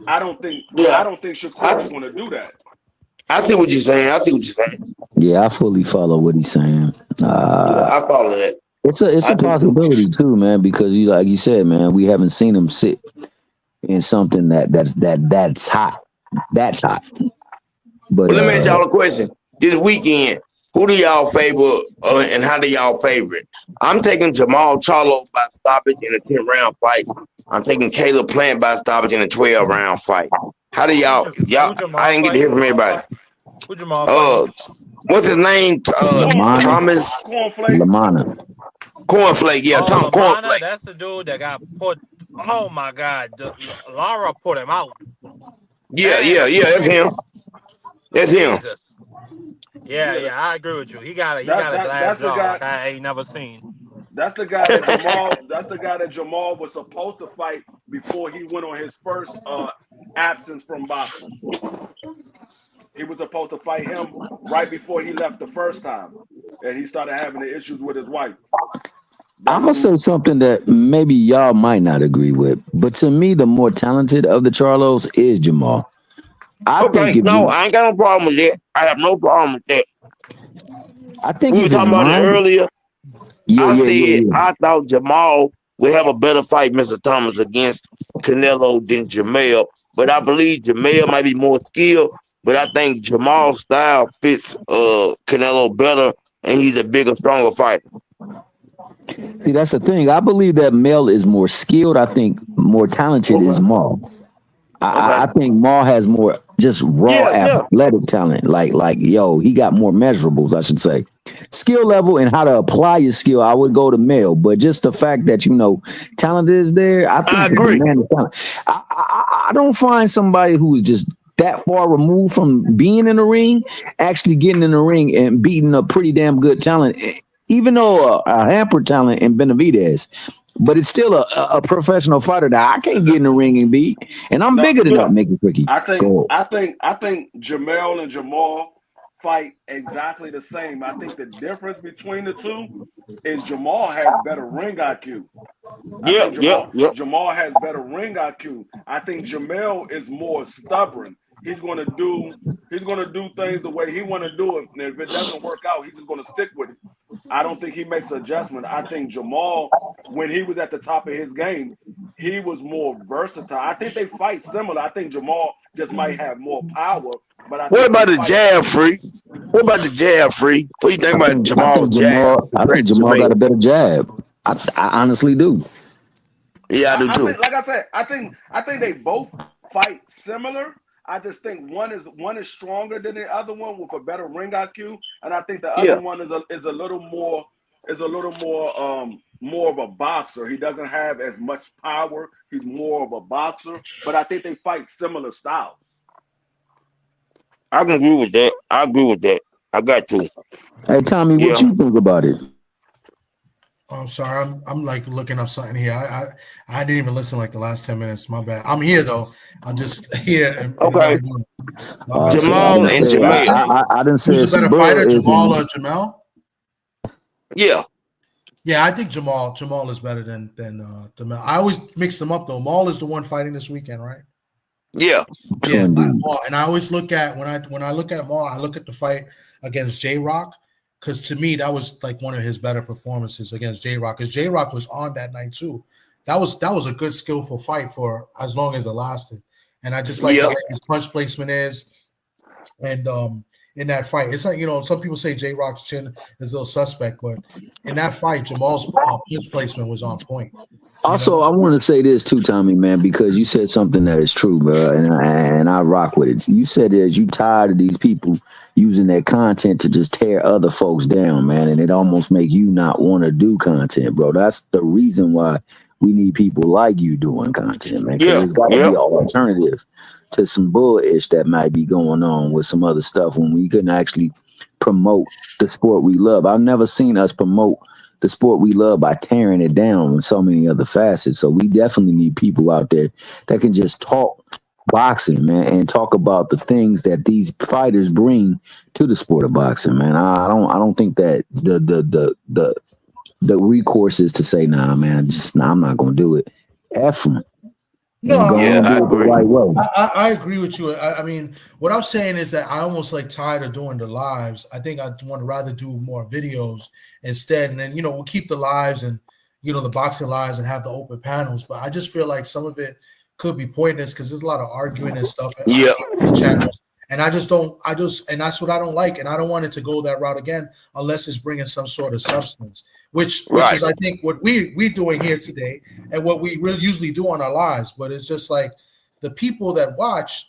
I don't think Yeah. Shakur is I going to do that. I see what you're saying. I see what you're saying. Yeah, I fully follow what he's saying. Yeah, I follow that. It's I a do too. possibility too, man, because you like you said, man, we haven't seen him sit in something that's hot. That's hot. But But let me ask y'all a question. This weekend, who do y'all favor and how do y'all favor it? I'm taking Jarmall Charlo by stoppage in a 10-round fight. I'm taking Caleb Plant by stoppage in a 12-round fight. How do y'all Who I Jamal didn't get to hear fighting? from everybody. Who Jamal fighting? Uh what's his name? Lamana, Thomas Cornflakes. Lamana. Cornflake. Yeah, Oh, Tom Lamana, Cornflake. that's the dude that got put. Oh my God, Lara put him out. Damn, Yeah, that's him. That's him. Jesus. Yeah, Yeah, yeah, I agree with you. He got a glass that's the jaw guy. like I ain't never seen. That's the guy that Jamal. That's the guy that Jamal was supposed to fight before he went on his first absence from boxing. He was supposed to fight him right before he left the first time, and he started having the issues with his wife. I'm That's gonna say who. something that maybe y'all might not agree with, but to me, the more talented of the Charlos is Jamal. I think Okay, if no, Jam- I ain't got no problem with that. I have no problem with that. I think We were if his talking about it mind, earlier. yeah, I yeah, yeah, said yeah. I thought Jamal would have a better fight, Mr. Thomas, against Canelo than Jamel. But I believe Jamel might be more skilled. But I think Jamal's style fits Canelo better, and he's a bigger, stronger fighter. See, that's the thing. I believe that Mel is more skilled. I think more talented is Okay. Maul. Okay. I think Maul has more just raw Yeah. athletic talent. Like yo, he got more measurables, I should say. Skill level and how to apply your skill, I would go to Mel. But just the fact that talent is there, I I think that the agree. man is talent. I don't find somebody who is just that far removed from being in the ring, actually getting in the ring and beating a pretty damn good talent, even though a hampered talent in Benavidez. But it's still a professional fighter that I can't get in the ring and beat. And I'm No, bigger than Yeah. that, make it tricky. Go. I think Jamel and Jamal fight exactly the same. I think the difference between the two is Jamal has better ring IQ. I think Yep. Jamal has better ring IQ. I think Jamel is more stubborn. He's gonna do things the way he want to do it. And if it doesn't work out, he's just gonna stick with it. I don't think he makes an adjustment. I think Jamal, when he was at the top of his game, he was more versatile. I think they fight similar. I think Jarmall just might have more power, but I What think they about the fight. jab free? What about the jab free? What do you think about I Jamal's think jab compared to Jamal got Jamel? a better jab. I honestly do. Yeah, I do I too. think, like I said, I think they both fight similar. I just think one is stronger than the other one with a better ring IQ, and I think the other Yeah. one is a little more more of a boxer. He doesn't have as much power. He's more of a boxer, but I think they fight similar styles. I can agree with that. I agree with that. I got to. Hey Tommy, what Yeah. you think about it? I'm sorry, I'm like looking up something here. I didn't even listen like the last 10 minutes. My bad. I'm here though. I'm just here in Okay. another room. My bad. So I Jamal didn't and say Jamel. I didn't say who's a some better bud fighter, is Jamal him. or Jamel? Yeah. Yeah, I think Jamal is better than Jamel. I always mix them up though. Maul is the one fighting this weekend, right? Yeah. True Yeah, indeed. Maul. And I always look at when I look at Maul, I look at the fight against J Rock because to me that was like one of his better performances against J Rock because J Rock was on that night too. That was a good skillful fight for as long as it lasted. And I just like the Yep. way his punch placement is. And in that fight, it's like some people say J Rock's chin is a little suspect, but in that fight, Jamal's punch placement was on point. You Also, know, I want to say this too, Tommy, man, because you said something that is true, bro, and I rock with it. You said that you tired of these people using their content to just tear other folks down, man, and it almost make you not want to do content, bro. That's the reason why we need people like you doing content, man, because Yeah. there's got to be Yeah. an alternative to some bullish that might be going on with some other stuff when we couldn't actually promote the sport we love. I've never seen us promote the sport we love by tearing it down in so many other facets. So we definitely need people out there that can just talk boxing, man, and talk about the things that these fighters bring to the sport of boxing, man. I don't think that the recourse is to say, nah, man, I'm not gonna do it. F them and no, go Yeah. and I do it the agree. right way. I agree with you. I mean, what I'm saying is that I almost like tired of doing the lives. I think I want to rather do more videos instead, and then we'll keep the lives and the boxing lives and have the open panels. But I just feel like some of it could be pointless because there's a lot of arguing and stuff I Yeah. see on the channels, and I just don't. And that's what I don't like, and I don't want it to go that route again unless it's bringing some sort of substance, which Right. is I think what we're doing here today and what we really usually do on our lives. But it's just like the people that watch,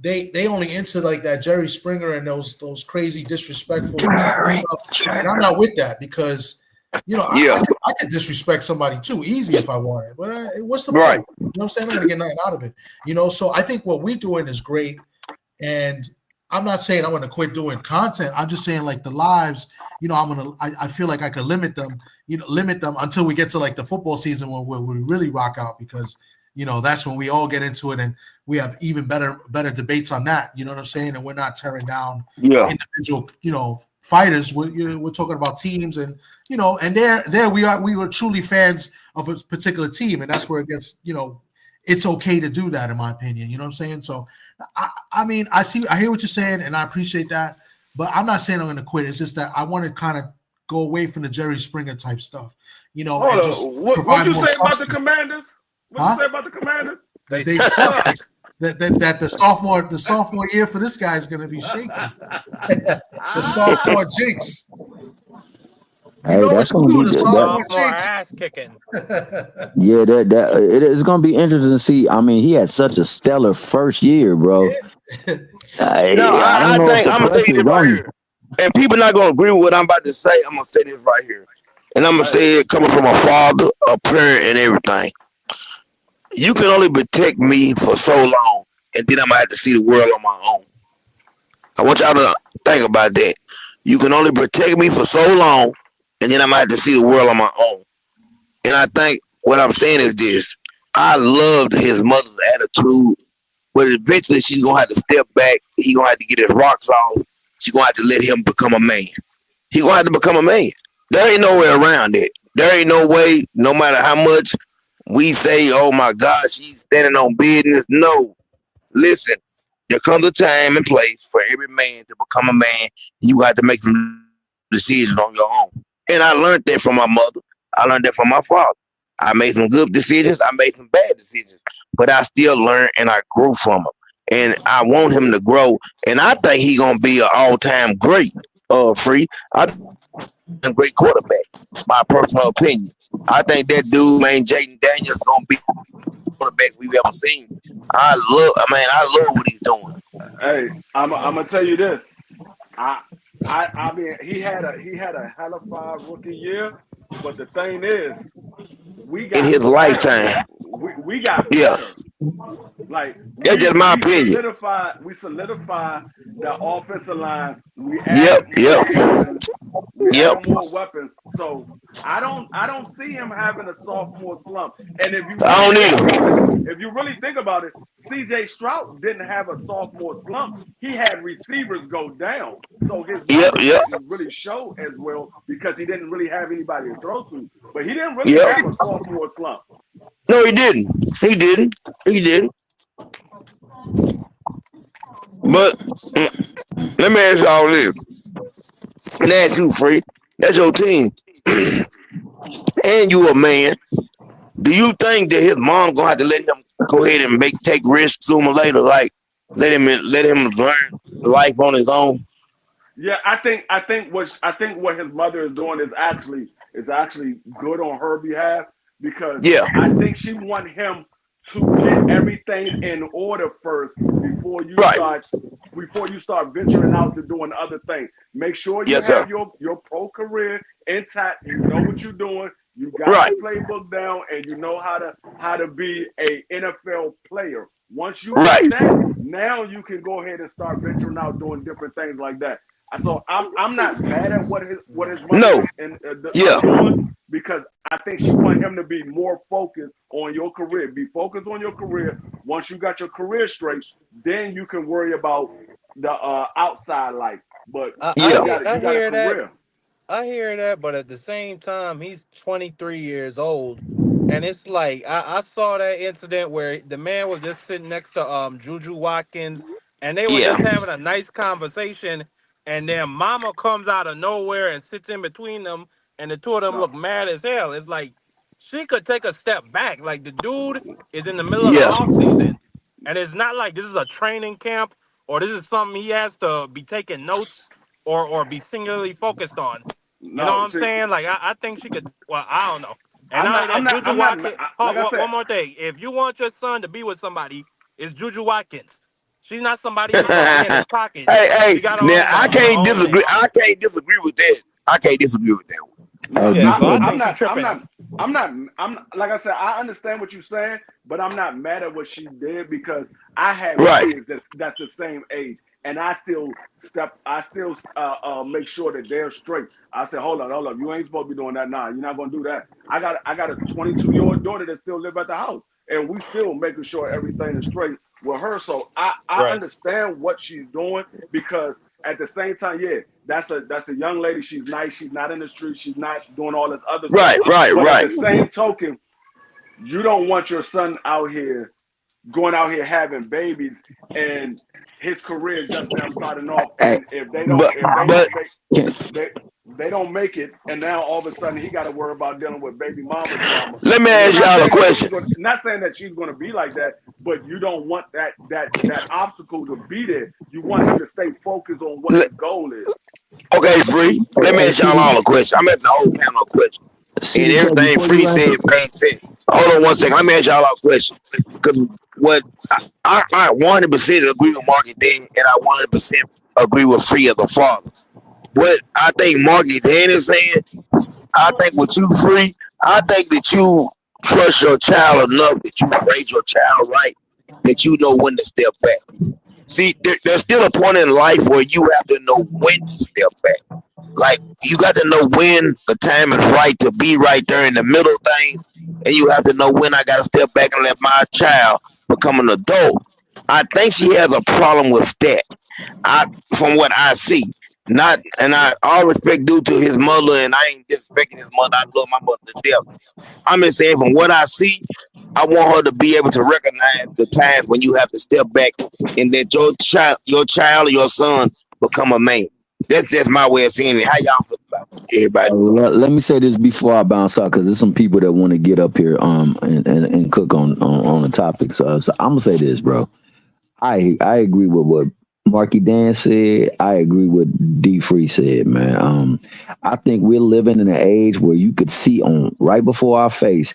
they only into like that Jerry Springer and those crazy disrespectful stuff, and I'm not with that because Yeah. I could disrespect somebody too easy if I wanted, but what's the Right. point? You know what I'm saying? I'm not gonna get nothing out of it. So I think what we're doing is great, and I'm not saying I'm gonna quit doing content. I'm just saying like the lives, I feel like I could limit them, limit them until we get to like the football season where we really rock out because that's when we all get into it and we have even better debates on that. You know what I'm saying? And we're not tearing down Yeah. individual, fighters. We're talking about teams and and there we were truly fans of a particular team, and that's where it gets, it's okay to do that in my opinion. You know what I'm saying? So I mean, I hear what you're saying, and I appreciate that, but I'm not saying I'm going to quit. It's just that I want to kind of go away from the Jerry Springer type stuff, Hold and just on. What provide you more say about the substance. Commanders? What you Huh? say about the Commanders? That they suck. That the sophomore year for this guy is going to be shaky. The sophomore jinx. Hey, that's It's gonna be true. The The sophomore sophomore jinx. ass kicking. yeah, that it is gonna be interesting to see. I mean, he had such a stellar first year, bro. No, I don't I know if think the I'm gonna tell you pressure this is right on here. And people not gonna agree with what I'm about to say. I'm gonna say this right here. And I'm gonna say it coming from a father, a parent, and everything. You can only protect me for so long, and then I'm gonna have to see the world on my own. I want y'all to think about that. You can only protect me for so long, and then I'm gonna have to see the world on my own. And I think what I'm saying is this: I loved his mother's attitude, but eventually she's gonna have to step back. He gonna have to get his rocks off. She's gonna have to let him become a man. He gonna have to become a man. There ain't no way around it. There ain't no way, no matter how much we say, oh my God, she's standing on business. No. Listen, there comes a time and place for every man to become a man. You got to make some decisions on your own. And I learned that from my mother. I learned that from my father. I made some good decisions. I made some bad decisions, but I still learned and I grew from them. And I want him to grow. And I think he gonna be an all-time great. Free. I think he's a great quarterback. My personal opinion. I think that dude, man, Jaden Daniels, gonna be one of the best quarterbacks we've ever seen. I love what he's doing. Hey, I'm gonna tell you this. I I mean he had a hell of a rookie year, but the thing is, we In got his better. lifetime. We got Yeah, better. Like that's we just my we opinion. solidified the offensive line. We Yep, added yep, more weapons. We yep. added more weapons. So I don't see him having a sophomore slump. And if you I really don't think about it, either. C.J. Stroud didn't have a sophomore slump. He had receivers go down. So his Yep, numbers yep, didn't really show as well because he didn't really have anybody to throw to. But he didn't really yep. have a sophomore slump. No, he didn't. He didn't. He didn't. But let me ask y'all this. And ask you, Free. That's your team. And you a man. Do you think that his mom gonna have to let him go ahead and take risks sooner or later? Like let him learn life on his own? Yeah, I think what his mother is doing is actually good on her behalf because Yeah. I think she want him to get everything in order first before you Right. start before you start venturing out to doing other things. Make sure you Yes, sir. have your pro career intact. You know what you're doing. You got Right. your playbook down, and you know how to be a NFL player. Once you got Right. that, now you can go ahead and start venturing out doing different things like that. So I'm not mad at what his mother No. is Yeah. doing because I think she want him to be more focused on your career. Be focused on your career. Once you got your career straight, then you can worry about the outside life. But I, I Yeah. you hear got I you got a hear that. career. I hear that, but at the same time, he's 23 years old, and it's like I saw that incident where the man was just sitting next to Juju Watkins, and they were Yeah. just having a nice conversation, and then Mama comes out of nowhere and sits in between them, and the two of them No, look mad as hell. It's like she could take a step back. Like the dude is in the middle of the Yeah. off season, and it's not like this is a training camp or this is something he has to be taking notes or be singularly focused on. You know what no. I'm See, saying? Like I think she could. Well, I don't know. And I'm not not. only I'm that, not. Juju I'm not. Watkins. Like Oh, I said, one more thing. If you want your son to be with somebody, it's Juju Watkins. She's not somebody hey, who's gonna be in his pocket. hey. She got her Now own I money, her can't own disagree. man. I can't disagree with that. I can't disagree with that one. no, Hey, Yeah, I, so I before I'm think she not. I'm tripping. not. I'm not. Like I said. I understand what you're saying, but I'm not mad at what she did because I have Right. kids that's the same age, and I still make sure that they're straight. I said, hold on, you ain't supposed to be doing that. Nah, you're not gonna do that. I got a 22-year-old daughter that still live at the house, and we still making sure everything is straight with her. So I Right. understand what she's doing because at the same time, yeah, that's a young lady. She's nice. She's not in the street. She's not doing all this other stuff. Right. Right. But at Right. the same token, you don't want your son out here going out here having babies and his career is just now starting off. hey, And if they don't But if they but don't make can, they they don't make it, and now all of a sudden he got to worry about dealing with baby mama drama. let me And I'm ask y'all a question. not saying that she's going to be like that, but you don't want that obstacle to be there. You want him to stay focused on what Le- his goal is. Okay, Free. Let me hey, ask y'all all a question. I'm at the whole panel a question. And CDK, everything before Free you answer, said made sense. Hold on one second. Let me ask y'all a question. Because what I 100% agree with Marky Dan, and I 100% agree with Free as a father. What I think Marky Dan is saying, I think with you, Free, I think that you trust your child enough that you raise your child right, that you know when to step back. See, there's still a point in life where you have to know when to step back. Like you got to know when the time is right to be right there in the middle of things, and you have to know when I got to step back and let my child become an adult. I think she has a problem with that. I, from what I see, not, and I all respect due to his mother, and I ain't disrespecting his mother. I love my mother to death. I'm just saying, from what I see, I want her to be able to recognize the times when you have to step back and let your child or your son become a man. That's just my way of seeing it. How y'all feel about it, everybody? Let me say this before I bounce out, because there's some people that want to get up here and cook on the topic. So I'm gonna say this, bro. I agree with what Marky Dan said. I agree with D Free said, man. I think we're living in an age where you could see on right before our face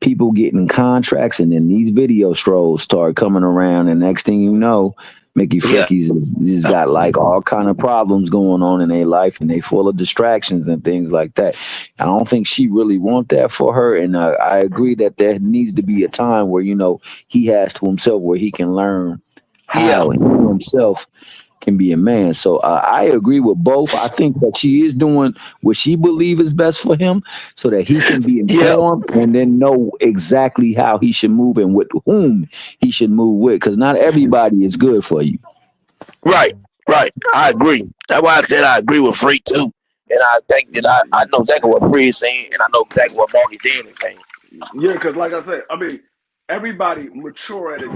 people getting contracts, and then these video strolls start coming around, and next thing you know, Mickey Yeah, Fricky's just got like all kind of problems going on in their life, and they full of distractions and things like that. I don't think she really want that for her, and I agree that there needs to be a time where he has to himself where he can learn yeah, how he himself can be a man. So I agree with both. I think that she is doing what she believes is best for him, so that he can be yeah. informed and then know exactly how he should move and with whom he should move with. Because not everybody is good for you. Right, right. I agree. That's why I said I agree with Free too. And I think that I know exactly what Free is saying, and I know exactly what Marky Dan is saying. Yeah, because like I said, I mean, everybody mature at a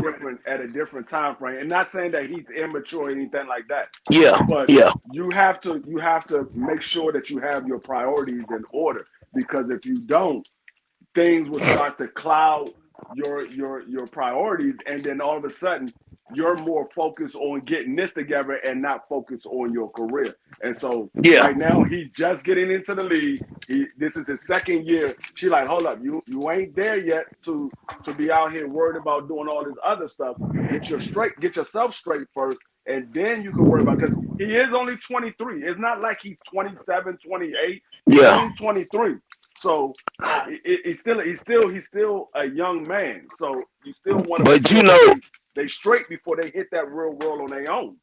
different time frame, and not saying that he's immature or anything like that, Yeah, but yeah, you have to make sure that you have your priorities in order, because if you don't, things will start to cloud your priorities, and then all of a sudden you're more focused on getting this together and not focused on your career. And so yeah, right now he's just getting into the league. This is his second year. She like, hold up, you ain't there yet to be out here worried about doing all this other stuff. Get yourself straight first, and then you can worry about, because he is only 23. It's not like he's 27, 28. He's yeah. only 23. So he's still a young man. So you still want to make But sure that they straight before they hit that real world on their own.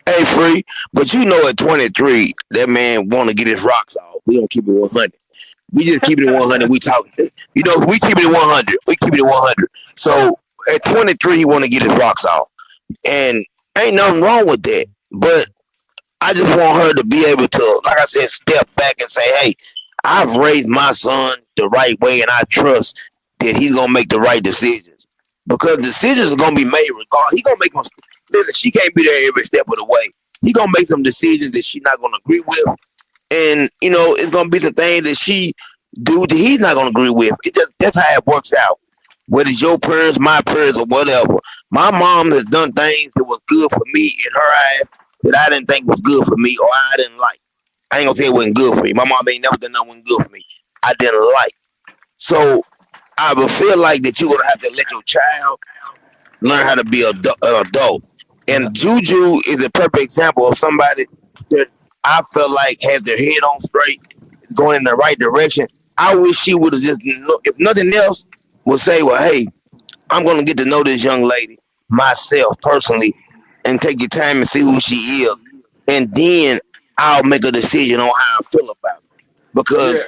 hey, Free. But at 23, that man want to get his rocks off. We don't keep it 100. We just keep it 100. We talk. We keep it 100. We keep it 100. So at 23, he want to get his rocks off, and ain't nothing wrong with that. But I just want her to be able to, like I said, step back and say, "Hey, I've raised my son the right way, and I trust that he's gonna make the right decisions, because decisions are gonna be made regardless. He gonna make them. Listen, she can't be there every step of the way. He gonna make some decisions that she's not gonna agree with, and it's gonna be some things that she do that he's not gonna agree with. That's how it works out. Whether it's your parents, my parents, or whatever. My mom has done things that was good for me in her eyes that I didn't think was good for me, or I didn't like. I ain't gonna say it wasn't good for me. My mom ain't never done nothing good for me. I didn't like. So I would feel like that you're gonna have to let your child learn how to be an adult. Yeah. And Juju is a perfect example of somebody that I feel like has their head on straight, is going in the right direction. I wish she would have just, if nothing else, would say, well, hey, I'm going to get to know this young lady myself personally and take the time and see who she is. And then I'll make a decision on how I feel about it. Yeah, Because,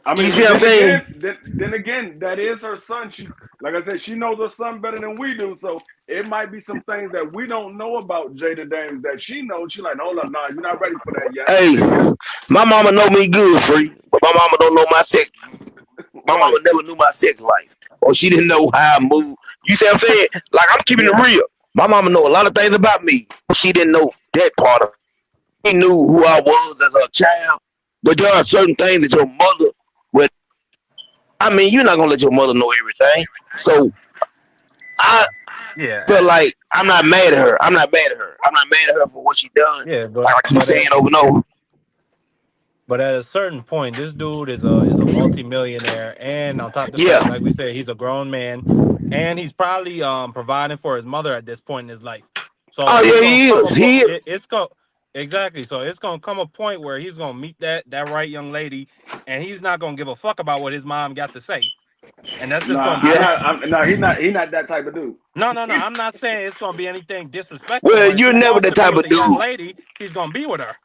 I you mean, see but what I'm then saying? again, then again, that is her son. She, like I said, she knows her son better than we do. So it might be some things that we don't know about Jada Daniels that she knows. She like, hold up, nah, you're not ready for that yet. Hey, my mama know me good, Free, but my mama don't know my sex. My mama Right. never knew my sex life, or she didn't know how I move. You see what I'm saying? Like, I'm keeping it Yeah. real. My mama know a lot of things about me. She didn't know that part of me. She knew who I was as a child, but there are certain things that your mother would. I mean, you're not gonna let your mother know everything. So I feel Yeah, like I'm not mad at her. I'm not mad at her. I'm not mad at her for what she done. yeah, Like I keep saying over and over. but at a certain point, this dude is a multimillionaire, and on top of the Yeah. fact, like we said, he's a grown man, and he's probably providing for his mother at this point in his life. So Oh it's yeah, gonna he come is. He is. it's going exactly. So it's gonna come a point where he's gonna meet that right young lady, and he's not gonna give a fuck about what his mom got to say, and that's just Nah, gonna I'm Yeah. be. not. I'm no. He not that type of dude. No. I'm not saying it's gonna be anything disrespectful, Well, but if you're he never wants the to be type with of the young dude. lady, he's gonna be with her.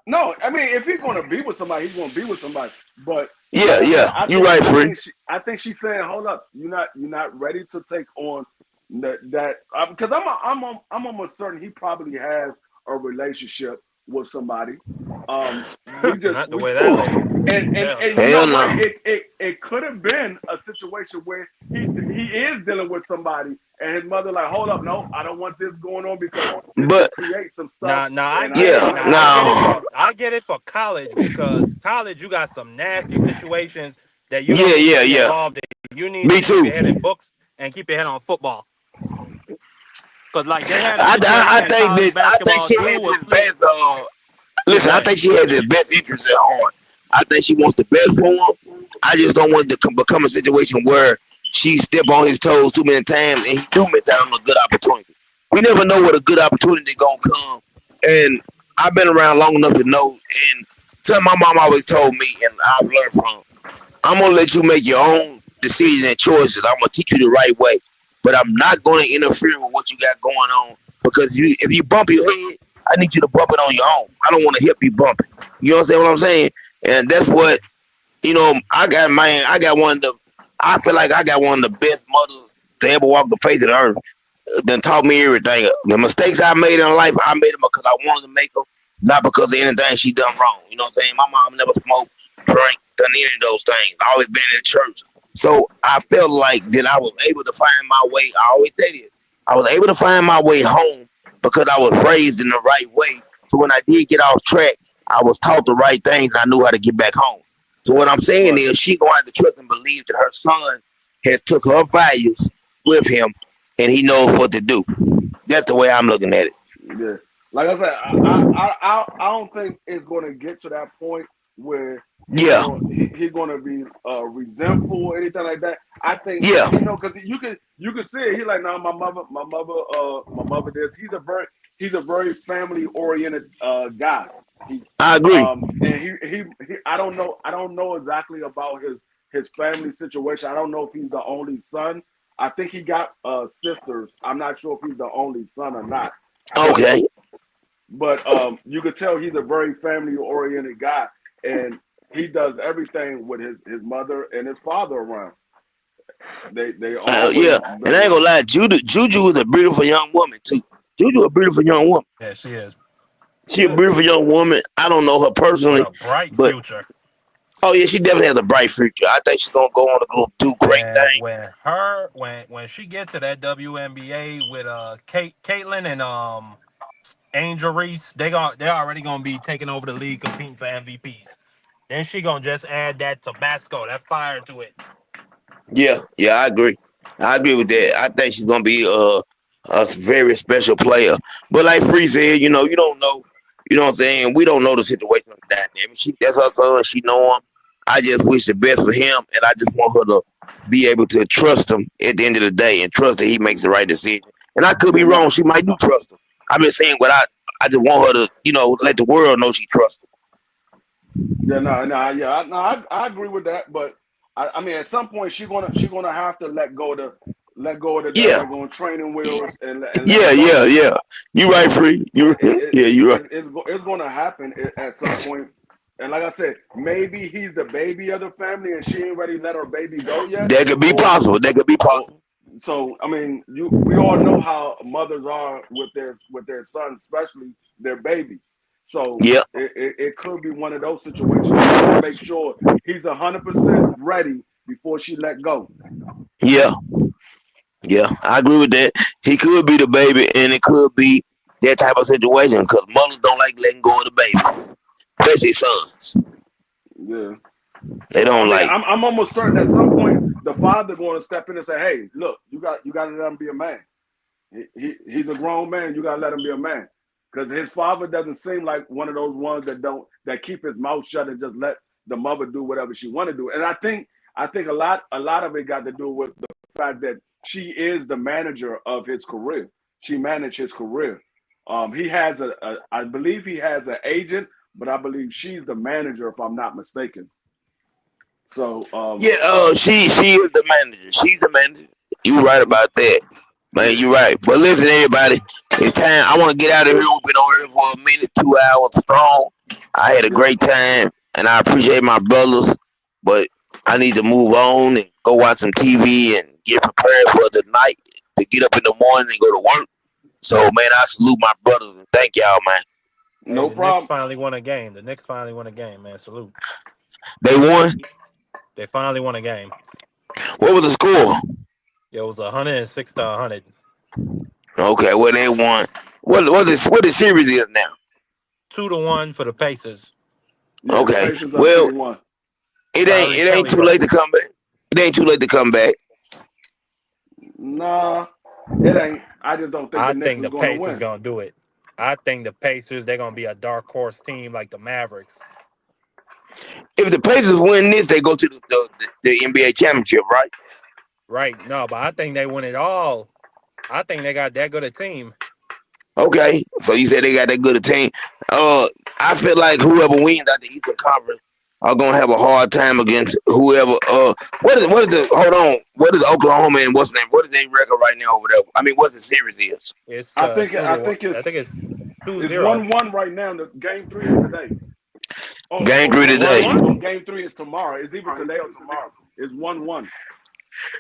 No, I mean, if he's gonna be with somebody, he's gonna be with somebody. But like Yeah, I said, yeah. I You're think right, I Free. think she I think she's saying, hold up, you're not ready to take on that because I'm almost certain he probably has a relationship with somebody. We just Not the we way that lady. And you know what? It could have been a situation where he is dealing with somebody, and his mother like, hold up, no, I don't want this going on because this could create some stuff. I And get it. no. I get it for college because college you got some nasty situations that you don't Yeah, need to yeah, be yeah. involved in. You need to Me keep your too. head in books and keep your head on football. Because like they had a I situation in think college that I think basketball. she Dude has was his flipped. best. Listen, I Right. think she has his best interests at heart. I think she wants the best for him. I just don't want it to become a situation where she step on his toes too many times and he do miss out on a good opportunity. We never know what a good opportunity gonna come. And I've been around long enough to know. And something my mom always told me, and I've learned from. I'm gonna let you make your own decisions and choices. I'm gonna teach you the right way, but I'm not gonna interfere with what you got going on because if you bump your head, I need you to bump it on your own. I don't want to help you bump it. You understand what I'm saying? And that's what I got. Man, I got one of the. I feel like I got one of the best mothers to ever walk the face of the earth. Done taught me everything. The mistakes I made in life, I made them because I wanted to make them, not because of anything she done wrong. You know what I'm saying? My mom never smoked, drank, done any of those things. I always been in the church. So I felt like that I was able to find my way. I always say this. I was able to find my way home because I was raised in the right way. So when I did get off track, I was taught the right things and I knew how to get back home. So what I'm saying right. is she gonna have to trust and believe that her son has took her values with him and he knows what to do. That's the way I'm looking at it. Yeah, like I said, I don't think it's going to get to that point where Yeah, he's going to be resentful or anything like that. I think yeah, because you can see it. He's like, no, my mother. This. He's a very family oriented guy. He I agree. and he I don't know exactly about his family situation. I don't know if he's the only son. I think he got sisters. I'm not sure if he's the only son or not. But Okay. you could tell he's a very family oriented guy, and he does everything with his mother and his father around. They always Yeah, and I ain't gonna lie, Juju is a beautiful young woman too. Juju a beautiful young woman. Yeah, she is. She a beautiful young woman. I don't know her With personally, a bright but future. oh yeah, she definitely has a bright future. I think she's gonna go on to go do great things. When she get to that WNBA with Caitlin and Angel Reese, they're already gonna be taking over the league competing for MVPs. Then she gonna just add that Tabasco, that fire to it. Yeah, yeah, I agree. I agree with that. I think she's gonna be a very special player. But like Free said, you don't know. You know what I'm saying? We don't know the situation of the dynamic. That's her son. She know him. I just wish the best for him, and I just want her to be able to trust him at the end of the day and trust that he makes the right decision. And I could be yeah wrong. no She might do trust him. I've been saying, but I just want her to, let the world know she trusts him. yeah no yeah no I agree with that, but I mean at some point she's gonna have to let go of the Yeah, daggone training wheels and let yeah, it yeah, go. yeah. You right, So Free. You yeah, you right. it's going to happen at some point. And like I said, maybe he's the baby of the family, and she ain't ready to let her baby go yet. That could be Or, possible. That could be or possible. so I mean, we all know how mothers are with their sons, especially their babies. So Yeah, it could be one of those situations. She want to make sure he's 100% ready before she let go. yeah, yeah. I agree with that. He could be the baby, and it could be that type of situation because mothers don't like letting go of the baby, especially sons. Yeah. They So I don't mean, like. I'm almost certain at some point the father going to step in and say, "Hey, look, you got to let him be a man. He's a grown man. You got to let him be a man." Because his father doesn't seem like one of those ones that keep his mouth shut and just let the mother do whatever she want to do. And I think a lot of it got to do with the fact that she is the manager of his career. She managed his career. He has I believe he has an agent, but I believe she's the manager if I'm not mistaken. So Yeah, she is the manager. She's the manager. You right about that, man. yeah, You right. But listen, everybody, it's time. I want to get out of here. We've been on here for a minute, 2 hours strong. I had a yeah. great time, and I appreciate my brothers. But I need to move on and go watch some TV and get prepared for the night to get up in the morning and go to work. So, man, I salute my brothers and thank y'all, man. Hey, No the Knicks problem. finally won a game. The Knicks finally won a game, man. Salute. They won. They finally won a game. What was the score? It was 106 to 100. Okay, well they won. What the series is now? 2-1 for the Pacers. Yeah, the Okay, Pacers up well 2-1. Kyrie it ain't Kelly too late to hurt. come back. It ain't too late to come back. Nah, it ain't. I just don't think the I Knicks think is the going to Pacers win. gonna do it. I think the Pacers they're gonna be a dark horse team like the Mavericks. If the Pacers win this, they go to the NBA championship, right? Right? No, but I think they win it all. I think they got that good a team. Okay, so you said they got that good a team. I feel like whoever wins out the Eastern Conference are gonna have a hard time against whoever. What is the hold on? What is Oklahoma and what's the name? What is their record right now over there? I mean, what's the series is? It's I think 2-1. I it's think it's it's 2-0. 1-1 right now. The game 3 is today. Game three It's today. 1-1. Game 3 is tomorrow. It's either today or tomorrow. It's 1-1.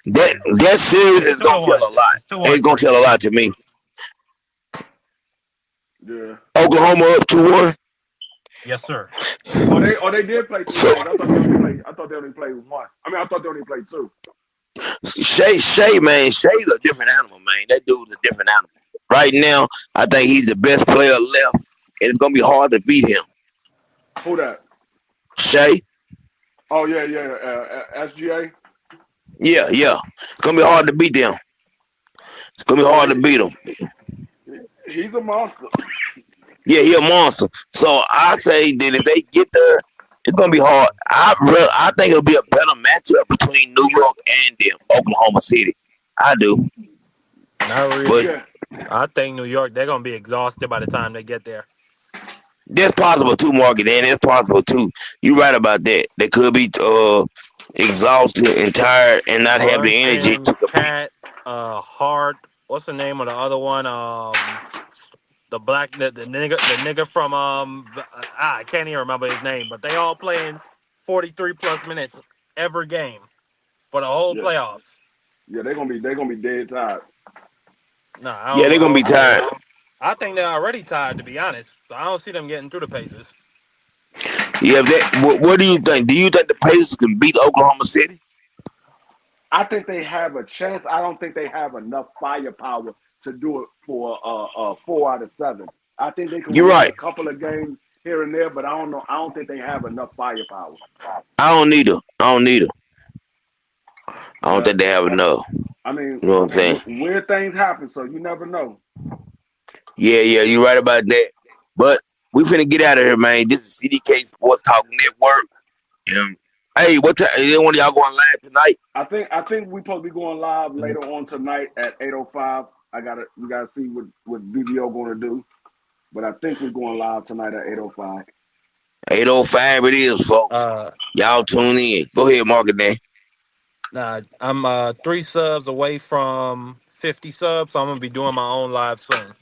That series It's is gonna tell 2-1. a lot. It's 2-1 It's gonna Curry. tell a lot to me. Yeah. Oklahoma up 2-1. Yes, sir. They did play 3 So games. I thought they only played 1. I mean, I thought they only played 2. Shea, man, Shea's a different animal, man. That dude's a different animal. Right now, I think he's the best player left, and it's gonna be hard to beat him. Who that? Shea, Oh yeah. SGA. yeah. It's gonna be hard to beat them. It's gonna be Yeah, hard to beat him. he's a monster. Yeah, he a monster. So I say that if they get there, it's gonna be hard. I think it'll be a better matchup between New York and them, Oklahoma City. I do, Not but really. Yeah. I think New York they're gonna be exhausted by the time they get there. that's possible too, Market, and it's possible too. You're right about that. They could be exhausted and tired and not have the energy Brunson, to compete. Cat, Hart. What's the name of the other one? The black the nigga from I can't even remember his name, but they all playing 43 plus minutes every game for the whole Yeah. playoffs. Yeah. They're gonna be dead tired. No, Yeah, they're gonna be tired. I think they're already tired to be honest. So I don't see them getting through the Pacers. Yeah, what do you think? Do you think the Pacers can beat Oklahoma City? I think they have a chance. I don't think they have enough firepower to do it for 4 out of 7. I think they can You're win a right. couple of games here and there, but I don't know. I don't think they have enough firepower. I don't need her. I don't need her. I don't Yeah. think they have enough. I mean, You know what I'm saying? weird things happen, so you never know. Yeah, you're right about that. But we finna get out of here, man. This is CDK Sports Talk Network. Hey, what time? One of y'all going live tonight? I think we supposed to be going live later on tonight at 8:05. We gotta see what BBO gonna do, but I think we're going live tonight at 8:05. 8:05 it is, folks. Y'all tune in. Go ahead, Market Dan. I'm 3 subs away from 50 subs, so I'm gonna be doing my own live soon.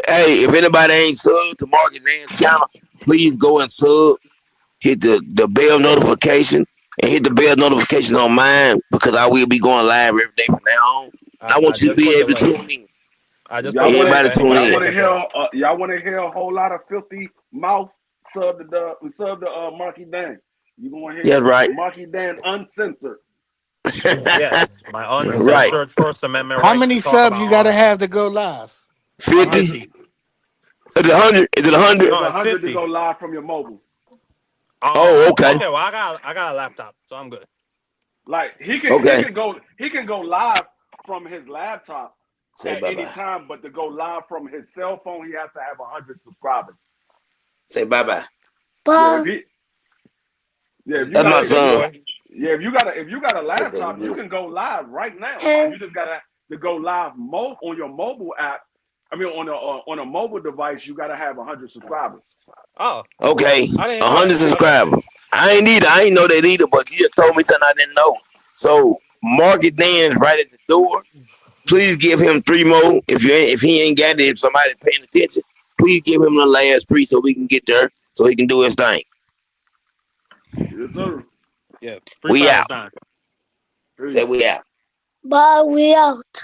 Hey, if anybody ain't sub to Market Dan channel, please go and sub. Hit the bell notification and hit the bell notification on mine because I will be going live every day from now on. And I I want you to just be put the able to link. tune in. I just put Y'all the want link Everybody for to tune y'all anybody in. want to looking hear for it. y'all want to hear a whole lot of filthy mouth sub the Marky Dan. You gonna That's hear right. Marky Dan uncensored. Yes, my Right. uncensored First Amendment How rights to many talk subs about you all gotta that. have to go live? 50? Is 50. it 100? Is it 100? It's No, it's 100 to 50. go live from your mobile. Oh, okay. Okay. Well, I got a laptop, so I'm good. Like he Okay. can go live from his laptop Say at any bye-bye. time, but to go live from his cell phone, he has to have 100 subscribers. Say bye-bye. Yeah, if you That's got my That's your son. boy. if you got a laptop, you can go live right now. You just gotta to go live on your mobile app. I mean, on a mobile device, you gotta have 100 subscribers. Oh, Okay. I didn't know 100 that. subscribers. I ain't know that either, but you just told me something I didn't know. So Market Dan is right at the door. Please give him 3 more. If he ain't got it, if somebody's paying attention, please give him the last 3 so we can get there so he can do his thing. Yes, sir. Yeah, We freestyle out. is done. Say we out. Bye, we out.